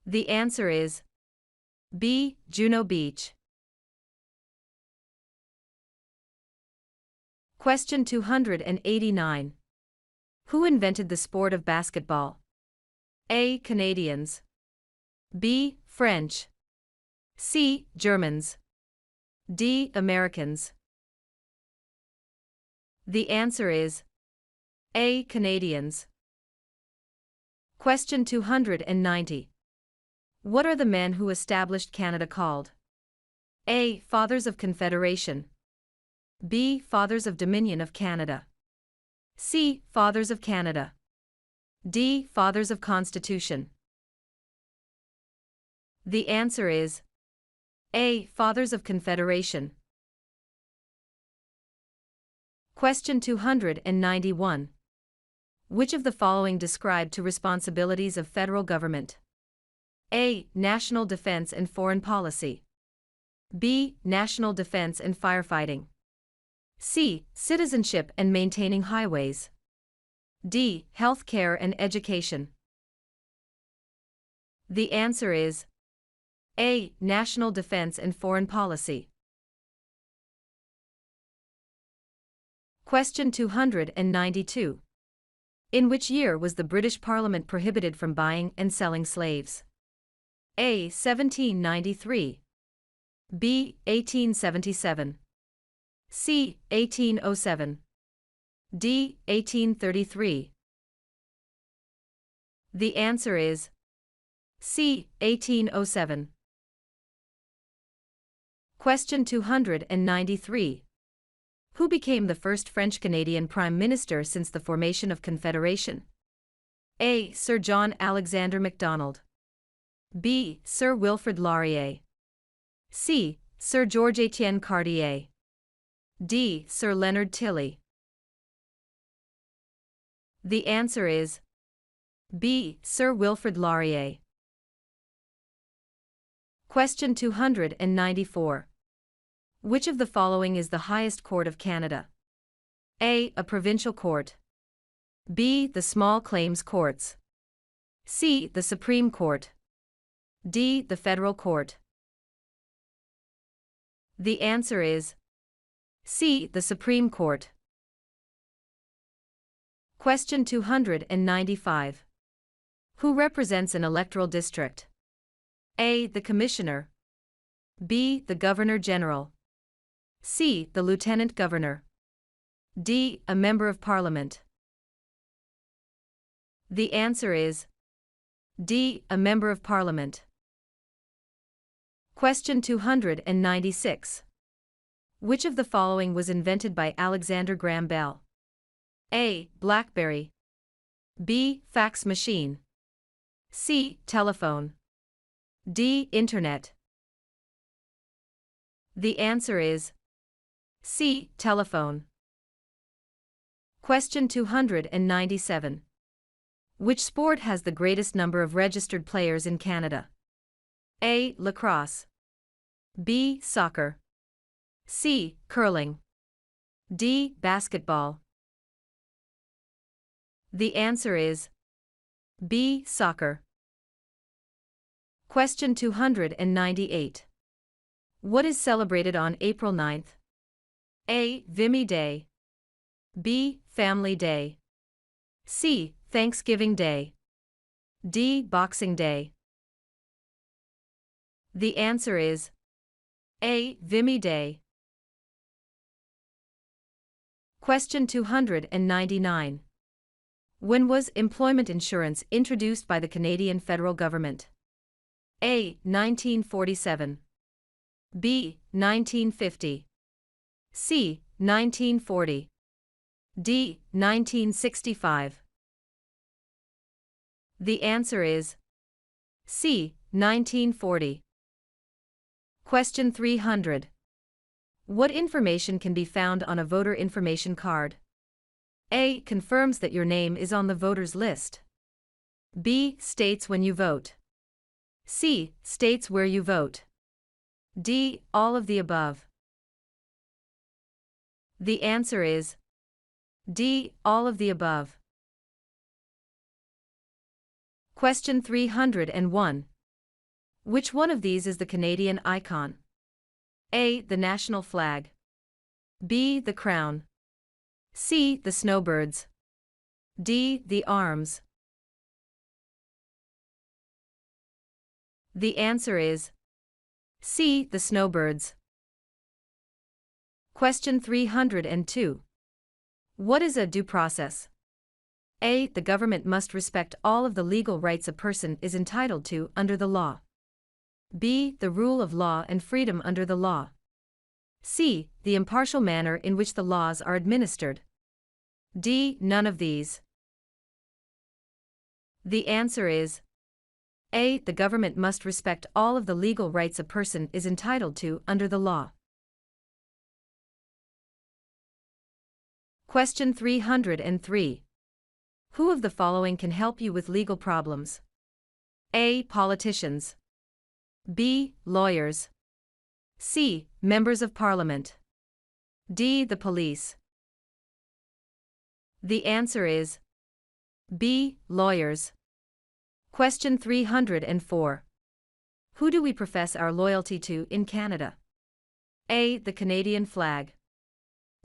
The answer is B. Juno Beach. Question 289. Who invented the sport of basketball? A. Canadians. B. French. C. Germans. D. Americans. The answer is A. Canadians. Question 290. What are the men who established Canada called? A. Fathers of Confederation. B. Fathers of Dominion of Canada. C. Fathers of Canada. D. Fathers of Constitution. The answer is A. Fathers of Confederation. Question 291. Which of the following describe two responsibilities of federal government? A. National defense and foreign policy. B. National defense and firefighting. C. Citizenship and maintaining highways. D. Health care and education. The answer is A. National defense and foreign policy. Question 292. In which year was the British Parliament prohibited from buying and selling slaves? A. 1793. B. 1877. C. 1807. D. 1833. The answer is C. 1807. Question 293. Who became the first French-Canadian Prime Minister since the formation of Confederation? A. Sir John Alexander Macdonald. B. Sir Wilfrid Laurier. C. Sir George Etienne Cartier. D. Sir Leonard Tilley. The answer is B. Sir Wilfrid Laurier. Question 294. Which of the following is the highest court of Canada? A. A provincial court. B. The small claims courts. C. The Supreme Court. D. The federal court. The answer is C. The Supreme Court. Question 295. Who represents an electoral district? A. The Commissioner. B. The Governor-General. C. The Lieutenant Governor. D. A Member of Parliament. The answer is D. A Member of Parliament. Question 296. Which of the following was invented by Alexander Graham Bell? A. BlackBerry. B. Fax machine. C. Telephone. D. Internet. The answer is C. Telephone. Question 297. Which sport has the greatest number of registered players in Canada? A. Lacrosse. B. Soccer. C. Curling. D. Basketball. The answer is B. Soccer. Question 298. What is celebrated on April 9th? A. Vimy Day. B. Family Day. C. Thanksgiving Day. D. Boxing Day. The answer is A. Vimy Day. Question 299. When was employment insurance introduced by the Canadian federal government? A. 1947. B. 1950. C. 1940. D. 1965. The answer is C. 1940. Question 300. What information can be found on a voter information card? A. Confirms that your name is on the voters list. B. States when you vote. C. States where you vote. D. All of the above. The answer is D. All of the above. Question 301. Which one of these is the Canadian icon? A. The national flag. B. The crown. C. The snowbirds. D. The arms. The answer is C. The snowbirds. Question 302. What is a due process? A. The government must respect all of the legal rights a person is entitled to under the law. B. The rule of law and freedom under the law. C. The impartial manner in which the laws are administered. D. None of these. The answer is A. The government must respect all of the legal rights a person is entitled to under the law. Question 303. Who of the following can help you with legal problems? A. Politicians. B. Lawyers. C. Members of Parliament. D. The police. The answer is B. Lawyers. Question 304. Who do we profess our loyalty to in Canada? A. The Canadian flag.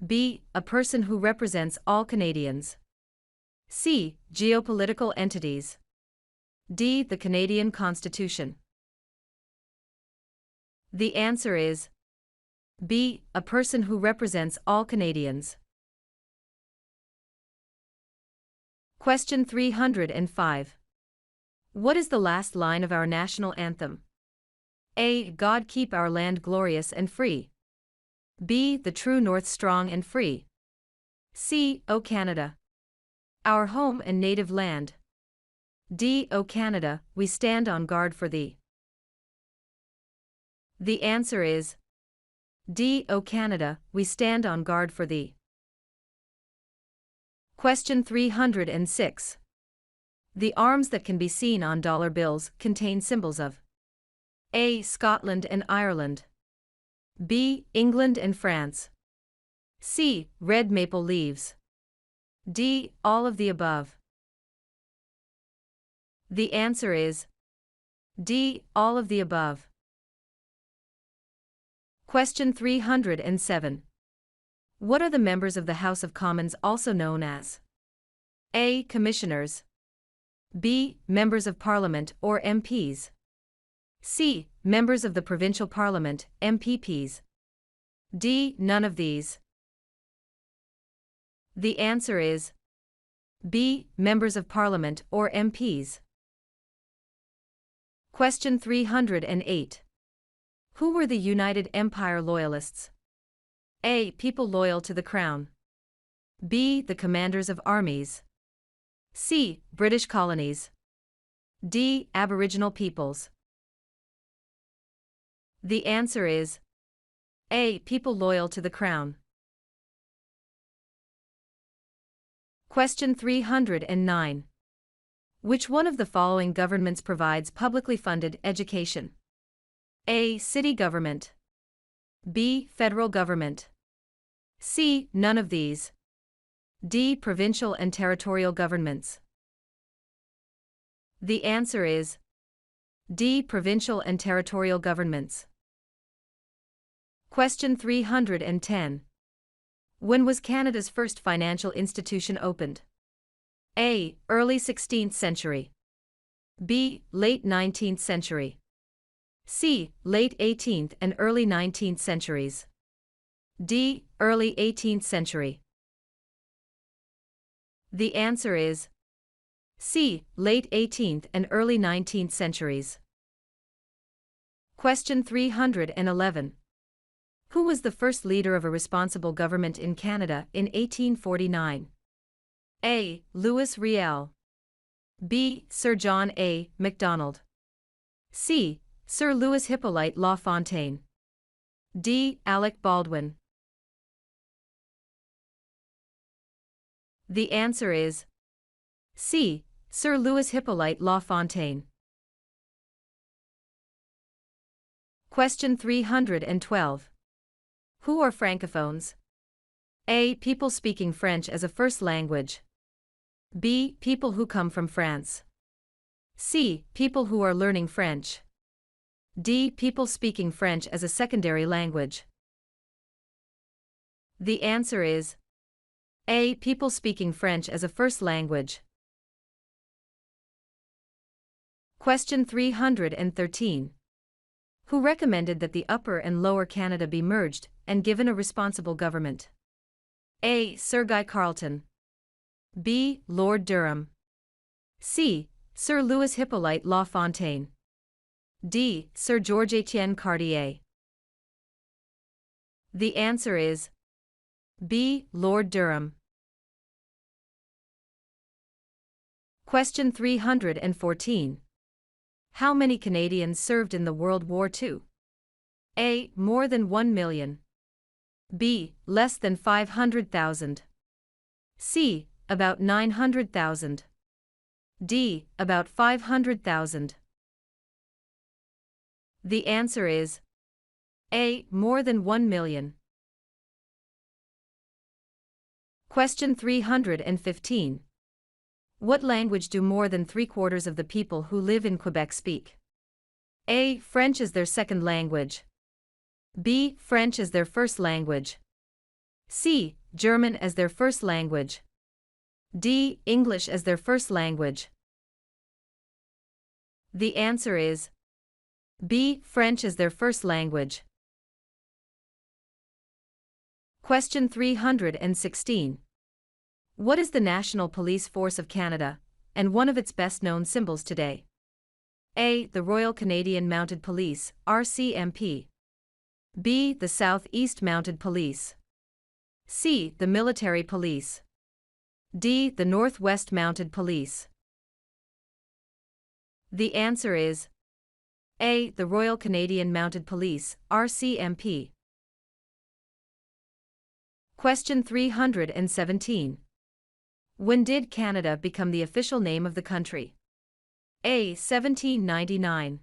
B. A person who represents all Canadians. C. Geopolitical entities. D. The Canadian Constitution. The answer is B. A person who represents all Canadians. Question 305. What is the last line of our national anthem? A. God keep our land glorious and free. B. The true north strong and free. C. O Canada, our home and native land. D. O Canada, we stand on guard for thee. The answer is D. O Canada, we stand on guard for thee. Question 306. The arms that can be seen on dollar bills contain symbols of A. Scotland and Ireland. B. England and France. C. Red maple leaves. D. All of the above. The answer is D. All of the above. Question 307. What are the members of the House of Commons also known as? A. Commissioners. B. Members of Parliament or MPs. C. Members of the Provincial Parliament, MPPs. D. None of these. The answer is B. Members of Parliament or MPs. Question 308. Who were the United Empire Loyalists? A. People loyal to the Crown. B. The commanders of armies. C. British colonies. D. Aboriginal peoples. The answer is A. People loyal to the Crown. Question 309. Which one of the following governments provides publicly funded education? A. City government. B. Federal government. C. None of these. D. Provincial and territorial governments. The answer is D. Provincial and territorial governments. Question 310. When was Canada's first financial institution opened? A. Early 16th century. B. Late 19th century. C. Late 18th and early 19th centuries. D. Early 18th century. The answer is C. Late 18th and early 19th centuries. Question 311. Who was the first leader of a responsible government in Canada in 1849? A. Louis Riel. B. Sir John A. Macdonald. C. Sir Louis Hippolyte Lafontaine. D. Alec Baldwin. The answer is C. Sir Louis Hippolyte Lafontaine. Question 312. Who are francophones? A. People speaking French as a first language. B. People who come from France. C. People who are learning French. D. People speaking French as a secondary language. The answer is A. People speaking French as a first language. Question 313. Who recommended that the Upper and Lower Canada be merged and given a responsible government? A. Sir Guy Carleton. B. Lord Durham. C. Sir Louis Hippolyte Lafontaine. D. Sir George Etienne Cartier. The answer is B. Lord Durham. Question 314. How many Canadians served in the World War II? A. More than 1 million. B. Less than 500,000. C. About 900,000. D. About 500,000. The answer is A. More than 1 million. Question 315. What language do more than 3/4 of the people who live in Quebec speak? A. French as their second language. B. French as their first language. C. German as their first language. D. English as their first language. The answer is B. French as their first language. Question 316. What is the National Police Force of Canada, and one of its best-known symbols today? A. The Royal Canadian Mounted Police, RCMP. B. The South East Mounted Police. C. The Military Police. D. The Northwest Mounted Police. The answer is A. The Royal Canadian Mounted Police, RCMP. Question 317. When did Canada become the official name of the country? A. 1799.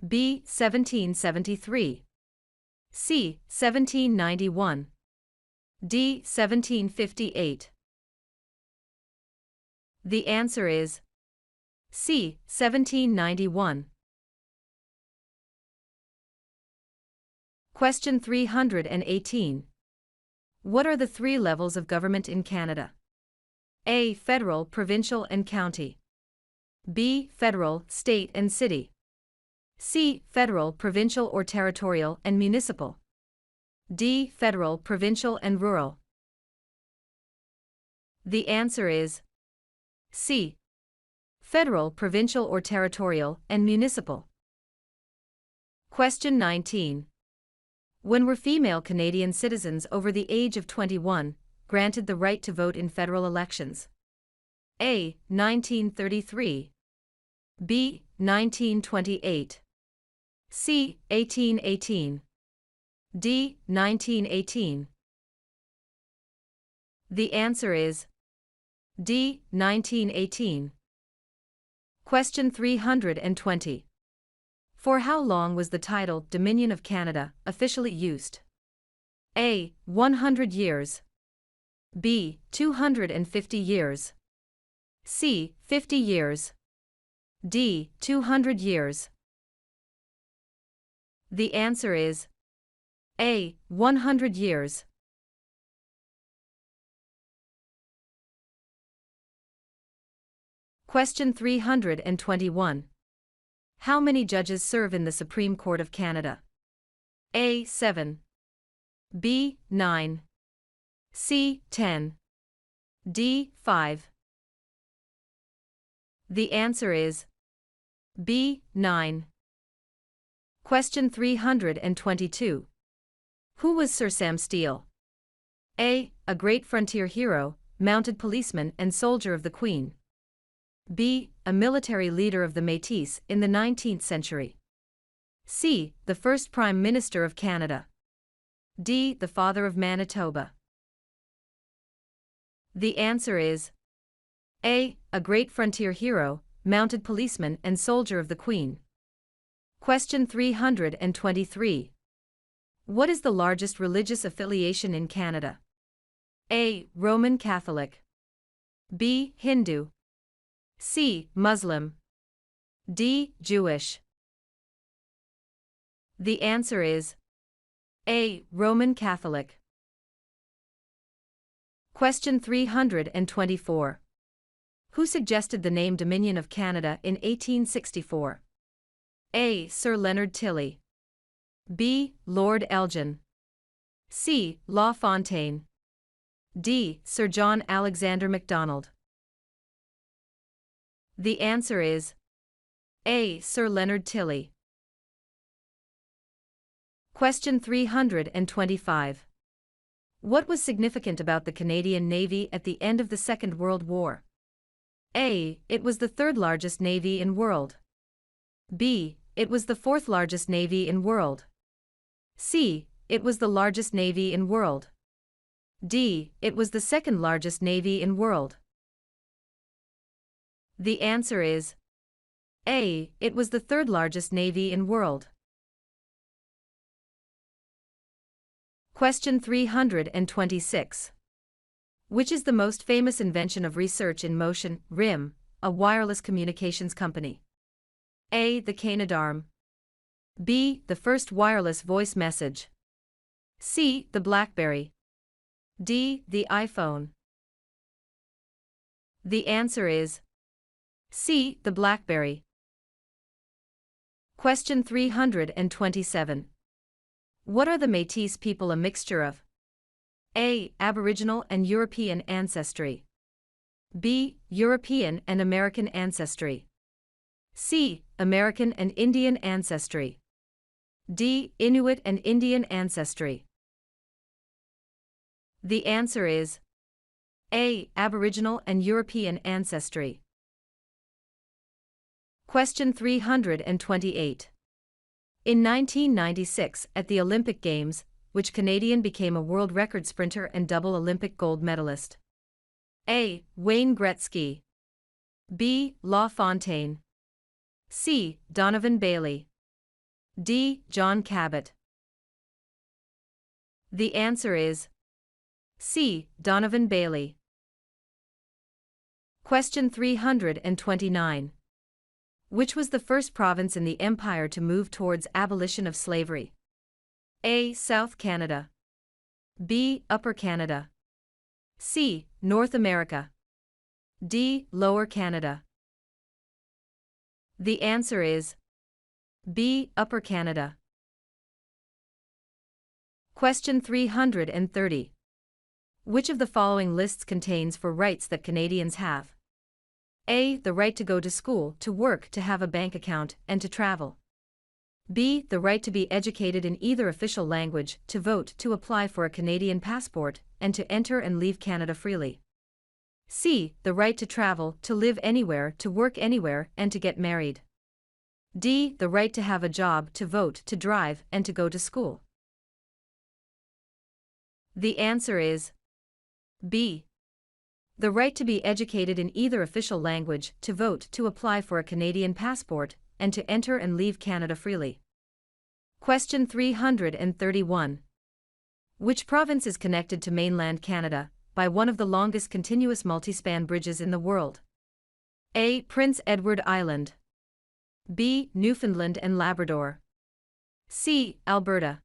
B. 1773. C. 1791. D. 1758. The answer is C. 1791. Question 318. What are the 3 levels of government in Canada? A. Federal, provincial and county. B. Federal, state and city. C. Federal, provincial or territorial and municipal. D. Federal, provincial and rural. The answer is C. Federal, provincial or territorial and municipal. Question 19. When were female Canadian citizens over the age of 21 granted the right to vote in federal elections? A. 1933. B. 1928. C. 1818. D. 1918. The answer is D. 1918. Question 320. For how long was the title Dominion of Canada officially used? A. 100 years. B. 250 years. C. 50 years. D. 200 years. The answer is A. 100 years. Question 321. How many judges serve in the Supreme Court of Canada? A. 7. B. 9. C. 10. D. 5. The answer is B. 9. Question 322. Who was Sir Sam Steele? A. A great frontier hero, mounted policeman and soldier of the Queen. B. A military leader of the Métis in the 19th century. C. The first Prime Minister of Canada. D. The father of Manitoba. The answer is A. A great frontier hero, mounted policeman and soldier of the Queen. Question 323. What is the largest religious affiliation in Canada? A. Roman Catholic. B. Hindu. C. Muslim. D. Jewish. The answer is A. Roman Catholic. Question 324. Who suggested the name Dominion of Canada in 1864? A. Sir Leonard Tilley. B. Lord Elgin. C. La Fontaine. D. Sir John Alexander Macdonald. The answer is A. Sir Leonard Tilley. Question 325. What was significant about the Canadian Navy at the end of the Second World War? A. It was the 3rd largest navy in world. B. It was the 4th largest navy in world. C. It was the largest navy in world. D. It was the 2nd largest navy in world. The answer is A. It was the 3rd largest navy in world. Question 326. Which is the most famous invention of research in motion, RIM, a wireless communications company? A. The Canadarm. B. The first wireless voice message. C. The BlackBerry. D. The iPhone. The answer is C. The BlackBerry. Question 327. What are the Métis people a mixture of? A. Aboriginal and European ancestry. B. European and American ancestry. C. American and Indian ancestry. D. Inuit and Indian ancestry. The answer is A. Aboriginal and European ancestry. Question 328. In 1996, at the Olympic Games, which Canadian became a world record sprinter and double Olympic gold medalist? A. Wayne Gretzky. B. LaFontaine. C. Donovan Bailey. D. John Cabot. The answer is C. Donovan Bailey. Question 329. Which was the first province in the Empire to move towards abolition of slavery? A. South Canada. B. Upper Canada. C. North America. D. Lower Canada. The answer is B. Upper Canada. Question 330. Which of the following lists contains for rights that Canadians have? A. The right to go to school, to work, to have a bank account, and to travel. B. The right to be educated in either official language, to vote, to apply for a Canadian passport, and to enter and leave Canada freely. C. The right to travel, to live anywhere, to work anywhere, and to get married. D. The right to have a job, to vote, to drive, and to go to school. The answer is B. The right to be educated in either official language, to vote, to apply for a Canadian passport, and to enter and leave Canada freely. Question 331. Which province is connected to mainland Canada by one of the longest continuous multi-span bridges in the world? A. Prince Edward Island. B. Newfoundland and Labrador. C. Alberta.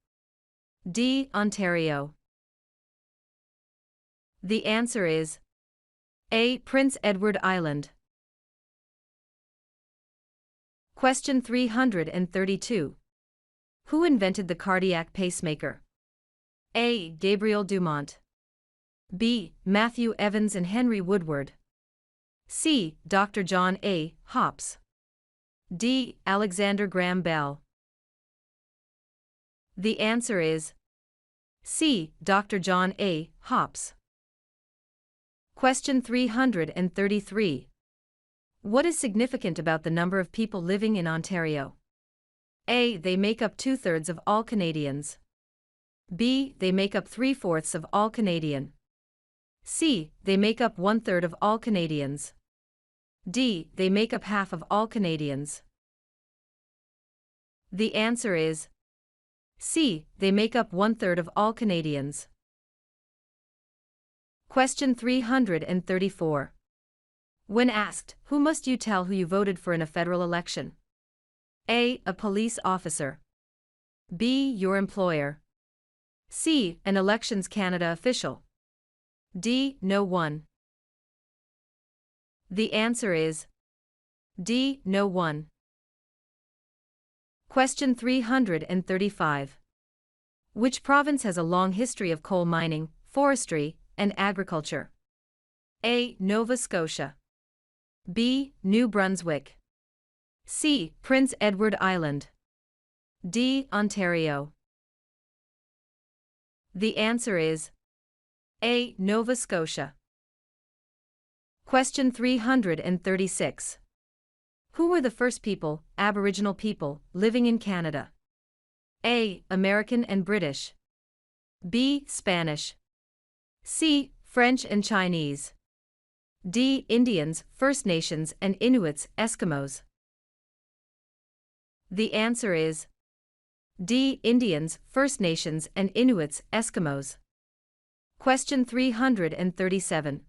D. Ontario. The answer is A. Prince Edward Island. Question 332. Who invented the cardiac pacemaker? A. Gabriel Dumont. B. Matthew Evans and Henry Woodward. C. Dr. John A. Hopps. D. Alexander Graham Bell. The answer is C. Dr. John A. Hopps. Question 333. What is significant about the number of people living in Ontario? A. They make up 2/3 of all Canadians. B. They make up 3/4 of all Canadian. C. They make up 1/3 of all Canadians. D. They make up half of all Canadians. The answer is C. They make up 1/3 of all Canadians. Question 334. When asked, who must you tell who you voted for in a federal election? A. A police officer. B. Your employer. C. An Elections Canada official. D. No one. The answer is D. No one. Question 335. Which province has a long history of coal mining, forestry, and agriculture? A. Nova Scotia. B. New Brunswick. C. Prince Edward Island. D. Ontario. The answer is A. Nova Scotia. Question 336. Who were the first people, Aboriginal people, living in Canada? A. American and British. B. Spanish. C. French and Chinese. D. Indians, First Nations and Inuits, Eskimos. The answer is D. Indians, First Nations and Inuits, Eskimos. Question 337.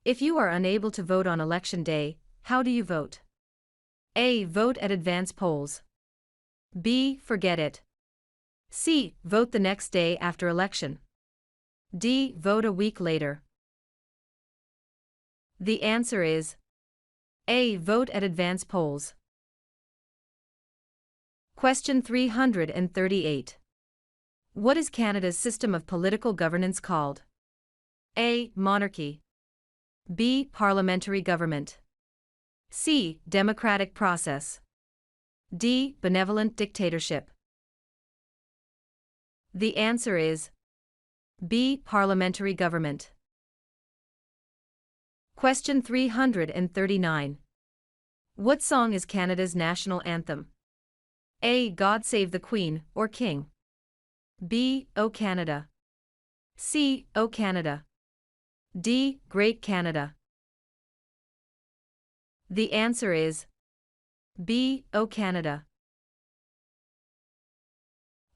If you are unable to vote on election day, how do you vote? A. Vote at advance polls. B. Forget it. C. Vote the next day after election. D. Vote a week later. The answer is A. Vote at advance polls. Question 338. What is Canada's system of political governance called? A. Monarchy. B. Parliamentary government. C. Democratic process. D. Benevolent dictatorship. The answer is B. Parliamentary government. Question 339. What song is Canada's national anthem? A. God Save the Queen, or King. B. O Canada. C. O Canada. D. Great Canada. The answer is B. O Canada.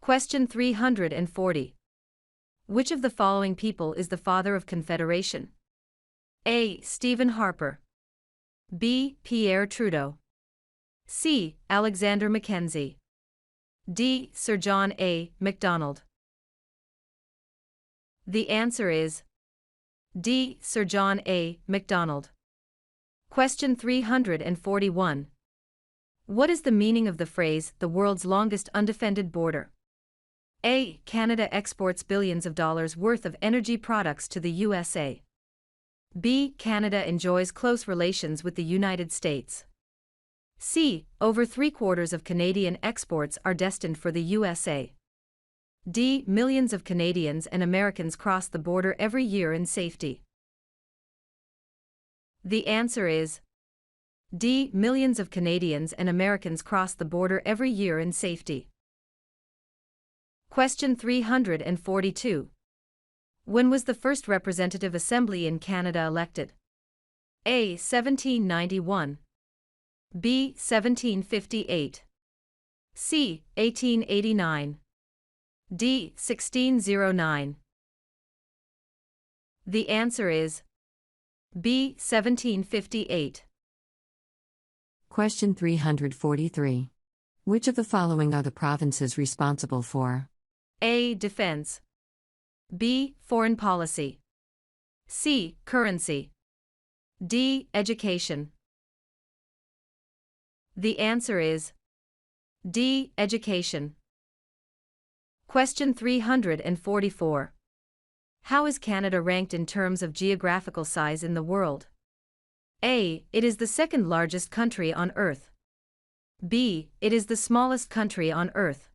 Question 340. Which of the following people is the father of Confederation? A. Stephen Harper. B. Pierre Trudeau. C. Alexander Mackenzie. D. Sir John A. Macdonald. The answer is D. Sir John A. Macdonald. Question 341. What is the meaning of the phrase, the world's longest undefended border? A. Canada exports billions of dollars worth of energy products to the USA. B. Canada enjoys close relations with the United States. C. Over 3/4 of Canadian exports are destined for the USA. D. Millions of Canadians and Americans cross the border every year in safety. The answer is D. Millions of Canadians and Americans cross the border every year in safety. Question 342. When was the first Representative Assembly in Canada elected? A. 1791. B. 1758. C. 1889. D. 1609. The answer is B. 1758. Question 343. Which of the following are the provinces responsible for A. Defense. B. Foreign policy. C. Currency. D. Education. The answer is D. Education. Question 344. How is Canada ranked in terms of geographical size in the world? A. It is the second largest country on Earth. B. It is the smallest country on Earth.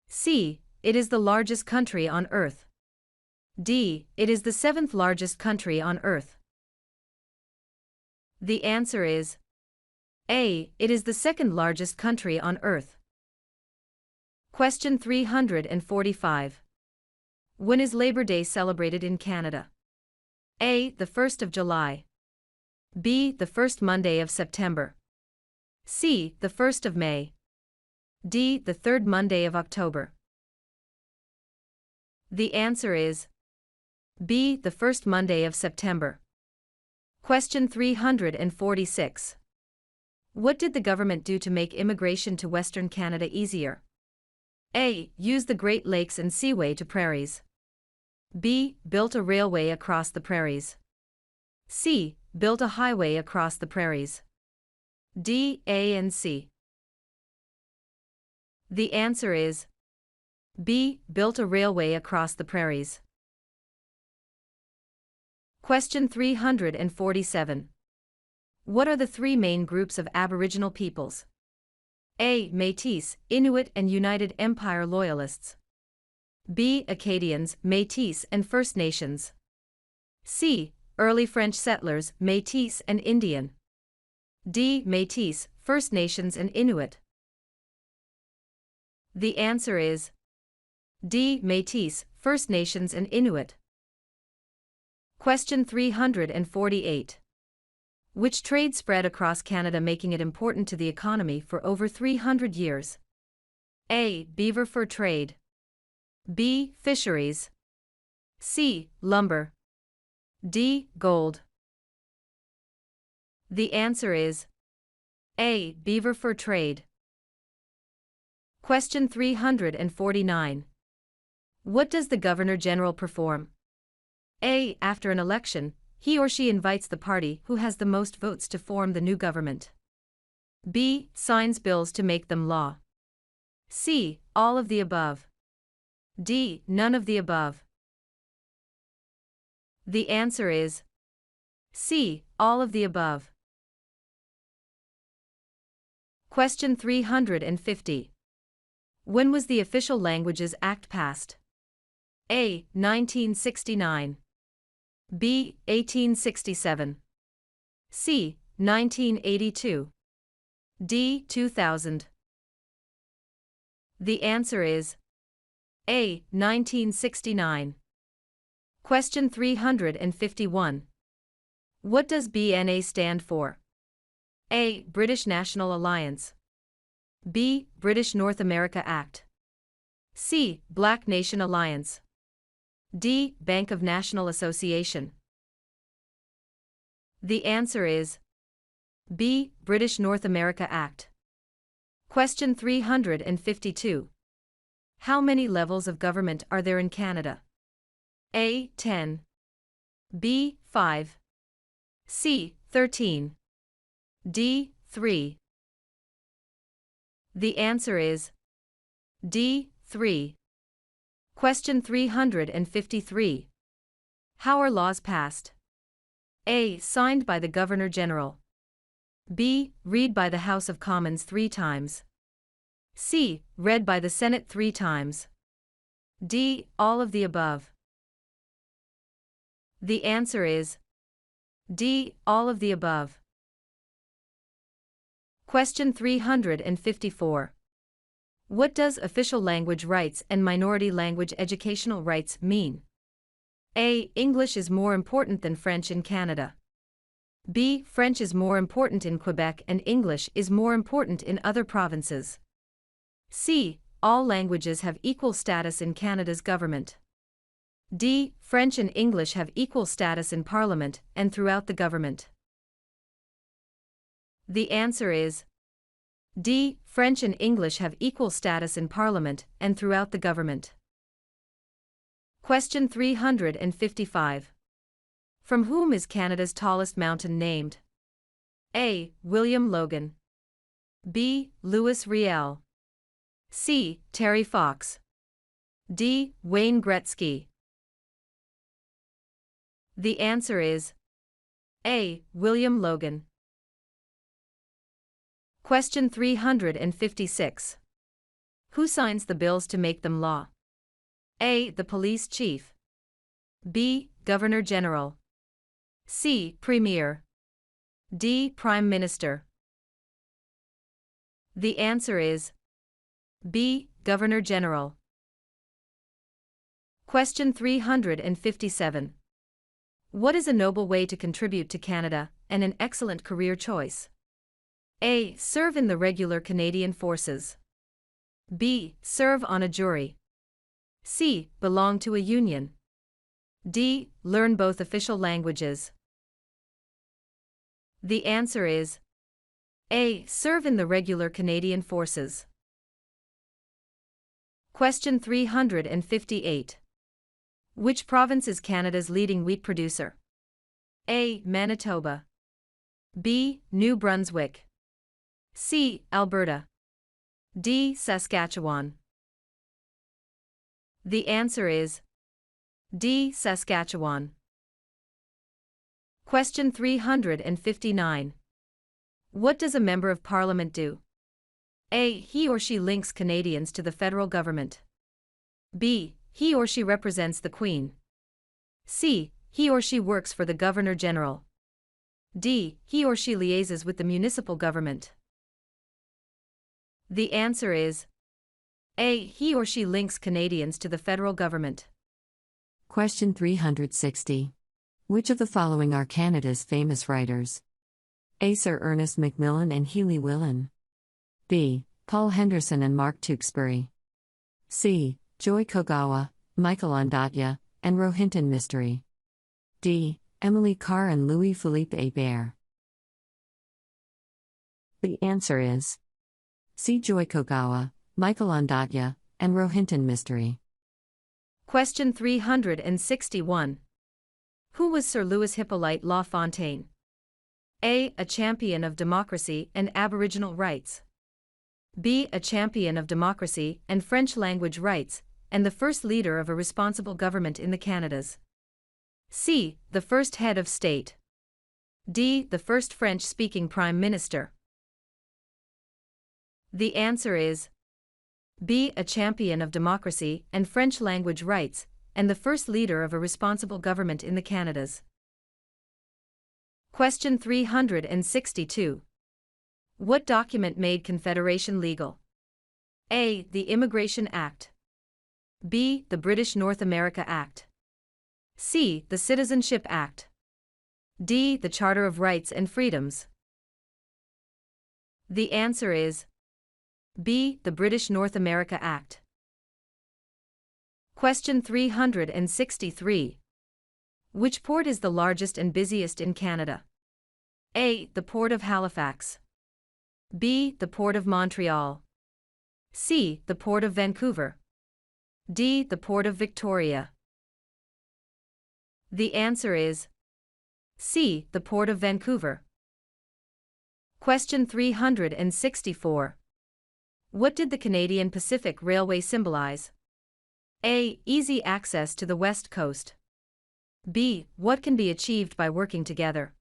C. It is the largest country on Earth. D. It is the seventh largest country on Earth. The answer is A. It is the second largest country on Earth. Question 345. When is Labor Day celebrated in Canada? A. The 1st of July. B. The first Monday of September. C. The 1st of May. D. The third Monday of October. The answer is B. The first Monday of September. Question 346. What did the government do to make immigration to Western Canada easier? A. Use the Great Lakes and Seaway to prairies. B. Built a railway across the prairies. C. Built a highway across the prairies. D. A and C. The answer is B. Built a railway across the prairies. Question 347. What are the three main groups of Aboriginal peoples? A. Métis, Inuit and United Empire Loyalists. B. Acadians, Métis and First Nations. C. Early French settlers, Métis and Indian. D. Métis, First Nations and Inuit. The answer is D. Métis, First Nations and Inuit. Question 348. Which trade spread across Canada, making it important to the economy for over 300 years? A. Beaver fur trade. B. Fisheries. C. Lumber. D. Gold. The answer is A. Beaver fur trade. Question 349. What does the Governor General perform? A. After an election, he or she invites the party who has the most votes to form the new government. B. Signs bills to make them law. C. All of the above. D. None of the above. The answer is C. All of the above. Question 350. When was the Official Languages Act passed? A. 1969. B. 1867. C. 1982. D. 2000. The answer is A. 1969. Question 351. What does BNA stand for? A. British National Alliance. B. British North America Act. C. Black Nation Alliance. D. Bank of National Association. The answer is B. British North America Act. Question 352. How many levels of government are there in Canada? A. 10. B. 5. C. 13. D. 3. The answer is D. 3. Question 353. How are laws passed? A. Signed by the Governor General. B. Read by the House of Commons 3 times. C. Read by the Senate 3 times. D. All of the above. The answer is D. All of the above. Question 354. What does official language rights and minority language educational rights mean? A. English is more important than French in Canada. B. French is more important in Quebec and English is more important in other provinces. C. All languages have equal status in Canada's government. D. French and English have equal status in Parliament and throughout the government. The answer is D. French and English have equal status in Parliament and throughout the government. Question 355. From whom is Canada's tallest mountain named? A. William Logan. B. Louis Riel. C. Terry Fox. D. Wayne Gretzky. The answer is A. William Logan. Question 356. Who signs the bills to make them law? A. The Police Chief. B. Governor General. C. Premier. D. Prime Minister. The answer is B. Governor General. Question 357. What is a noble way to contribute to Canada and an excellent career choice? A. Serve in the regular Canadian Forces. B. Serve on a jury. C. Belong to a union. D. Learn both official languages. The answer is A. Serve in the regular Canadian Forces. Question 358. Which province is Canada's leading wheat producer? A. Manitoba. B. New Brunswick. C. Alberta. D. Saskatchewan. The answer is D. Saskatchewan. Question 359. What does a Member of Parliament do? A. He or she links Canadians to the federal government. B. He or she represents the Queen. C. He or she works for the Governor General. D. He or she liaises with the municipal government. The answer is A. He or she links Canadians to the federal government. Question 360. Which of the following are Canada's famous writers? A. Sir Ernest Macmillan and Healy Willan. B. Paul Henderson and Mark Tewksbury. C. Joy Kogawa, Michael Ondatya, and Rohinton Mystery. D. Emily Carr and Louis Philippe Hébert. The answer is C. Joy Kogawa, Michael Ondatya, and Rohinton Mystery. Question 361. Who was Sir Louis Hippolyte Lafontaine? A. A champion of democracy and Aboriginal rights. B. A champion of democracy and French language rights, and the first leader of a responsible government in the Canadas. C. The first head of state. D. The first French-speaking prime minister. The answer is B. A champion of democracy and French language rights, and the first leader of a responsible government in the Canadas. Question 362. What document made Confederation legal? A. The Immigration Act. B. The British North America Act. C. The Citizenship Act. D. The Charter of Rights and Freedoms. The answer is B. The British North America Act. Question 363. Which port is the largest and busiest in Canada? A. The Port of Halifax. B. The Port of Montreal. C. The Port of Vancouver. D. The Port of Victoria. The answer is C. The Port of Vancouver. Question 364. What did the Canadian Pacific Railway symbolize? A. Easy access to the West Coast. B. What can be achieved by working together?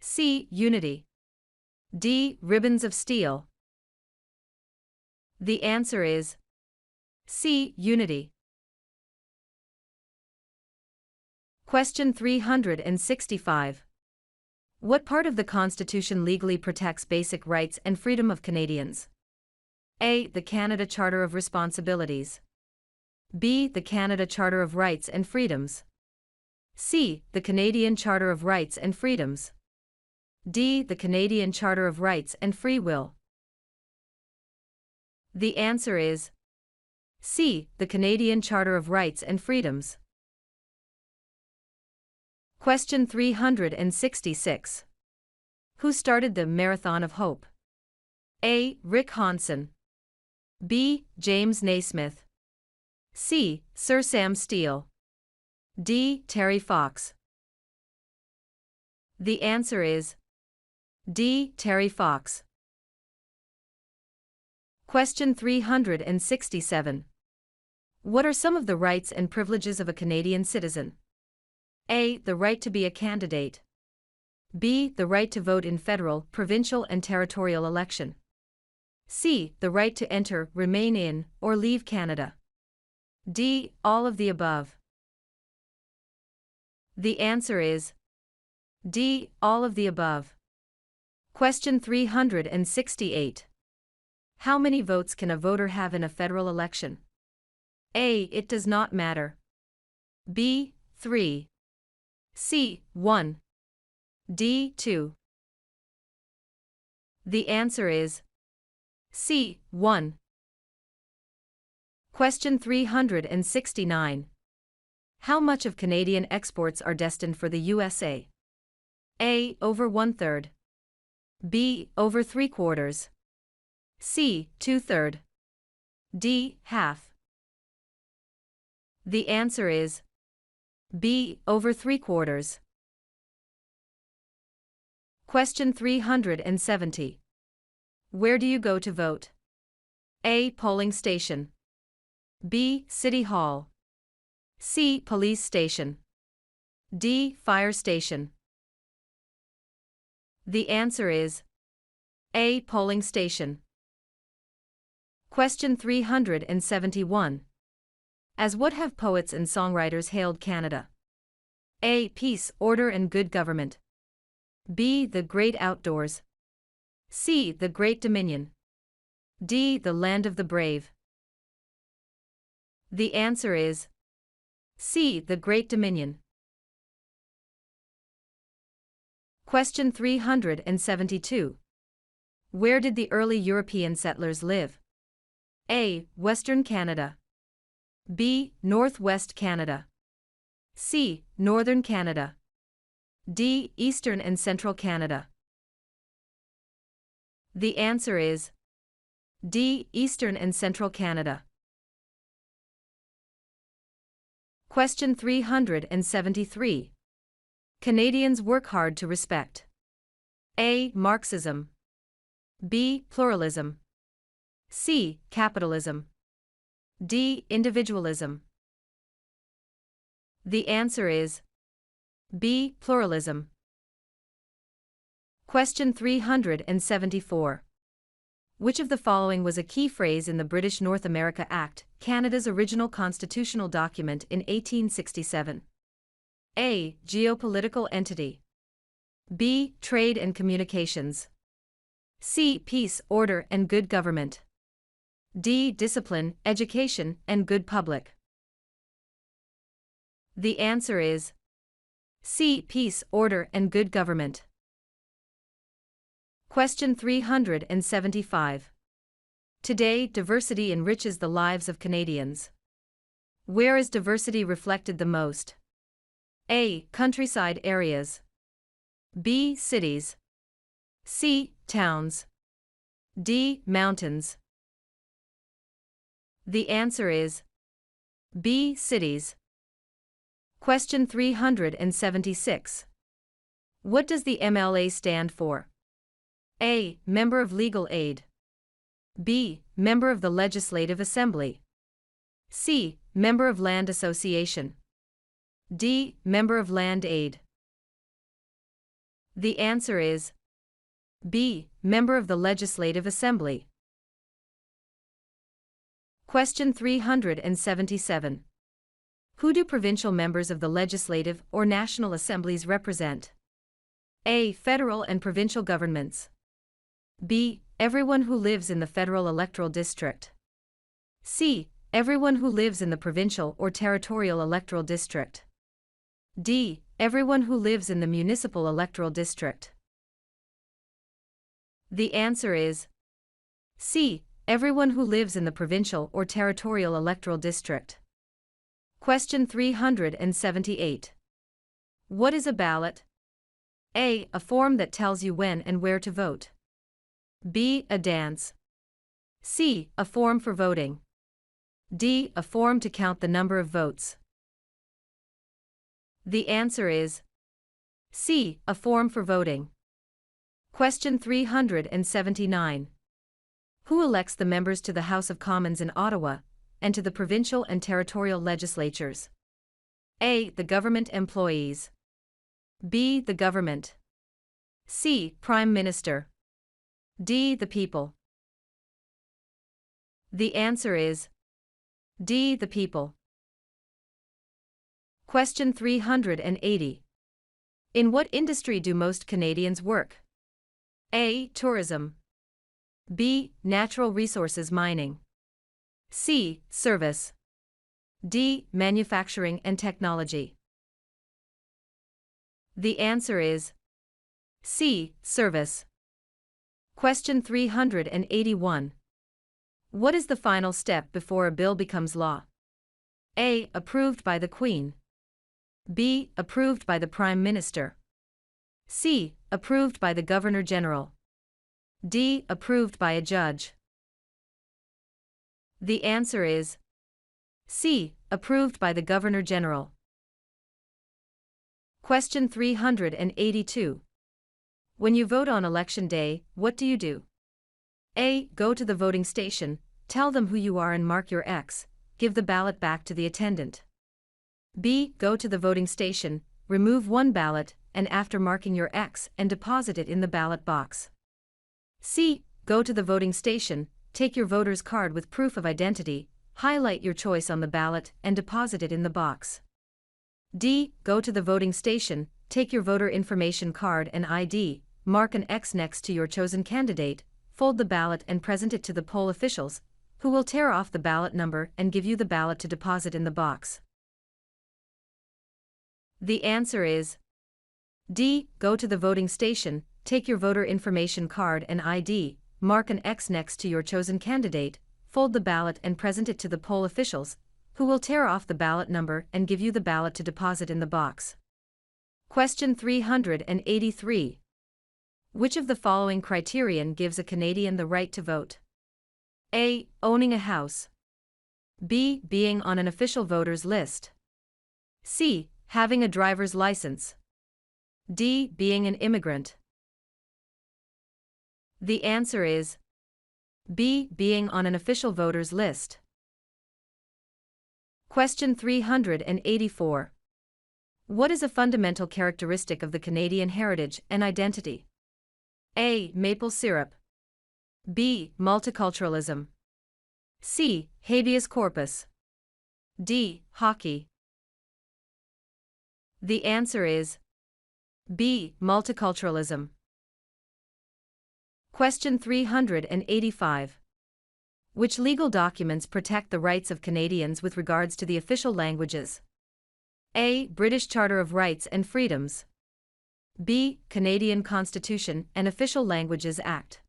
C. Unity. D. Ribbons of steel. The answer is C. Unity. Question 365. What part of the Constitution legally protects basic rights and freedom of Canadians? A. The Canada Charter of Responsibilities. B. The Canada Charter of Rights and Freedoms. C. The Canadian Charter of Rights and Freedoms. D. The Canadian Charter of Rights and Free Will. The answer is C. The Canadian Charter of Rights and Freedoms. Question 366. Who started the Marathon of Hope? A. Rick Hansen. B. James Naismith. C. Sir Sam Steele. D. Terry Fox. The answer is D. Terry Fox. Question 367. What are some of the rights and privileges of a Canadian citizen? A. The right to be a candidate. B. The right to vote in federal, provincial and territorial election. C. The right to enter, remain in, or leave Canada. D. All of the above. The answer is D. All of the above. Question 368. How many votes can a voter have in a federal election? A. It does not matter. B. 3. C. 1. D. 2. The answer is C. 1. Question 369. How much of Canadian exports are destined for the USA? A. Over 1/3. B. Over 3/4. C. 2/3. D. Half. The answer is B. Over 3/4. Question 370. Where do you go to vote? A. Polling station. B. City Hall. C. Police station. D. Fire station. The answer is A. Polling station. Question 371. As what have poets and songwriters hailed Canada? A. Peace, order and good government. B. The great outdoors. C. The great dominion. D. The land of the brave. The answer is C. The great dominion. Question 372. Where did the early European settlers live? A. Western Canada. B. Northwest Canada. C. Northern Canada. D. Eastern and Central Canada. The answer is D. Eastern and Central Canada. Question 373. Canadians work hard to respect. A. Marxism. B. Pluralism. C. Capitalism. D. Individualism. The answer is B. Pluralism. Question 374. Which of the following was a key phrase in the British North America Act, Canada's original constitutional document in 1867? A. Geopolitical entity. B. Trade and communications. C. Peace, order, and good government. D. Discipline, education, and good public. The answer is C. Peace, order, and good government. Question 375. Today, diversity enriches the lives of Canadians. Where is diversity reflected the most? A. Countryside areas. B. Cities. C. Towns. D. Mountains. The answer is B. Cities. Question 376. What does the MLA stand for? A. Member of Legal Aid. B. Member of the Legislative Assembly. C. Member of Land Association. D. Member of Land Aid. The answer is B. Member of the Legislative Assembly. Question 377. Who do provincial members of the Legislative or National Assemblies represent? A. Federal and provincial governments. B. Everyone who lives in the federal electoral district. C. Everyone who lives in the provincial or territorial electoral district. D. Everyone who lives in the municipal electoral district. The answer is C. Everyone who lives in the provincial or territorial electoral district. Question 378. What is a ballot? A. A form that tells you when and where to vote. B. A dance. C. A form for voting. D. A form to count the number of votes. The answer is C. A form for voting. Question 379. Who elects the members to the House of Commons in Ottawa, and to the provincial and territorial legislatures? A. The government employees. B. The government. C. Prime Minister. D. The people. The answer is D. The people. Question 380. In what industry do most Canadians work? A. Tourism. B. Natural resources mining. C. Service. D. Manufacturing and technology. The answer is C. Service. Question 381. What is the final step before a bill becomes law? A. Approved by the Queen. B. Approved by the Prime Minister. C. Approved by the Governor General. D. Approved by a judge. The answer is C. Approved by the Governor General. Question 382. When you vote on election day, what do you do? A. Go to the voting station, tell them who you are and mark your X, give the ballot back to the attendant. B. Go to the voting station, remove one ballot, and after marking your X and deposit it in the ballot box. C. Go to the voting station, take your voter's card with proof of identity, highlight your choice on the ballot and deposit it in the box. D. Go to the voting station, take your voter information card and ID, mark an X next to your chosen candidate, fold the ballot and present it to the poll officials, who will tear off the ballot number and give you the ballot to deposit in the box. The answer is D. Go to the voting station, take your voter information card and ID, mark an X next to your chosen candidate, fold the ballot and present it to the poll officials, who will tear off the ballot number and give you the ballot to deposit in the box. Question 383. Which of the following criterion gives a Canadian the right to vote? A. Owning a house. B. Being on an official voters list. C. Having a driver's license. D. Being an immigrant. The answer is B. Being on an official voters list. Question 384. What is a fundamental characteristic of the Canadian heritage and identity? A. Maple syrup. B. Multiculturalism. C. Habeas corpus. D. Hockey. The answer is B. Multiculturalism. Question 385. Which legal documents protect the rights of Canadians with regards to the official languages? A. British Charter of Rights and Freedoms. B. Canadian Constitution and Official Languages Act.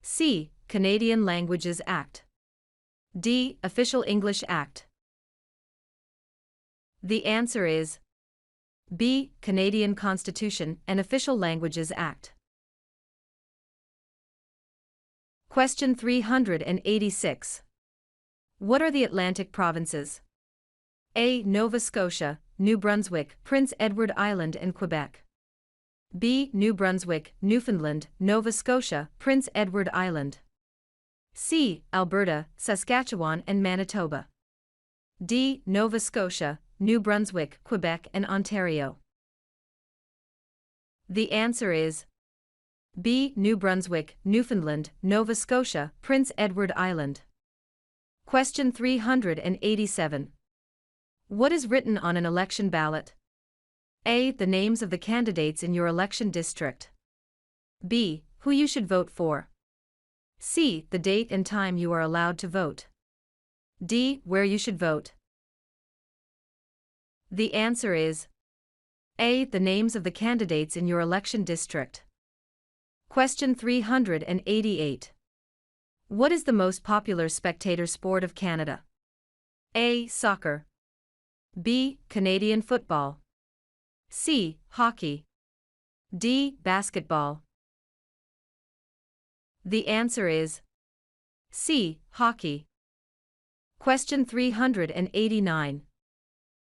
C. Canadian Languages Act. D. Official English Act. The answer is B. Canadian Constitution and Official Languages Act. Question 386. What are the Atlantic provinces? A. Nova Scotia, New Brunswick, Prince Edward Island and Quebec. B. New Brunswick, Newfoundland, Nova Scotia, Prince Edward Island. C. Alberta, Saskatchewan and Manitoba. D. Nova Scotia, New Brunswick, Quebec and Ontario. The answer is B. New Brunswick, Newfoundland, Nova Scotia, Prince Edward Island. Question 387. What is written on an election ballot? A. The names of the candidates in your election district. B. Who you should vote for. C. The date and time you are allowed to vote. D. Where you should vote. The answer is A. The names of the candidates in your election district. Question 388. What is the most popular spectator sport of Canada? A. Soccer. B. Canadian football. C. Hockey. D. Basketball. The answer is C. Hockey. Question 389.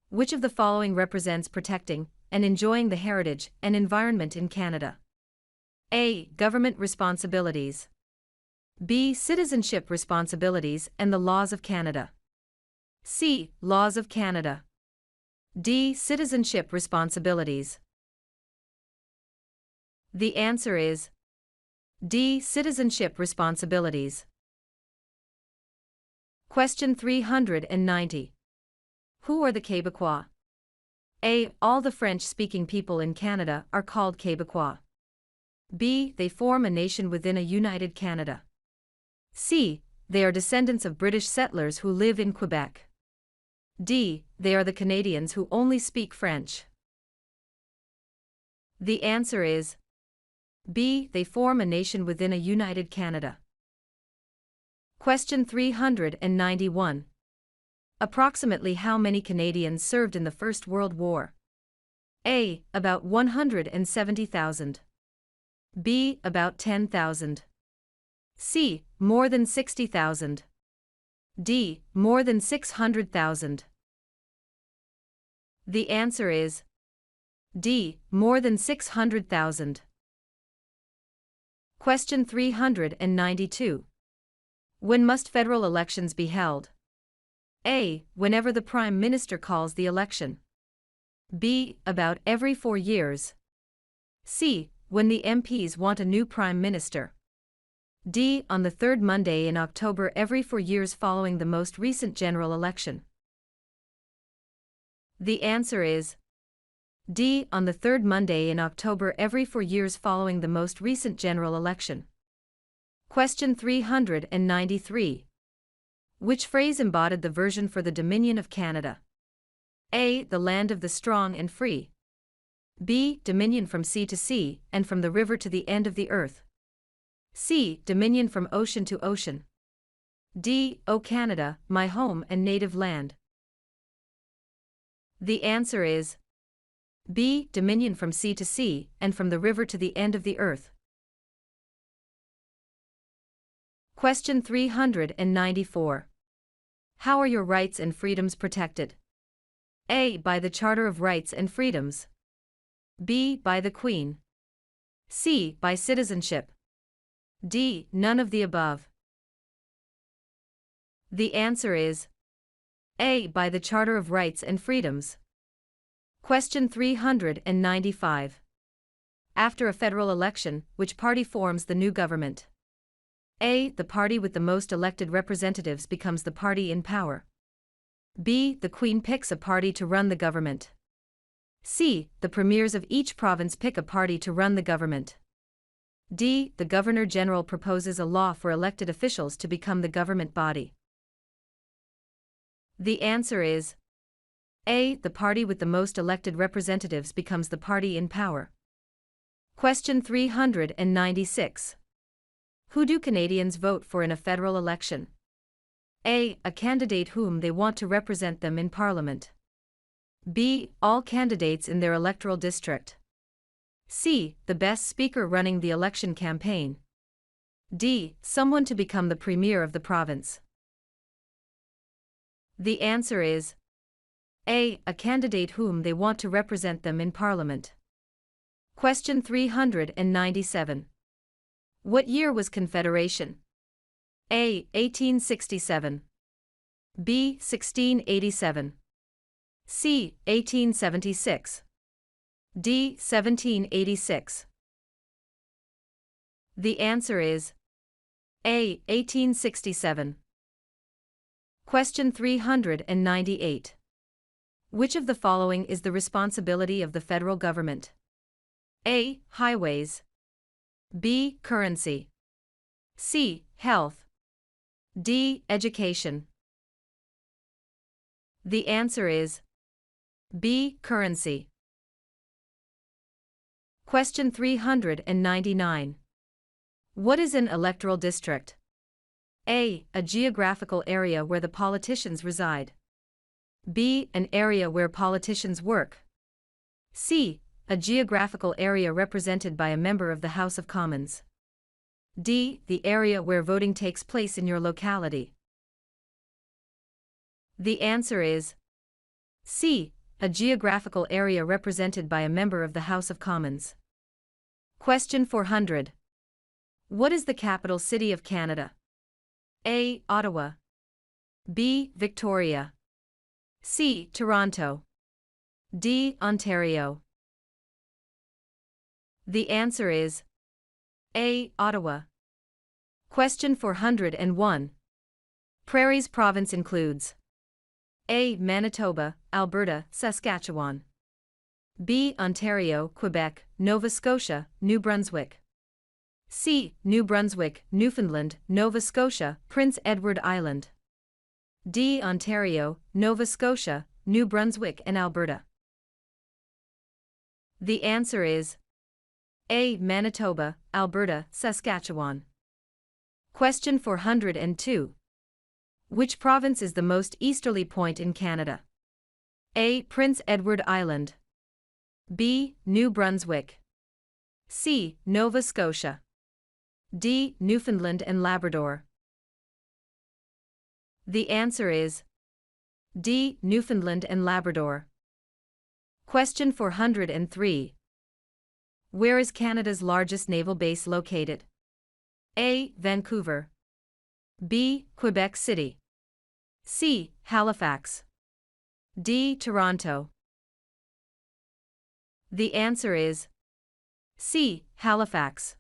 Which of the following represents protecting and enjoying the heritage and environment in Canada? A. Government responsibilities. B. Citizenship responsibilities and the laws of Canada. C. Laws of Canada. D. Citizenship responsibilities. The answer is D. Citizenship responsibilities. Question 390. Who are the Québécois? A. All the French-speaking people in Canada are called Québécois. B. They form a nation within a united Canada. C. They are descendants of British settlers who live in Quebec. D. They are the Canadians who only speak French. The answer is B. They form a nation within a united Canada. Question 391. Approximately how many Canadians served in the First World War? A. About 170,000. B. About 10,000. C. More than 60,000. D. More than 600,000. The answer is D. More than 600,000. Question 392. When must federal elections be held? A. Whenever the Prime Minister calls the election. B. About every 4 years. C. When the MPs want a new Prime Minister. D. On the third Monday in October every 4 years following the most recent general election. The answer is D. On the third Monday in October every 4 years following the most recent general election. Question 393. Which phrase embodied the version for the Dominion of Canada? A. The land of the strong and free. B. Dominion from sea to sea, and from the river to the end of the earth. C. Dominion from ocean to ocean. D. O Canada, my home and native land. The answer is B. Dominion from sea to sea, and from the river to the end of the earth. Question 394. How are your rights and freedoms protected? A. By the Charter of Rights and Freedoms. B. By the Queen. C. By citizenship. D. None of the above. The answer is A. By the Charter of Rights and Freedoms. Question 395. After a federal election, which party forms the new government? A. The party with the most elected representatives becomes the party in power. B. The Queen picks a party to run the government. C. The premiers of each province pick a party to run the government. D. The Governor-General proposes a law for elected officials to become the government body. The answer is A. The party with the most elected representatives becomes the party in power. Question 396. Who do Canadians vote for in a federal election? A. A candidate whom they want to represent them in Parliament. B. All candidates in their electoral district. C. The best speaker running the election campaign. D. Someone to become the premier of the province. The answer is A. A candidate whom they want to represent them in Parliament. Question 397. What year was Confederation? A. 1867. B. 1687. C. 1876. D. 1786. The answer is A. 1867. Question 398. Which of the following is the responsibility of the federal government? A. Highways. B. Currency. C. Health. D. Education. The answer is B. Currency. Question 399. What is an electoral district? A. A geographical area where the politicians reside. B. An area where politicians work. C. A geographical area represented by a member of the House of Commons. D. The area where voting takes place in your locality. The answer is C. A geographical area represented by a member of the House of Commons. Question 400. What is the capital city of Canada? A. Ottawa. B. Victoria. C. Toronto. D. Ontario. The answer is A. Ottawa. Question 401. Prairies province includes A. Manitoba, Alberta, Saskatchewan. B. Ontario, Quebec, Nova Scotia, New Brunswick. C. New Brunswick, Newfoundland, Nova Scotia, Prince Edward Island. D. Ontario, Nova Scotia, New Brunswick and Alberta. The answer is A. Manitoba, Alberta, Saskatchewan. Question 402. Which province is the most easterly point in Canada? A. Prince Edward Island. B. New Brunswick. C. Nova Scotia. D. Newfoundland and Labrador. The answer is D. Newfoundland and Labrador. Question 403. Where is Canada's largest naval base located? A. Vancouver. B. Quebec City. C. Halifax. D. Toronto. The answer is C. Halifax.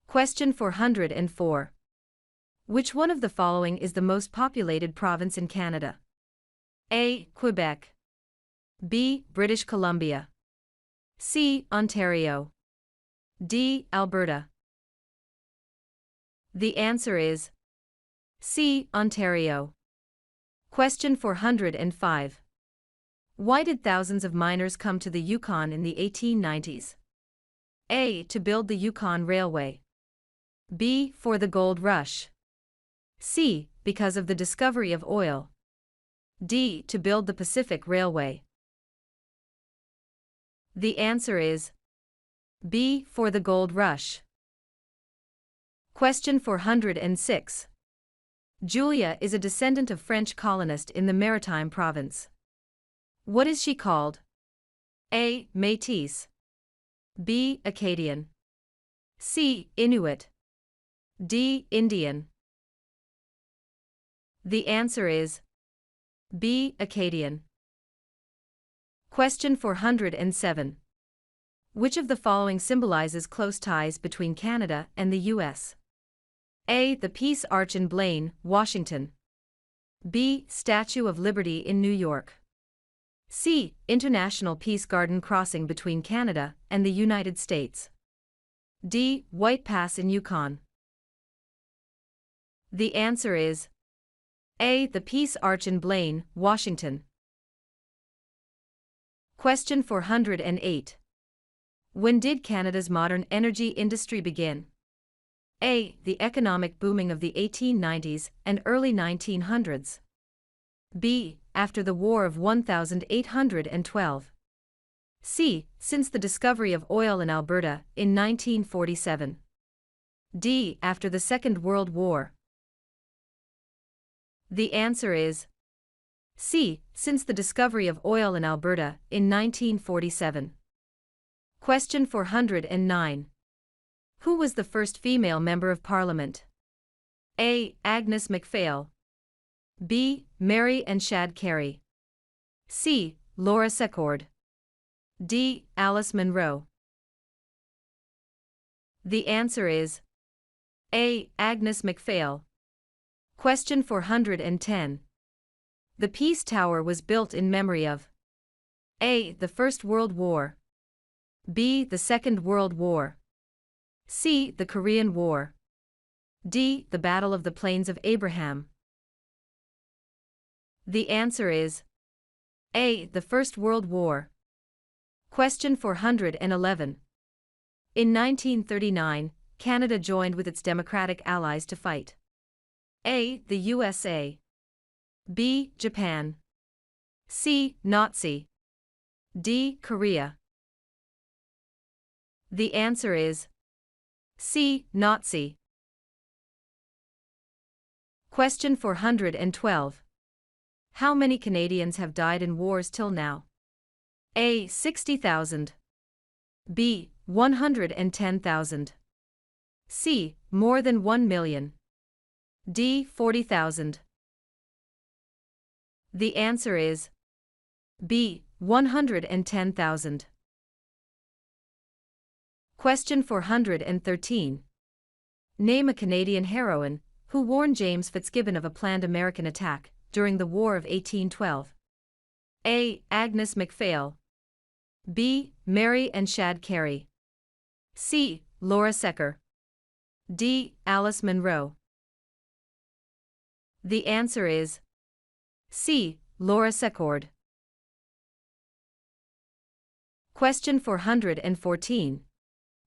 Question 404. Which one of the following is the most populated province in Canada? A. Quebec. B. British Columbia. C. Ontario. D. Alberta. The answer is C. Ontario. Question 405. Why did thousands of miners come to the Yukon in the 1890s? A. To build the Yukon Railway. B. For the gold rush. C. Because of the discovery of oil. D. To build the Pacific Railway. The answer is B. For the gold rush. Question 406. Julia is a descendant of French colonist in the Maritime province. What is she called? A. Métis. B. Acadian. C. Inuit. D. Indian. The answer is B. Acadian. Question 407. Which of the following symbolizes close ties between Canada and the U.S.? A. The Peace Arch in Blaine, Washington. B. Statue of Liberty in New York. C. International Peace Garden crossing between Canada and the United States. D. White Pass in Yukon. The answer is A. The Peace Arch in Blaine, Washington. Question 408. When did Canada's modern energy industry begin? A. The economic booming of the 1890s and early 1900s. B. After the War of 1812. C. Since the discovery of oil in Alberta in 1947. D. After the Second World War. The answer is C. Since the discovery of oil in Alberta in 1947. Question 409. Who was the first female member of Parliament? A. Agnes MacPhail. B. Mary and Shad Carey. C. Laura Secord. D. Alice Munro. The answer is A. Agnes MacPhail. Question 410. The Peace Tower was built in memory of A. The First World War. B. The Second World War. C. The Korean War. D. The Battle of the Plains of Abraham. The answer is A. The First World War. Question 411. In 1939, Canada joined with its democratic allies to fight A. The USA. B. Japan. C. Nazi. D. Korea. The answer is C. Nazi. Question 412. How many Canadians have died in wars till now? A. 60,000. B. 110,000. C. More than 1 million. D. 40,000. The answer is B. 110,000. Question 413. Name a Canadian heroine who warned James Fitzgibbon of a planned American attack during the War of 1812. A. Agnes MacPhail. B. Mary and Shad Carey. C. Laura Secord. D. Alice Munro. The answer is C. Laura Secord. Question 414.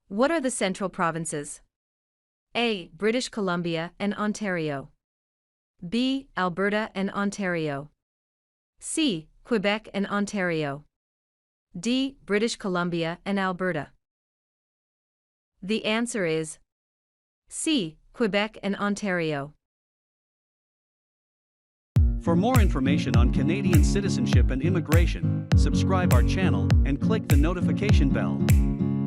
What are the Central Provinces? A. British Columbia and Ontario. B. Alberta and Ontario. C. Quebec and Ontario. D. British Columbia and Alberta. The answer is C. Quebec and Ontario. For more information on Canadian citizenship and immigration, subscribe our channel and click the notification bell.